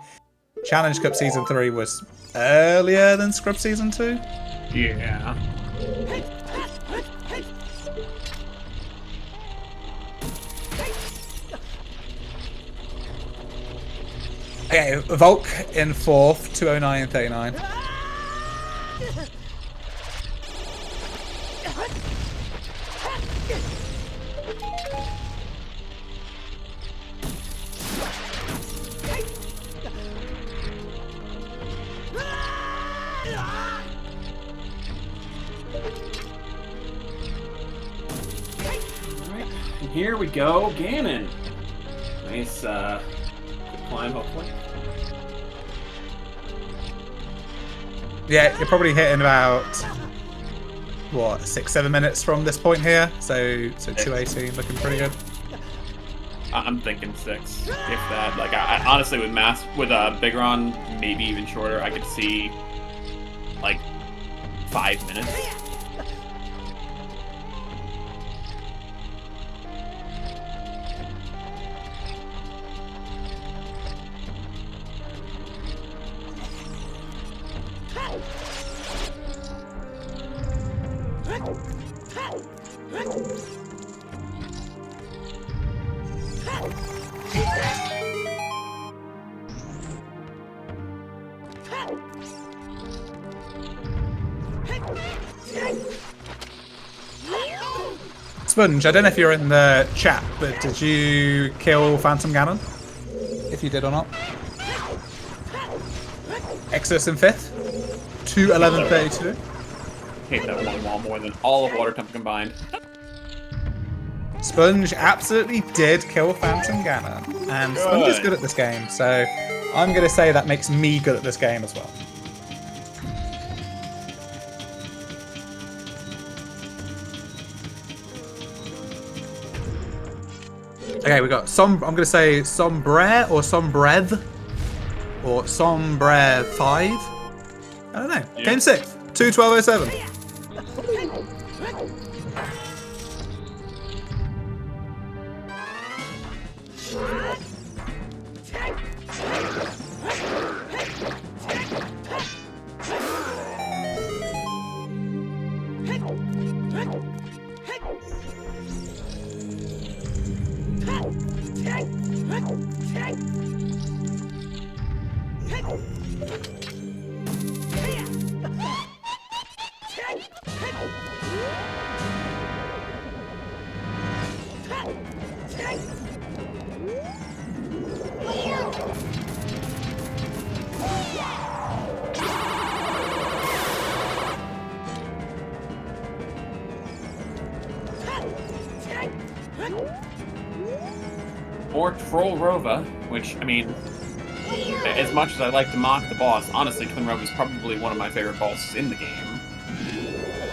Speaker 1: Challenge Cup Season 3 was earlier than Scrub Season 2.
Speaker 2: Yeah.
Speaker 1: Okay, Volk in 4th, 209 and 39.
Speaker 2: And here we go, Ganon. Nice quick climb, hopefully.
Speaker 1: Yeah, you're probably hitting about, what, 6-7 minutes from this point here. So 218, looking pretty good.
Speaker 2: I'm thinking 6, if that. Like, I honestly, with Bigron, maybe even shorter, I could see, like, 5 minutes.
Speaker 1: Sponge, I don't know if you're in the chat, but did you kill Phantom Ganon? If you did or not. Exodus in 5th. 211.32.
Speaker 2: Hate that one wall more than all of Water Temple combined.
Speaker 1: Sponge absolutely did kill Phantom Ganon. And Sponge is good at this game, so I'm going to say that makes me good at this game as well. Okay, we got I'm going to say Sombre or Sombreth or Sombre 5. I don't know.
Speaker 2: Yeah.
Speaker 1: Game 6, 2:12:07.
Speaker 2: Or Troll Rova, which, I mean, as much as I like to mock the boss, honestly, Twin Rova is probably one of my favorite bosses in the game.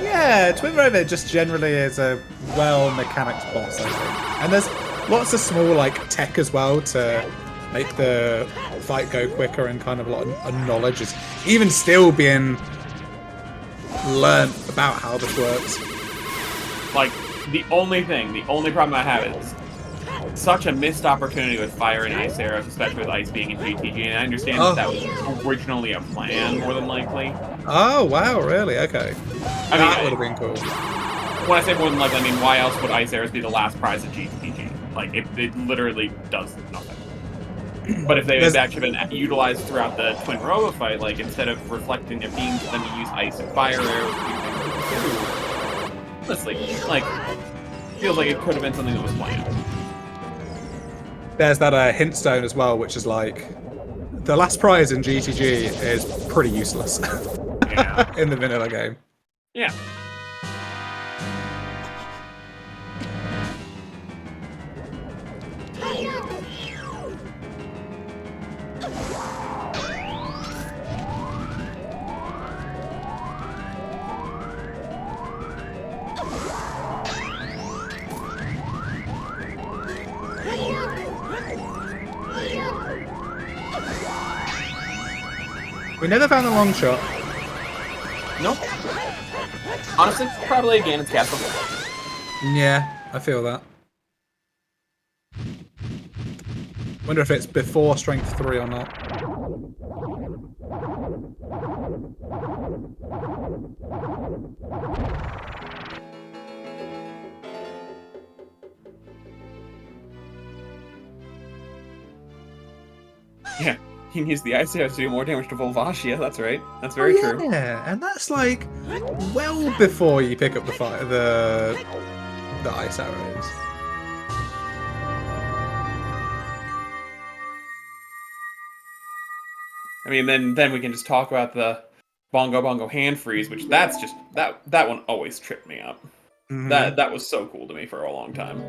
Speaker 1: Yeah, Twin Rover just generally is a well-mechanicked boss, I think. And there's lots of small, like, tech as well to make the fight go quicker, and kind of a lot of knowledge is even still being learned about how this works.
Speaker 2: Like, the only problem I have is such a missed opportunity with fire and ice arrows, especially with ice being in GTG, and I understand that was originally a plan, more than likely.
Speaker 1: Oh, wow, really? Okay. That would have been cool.
Speaker 2: When I say more than likely, I mean, why else would ice arrows be the last prize at GTG? Like, it literally does nothing. But if they had actually been utilized throughout the Twin Rova fight, like, instead of reflecting their beams, then to use ice and fire arrows, honestly, like, feels like it could have been something that was planned.
Speaker 1: There's that hint stone as well, which is like, the last prize in GTG is pretty useless.
Speaker 2: Yeah.
Speaker 1: In the vanilla game.
Speaker 2: Yeah.
Speaker 1: We never found the long shot.
Speaker 2: Nope. Honestly, probably a Ganon's Castle.
Speaker 1: Yeah, I feel that. Wonder if it's before Strength 3 or not.
Speaker 2: Yeah. You can use the ice arrows to do more damage to Volvashia, that's right. That's very true.
Speaker 1: Yeah, and that's like well before you pick up the ice arrows.
Speaker 2: I mean, then we can just talk about the Bongo Bongo hand freeze, which that's just that one always tripped me up.
Speaker 1: Mm-hmm.
Speaker 2: That was so cool to me for a long time.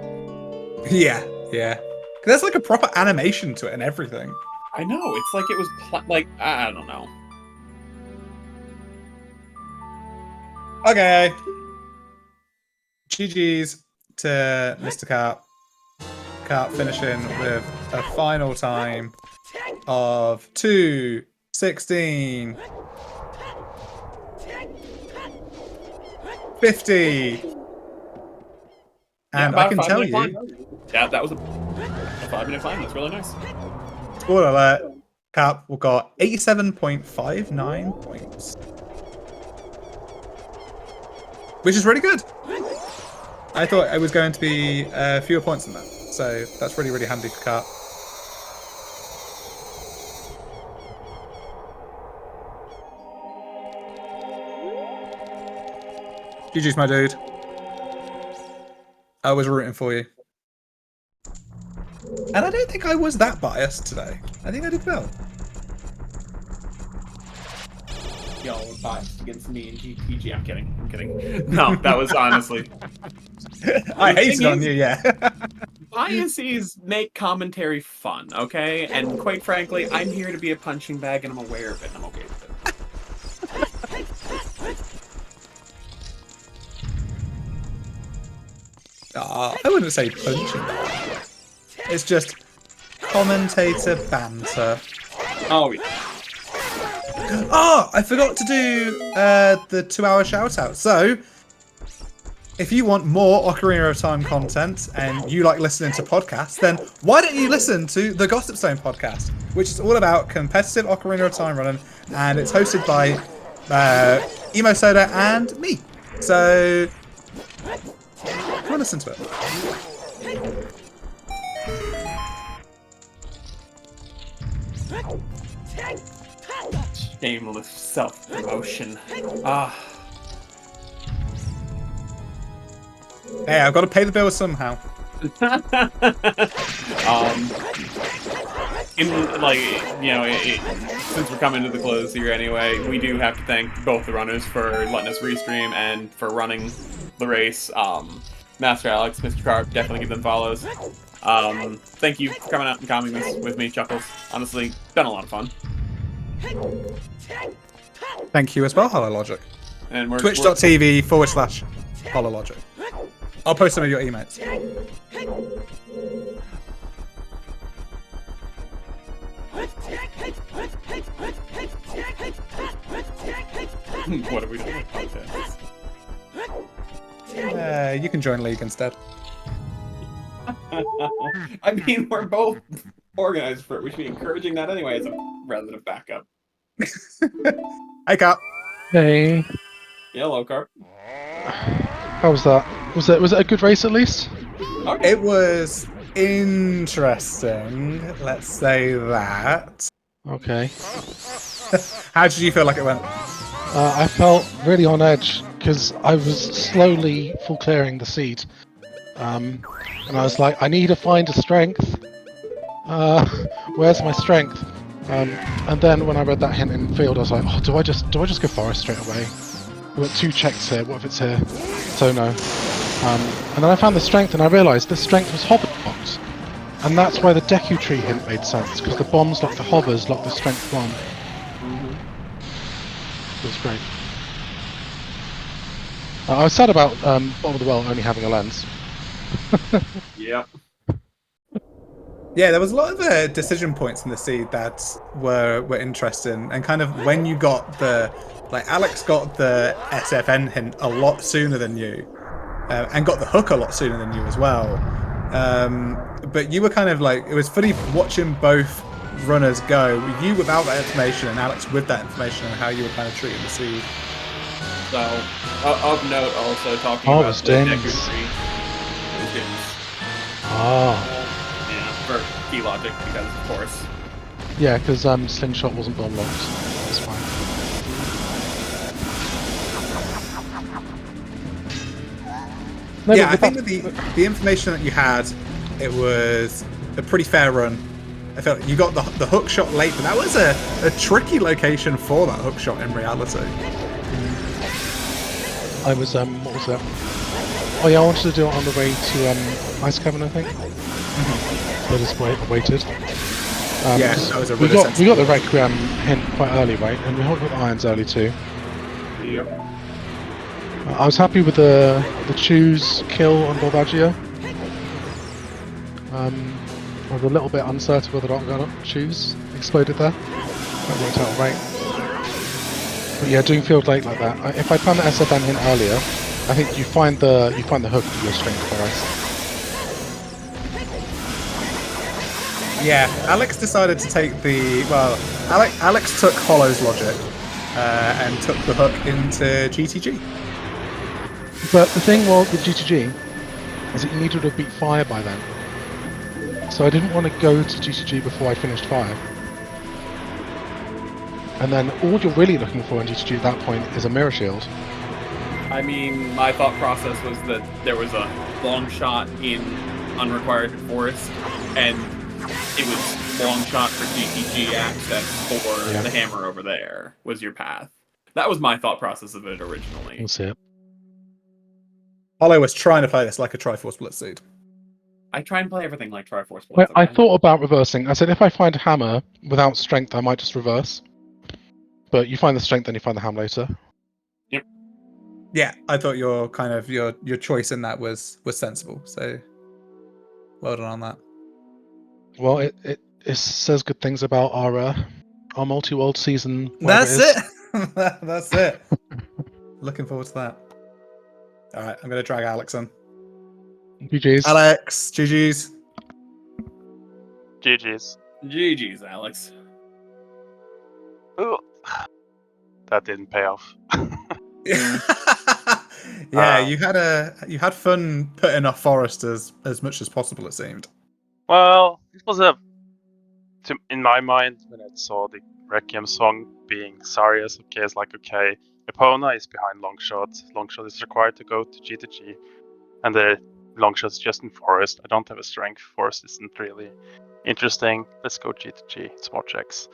Speaker 1: Yeah, yeah. There's like a proper animation to it and everything.
Speaker 2: I know, it's like it was like, I don't know.
Speaker 1: Okay. GG's to Mr. Carp. Carp finishing with a final time of 2:16. 50. And I can tell you.
Speaker 2: Yeah, that was a 5-minute climb. That's really nice.
Speaker 1: Spoiler alert, Cap got 87.59 points. Which is really good. I thought it was going to be fewer points than that. So that's really, really handy for Cap. GG's, my dude. I was rooting for you. And I don't think I was that biased today. I think I did well.
Speaker 2: Y'all were biased against me and GPG. I'm kidding. I'm kidding. No, that was honestly.
Speaker 1: I hated on you, yeah.
Speaker 2: Biases make commentary fun, okay? And quite frankly, I'm here to be a punching bag and I'm aware of it and I'm okay with it.
Speaker 1: I wouldn't say punching bag. It's just commentator banter.
Speaker 2: Oh, yeah.
Speaker 1: Oh, I forgot to do the 2-hour shout out. So, if you want more Ocarina of Time content and you like listening to podcasts, then why don't you listen to the Gossip Stone podcast, which is all about competitive Ocarina of Time running, and it's hosted by Emo Soda and me. So, come and listen to it.
Speaker 2: Shameless self-promotion. Ah.
Speaker 1: Hey, I've got to pay the bills somehow. Since we're coming to the close here anyway, we do have to thank both the runners for letting us restream and for running the race. Master Alex, Mr. Carp, definitely give them follows. Thank you for coming out and calming this with me, Chuckles. Honestly, been a lot of fun. Thank you as well, HoloLogic.
Speaker 2: And we're
Speaker 1: Twitch.tv/HoloLogic. I'll post some of your emails.
Speaker 2: What are we doing with podcasts?
Speaker 1: You can join League instead.
Speaker 2: I mean, we're both organized for it. We should be encouraging that anyway as a relative backup.
Speaker 1: Hey, Carp.
Speaker 3: Hey.
Speaker 2: Yeah, hello, Carp.
Speaker 3: How was that? Was it a good race at least?
Speaker 2: Okay.
Speaker 1: It was interesting. Let's say that.
Speaker 3: Okay.
Speaker 1: How did you feel like it went?
Speaker 3: I felt really on edge because I was slowly full clearing the seed. And I was like, I need to find a strength. Where's my strength? And then when I read that hint in field, I was like, oh, do I just go forest straight away? We've got 2 checks here. What if it's here? So no. And then I found the strength, and I realised the strength was hover bombs, and that's why the Deku Tree hint made sense because the bombs lock the hovers, lock the strength bomb. It was great. I was sad about Bottom of the Well only having a lens.
Speaker 2: Yep.
Speaker 1: Yeah, there was a lot of decision points in the seed that were interesting, and kind of when you got Alex got the SFN hint a lot sooner than you, and got the hook a lot sooner than you as well. But you were kind of like, it was funny watching both runners go, you without that information and Alex with that information, and how you were kind of treating the seed.
Speaker 2: So, of note, also talking about the Deku Tree.
Speaker 3: Oh.
Speaker 2: Yeah, for key logic, because of course.
Speaker 3: Yeah, because Slingshot wasn't bomb locked. That's fine. No,
Speaker 1: yeah, I think with the information that you had, it was a pretty fair run. I felt you got the hook shot late, but that was a tricky location for that hook shot in reality.
Speaker 3: I was, what was that? Oh yeah, I wanted to do it on the way to Ice Cavern, I think. So I just waited.
Speaker 1: Yeah, that was a
Speaker 3: we
Speaker 1: really
Speaker 3: got the Requiem hint quite early, right? And we got the Irons early too.
Speaker 2: Yep.
Speaker 3: I was happy with the choose kill on Borbagia. I was a little bit uncertain whether or not I'm going to choose. Exploded there. That worked out right. But yeah, doing field late like that. If I found the SFN hint earlier, I think you find the hook to your strength first.
Speaker 1: Yeah, Alex decided to take Alex took Hollow's logic and took the hook into GTG.
Speaker 3: But the thing was with GTG is that you needed to beat Fire by then. So I didn't want to go to GTG before I finished Fire. And then all you're really looking for in GTG at that point is a Mirror Shield.
Speaker 2: I mean, my thought process was that there was a long shot in Unrequired Forest, and it was long shot for GTG access for the hammer over there was your path. That was my thought process of it originally.
Speaker 3: We'll see it.
Speaker 1: Hollow was trying to play this like a Triforce Split Seed.
Speaker 2: I try and play everything like Triforce Split.
Speaker 3: I thought about reversing. I said if I find a hammer without strength, I might just reverse. But you find the strength, then you find the ham later.
Speaker 2: Yep.
Speaker 1: Yeah, I thought your choice in that was sensible. So, well done on that.
Speaker 3: Well, it says good things about our multi-world season.
Speaker 1: That's it. That's it. Looking forward to that. All right, I'm gonna drag Alex on.
Speaker 3: GG's.
Speaker 1: Alex, GG's.
Speaker 4: GG's.
Speaker 2: GG's, Alex.
Speaker 4: Ooh. That didn't pay off.
Speaker 1: Yeah, you had fun putting off Forest as much as possible, it seemed.
Speaker 4: Well, it was in my mind when I saw the Requiem song being Sarius. Okay, it's like, okay, Epona is behind Longshot. Longshot is required to go to G2G. And the Longshot is just in Forest. I don't have a strength. Forest isn't really interesting. Let's go G2G. Small checks.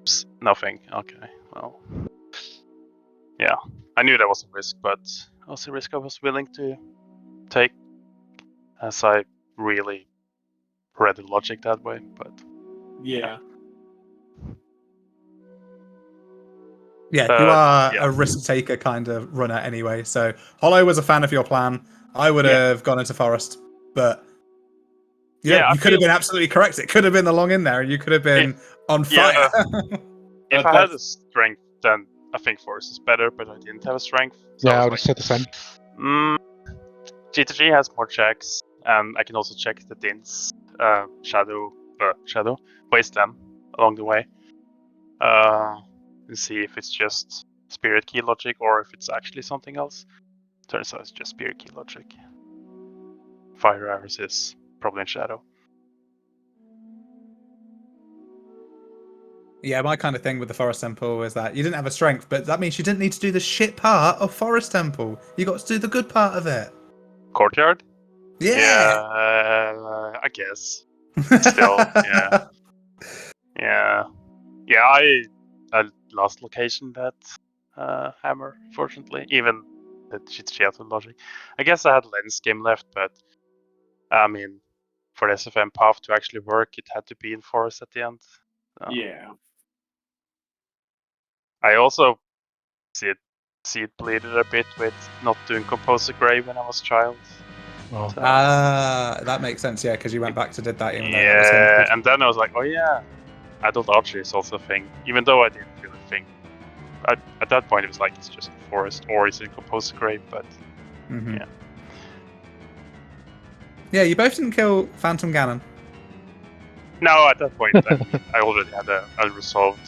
Speaker 4: Oops, nothing. Okay, well. Yeah, I knew that was a risk, but it was a risk I was willing to take, as I really read the logic that way, but...
Speaker 2: Yeah.
Speaker 1: Yeah, you are a risk taker kind of runner anyway. So Hollow was a fan of your plan. I would have gone into Forest, but you could have been absolutely correct. It could have been the long in there, and you could have been on fire.
Speaker 4: If I had a strength, then I think Forest is better, but I didn't have a strength. So
Speaker 3: I would have said the same.
Speaker 4: G2G has more checks, and I can also check the Din's Shadow, waste them along the way. And see if it's just Spirit Key logic or if it's actually something else. Turns out it's just Spirit Key logic. Fire Arrows is probably in Shadow.
Speaker 1: Yeah, my kind of thing with the Forest Temple is that you didn't have a strength, but that means you didn't need to do the shit part of Forest Temple. You got to do the good part of it.
Speaker 4: Courtyard?
Speaker 1: Yeah!
Speaker 4: I guess. Still, yeah. Yeah, I lost location that hammer, fortunately. Even the G2G logic. I guess I had lens game left, but I mean, for the SFM path to actually work, it had to be in Forest at the end. So.
Speaker 2: Yeah.
Speaker 4: I also see it bleeded a bit with not doing Composer Grave when I was a child.
Speaker 3: Oh.
Speaker 4: So,
Speaker 1: that makes sense, yeah, because you went back to did that even though that was
Speaker 4: yeah, and then I was like, oh yeah, adult archery is also a thing, even though I didn't really think. At that point, it was like it's just a Forest or it's in Composer Grave, but yeah.
Speaker 1: Yeah, you both didn't kill Phantom Ganon.
Speaker 4: No, at that point, I already had a unresolved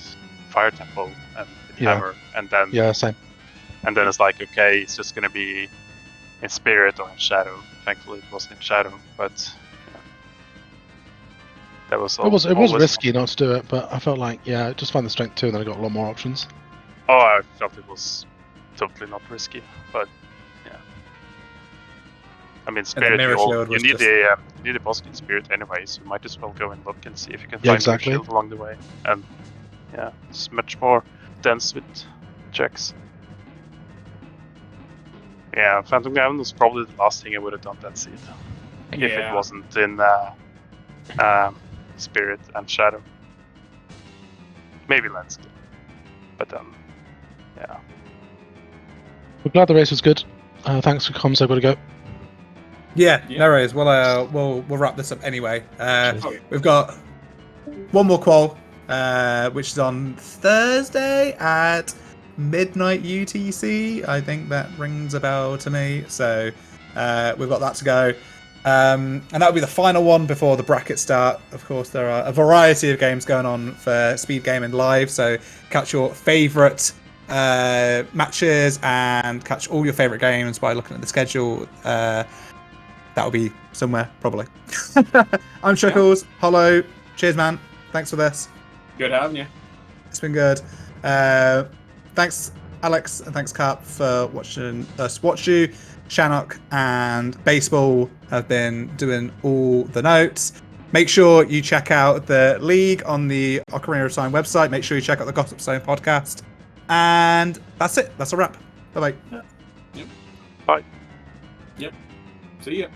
Speaker 4: Fire Temple and Hammer, and then
Speaker 3: same.
Speaker 4: And then it's like, okay, it's just gonna be in Spirit or in Shadow. Thankfully, it wasn't in Shadow, but that was.
Speaker 3: It was risky not to do it, but I felt like I just found the strength too, and then I got a lot more options.
Speaker 4: Oh, I felt it was totally not risky, but yeah. I mean, Spirit, you need a boss in Spirit anyway, so you might as well go and look and see if you can find a shield along the way. And yeah, it's much more dense with checks. Yeah, Phantom Ganon was probably the last thing I would have done that seed. If it wasn't in Spirit and Shadow. Maybe Landscape. But yeah.
Speaker 3: We're glad the race was good. Thanks for comms, I've got to go.
Speaker 1: Yeah, no worries. We'll wrap this up anyway. We've got one more qual, which is on Thursday at midnight UTC. I think that rings a bell to me. So we've got that to go. And that'll be the final one before the brackets start. Of course, there are a variety of games going on for Speedgaming Live. So catch your favourite matches and catch all your favourite games by looking at the schedule. That'll be somewhere, probably. I'm Chuckles. Hollow. Cheers, man. Thanks for this.
Speaker 2: Good having you.
Speaker 1: It's been good. Thanks, Alex, and thanks, Carp, for watching us watch you. Shannock and Baseball have been doing all the notes. Make sure you check out the league on the Ocarina of Time website. Make sure you check out the Gossip Stone podcast. And that's it. That's a wrap. Bye-bye.
Speaker 2: Yep.
Speaker 4: Bye.
Speaker 2: Yep. See ya.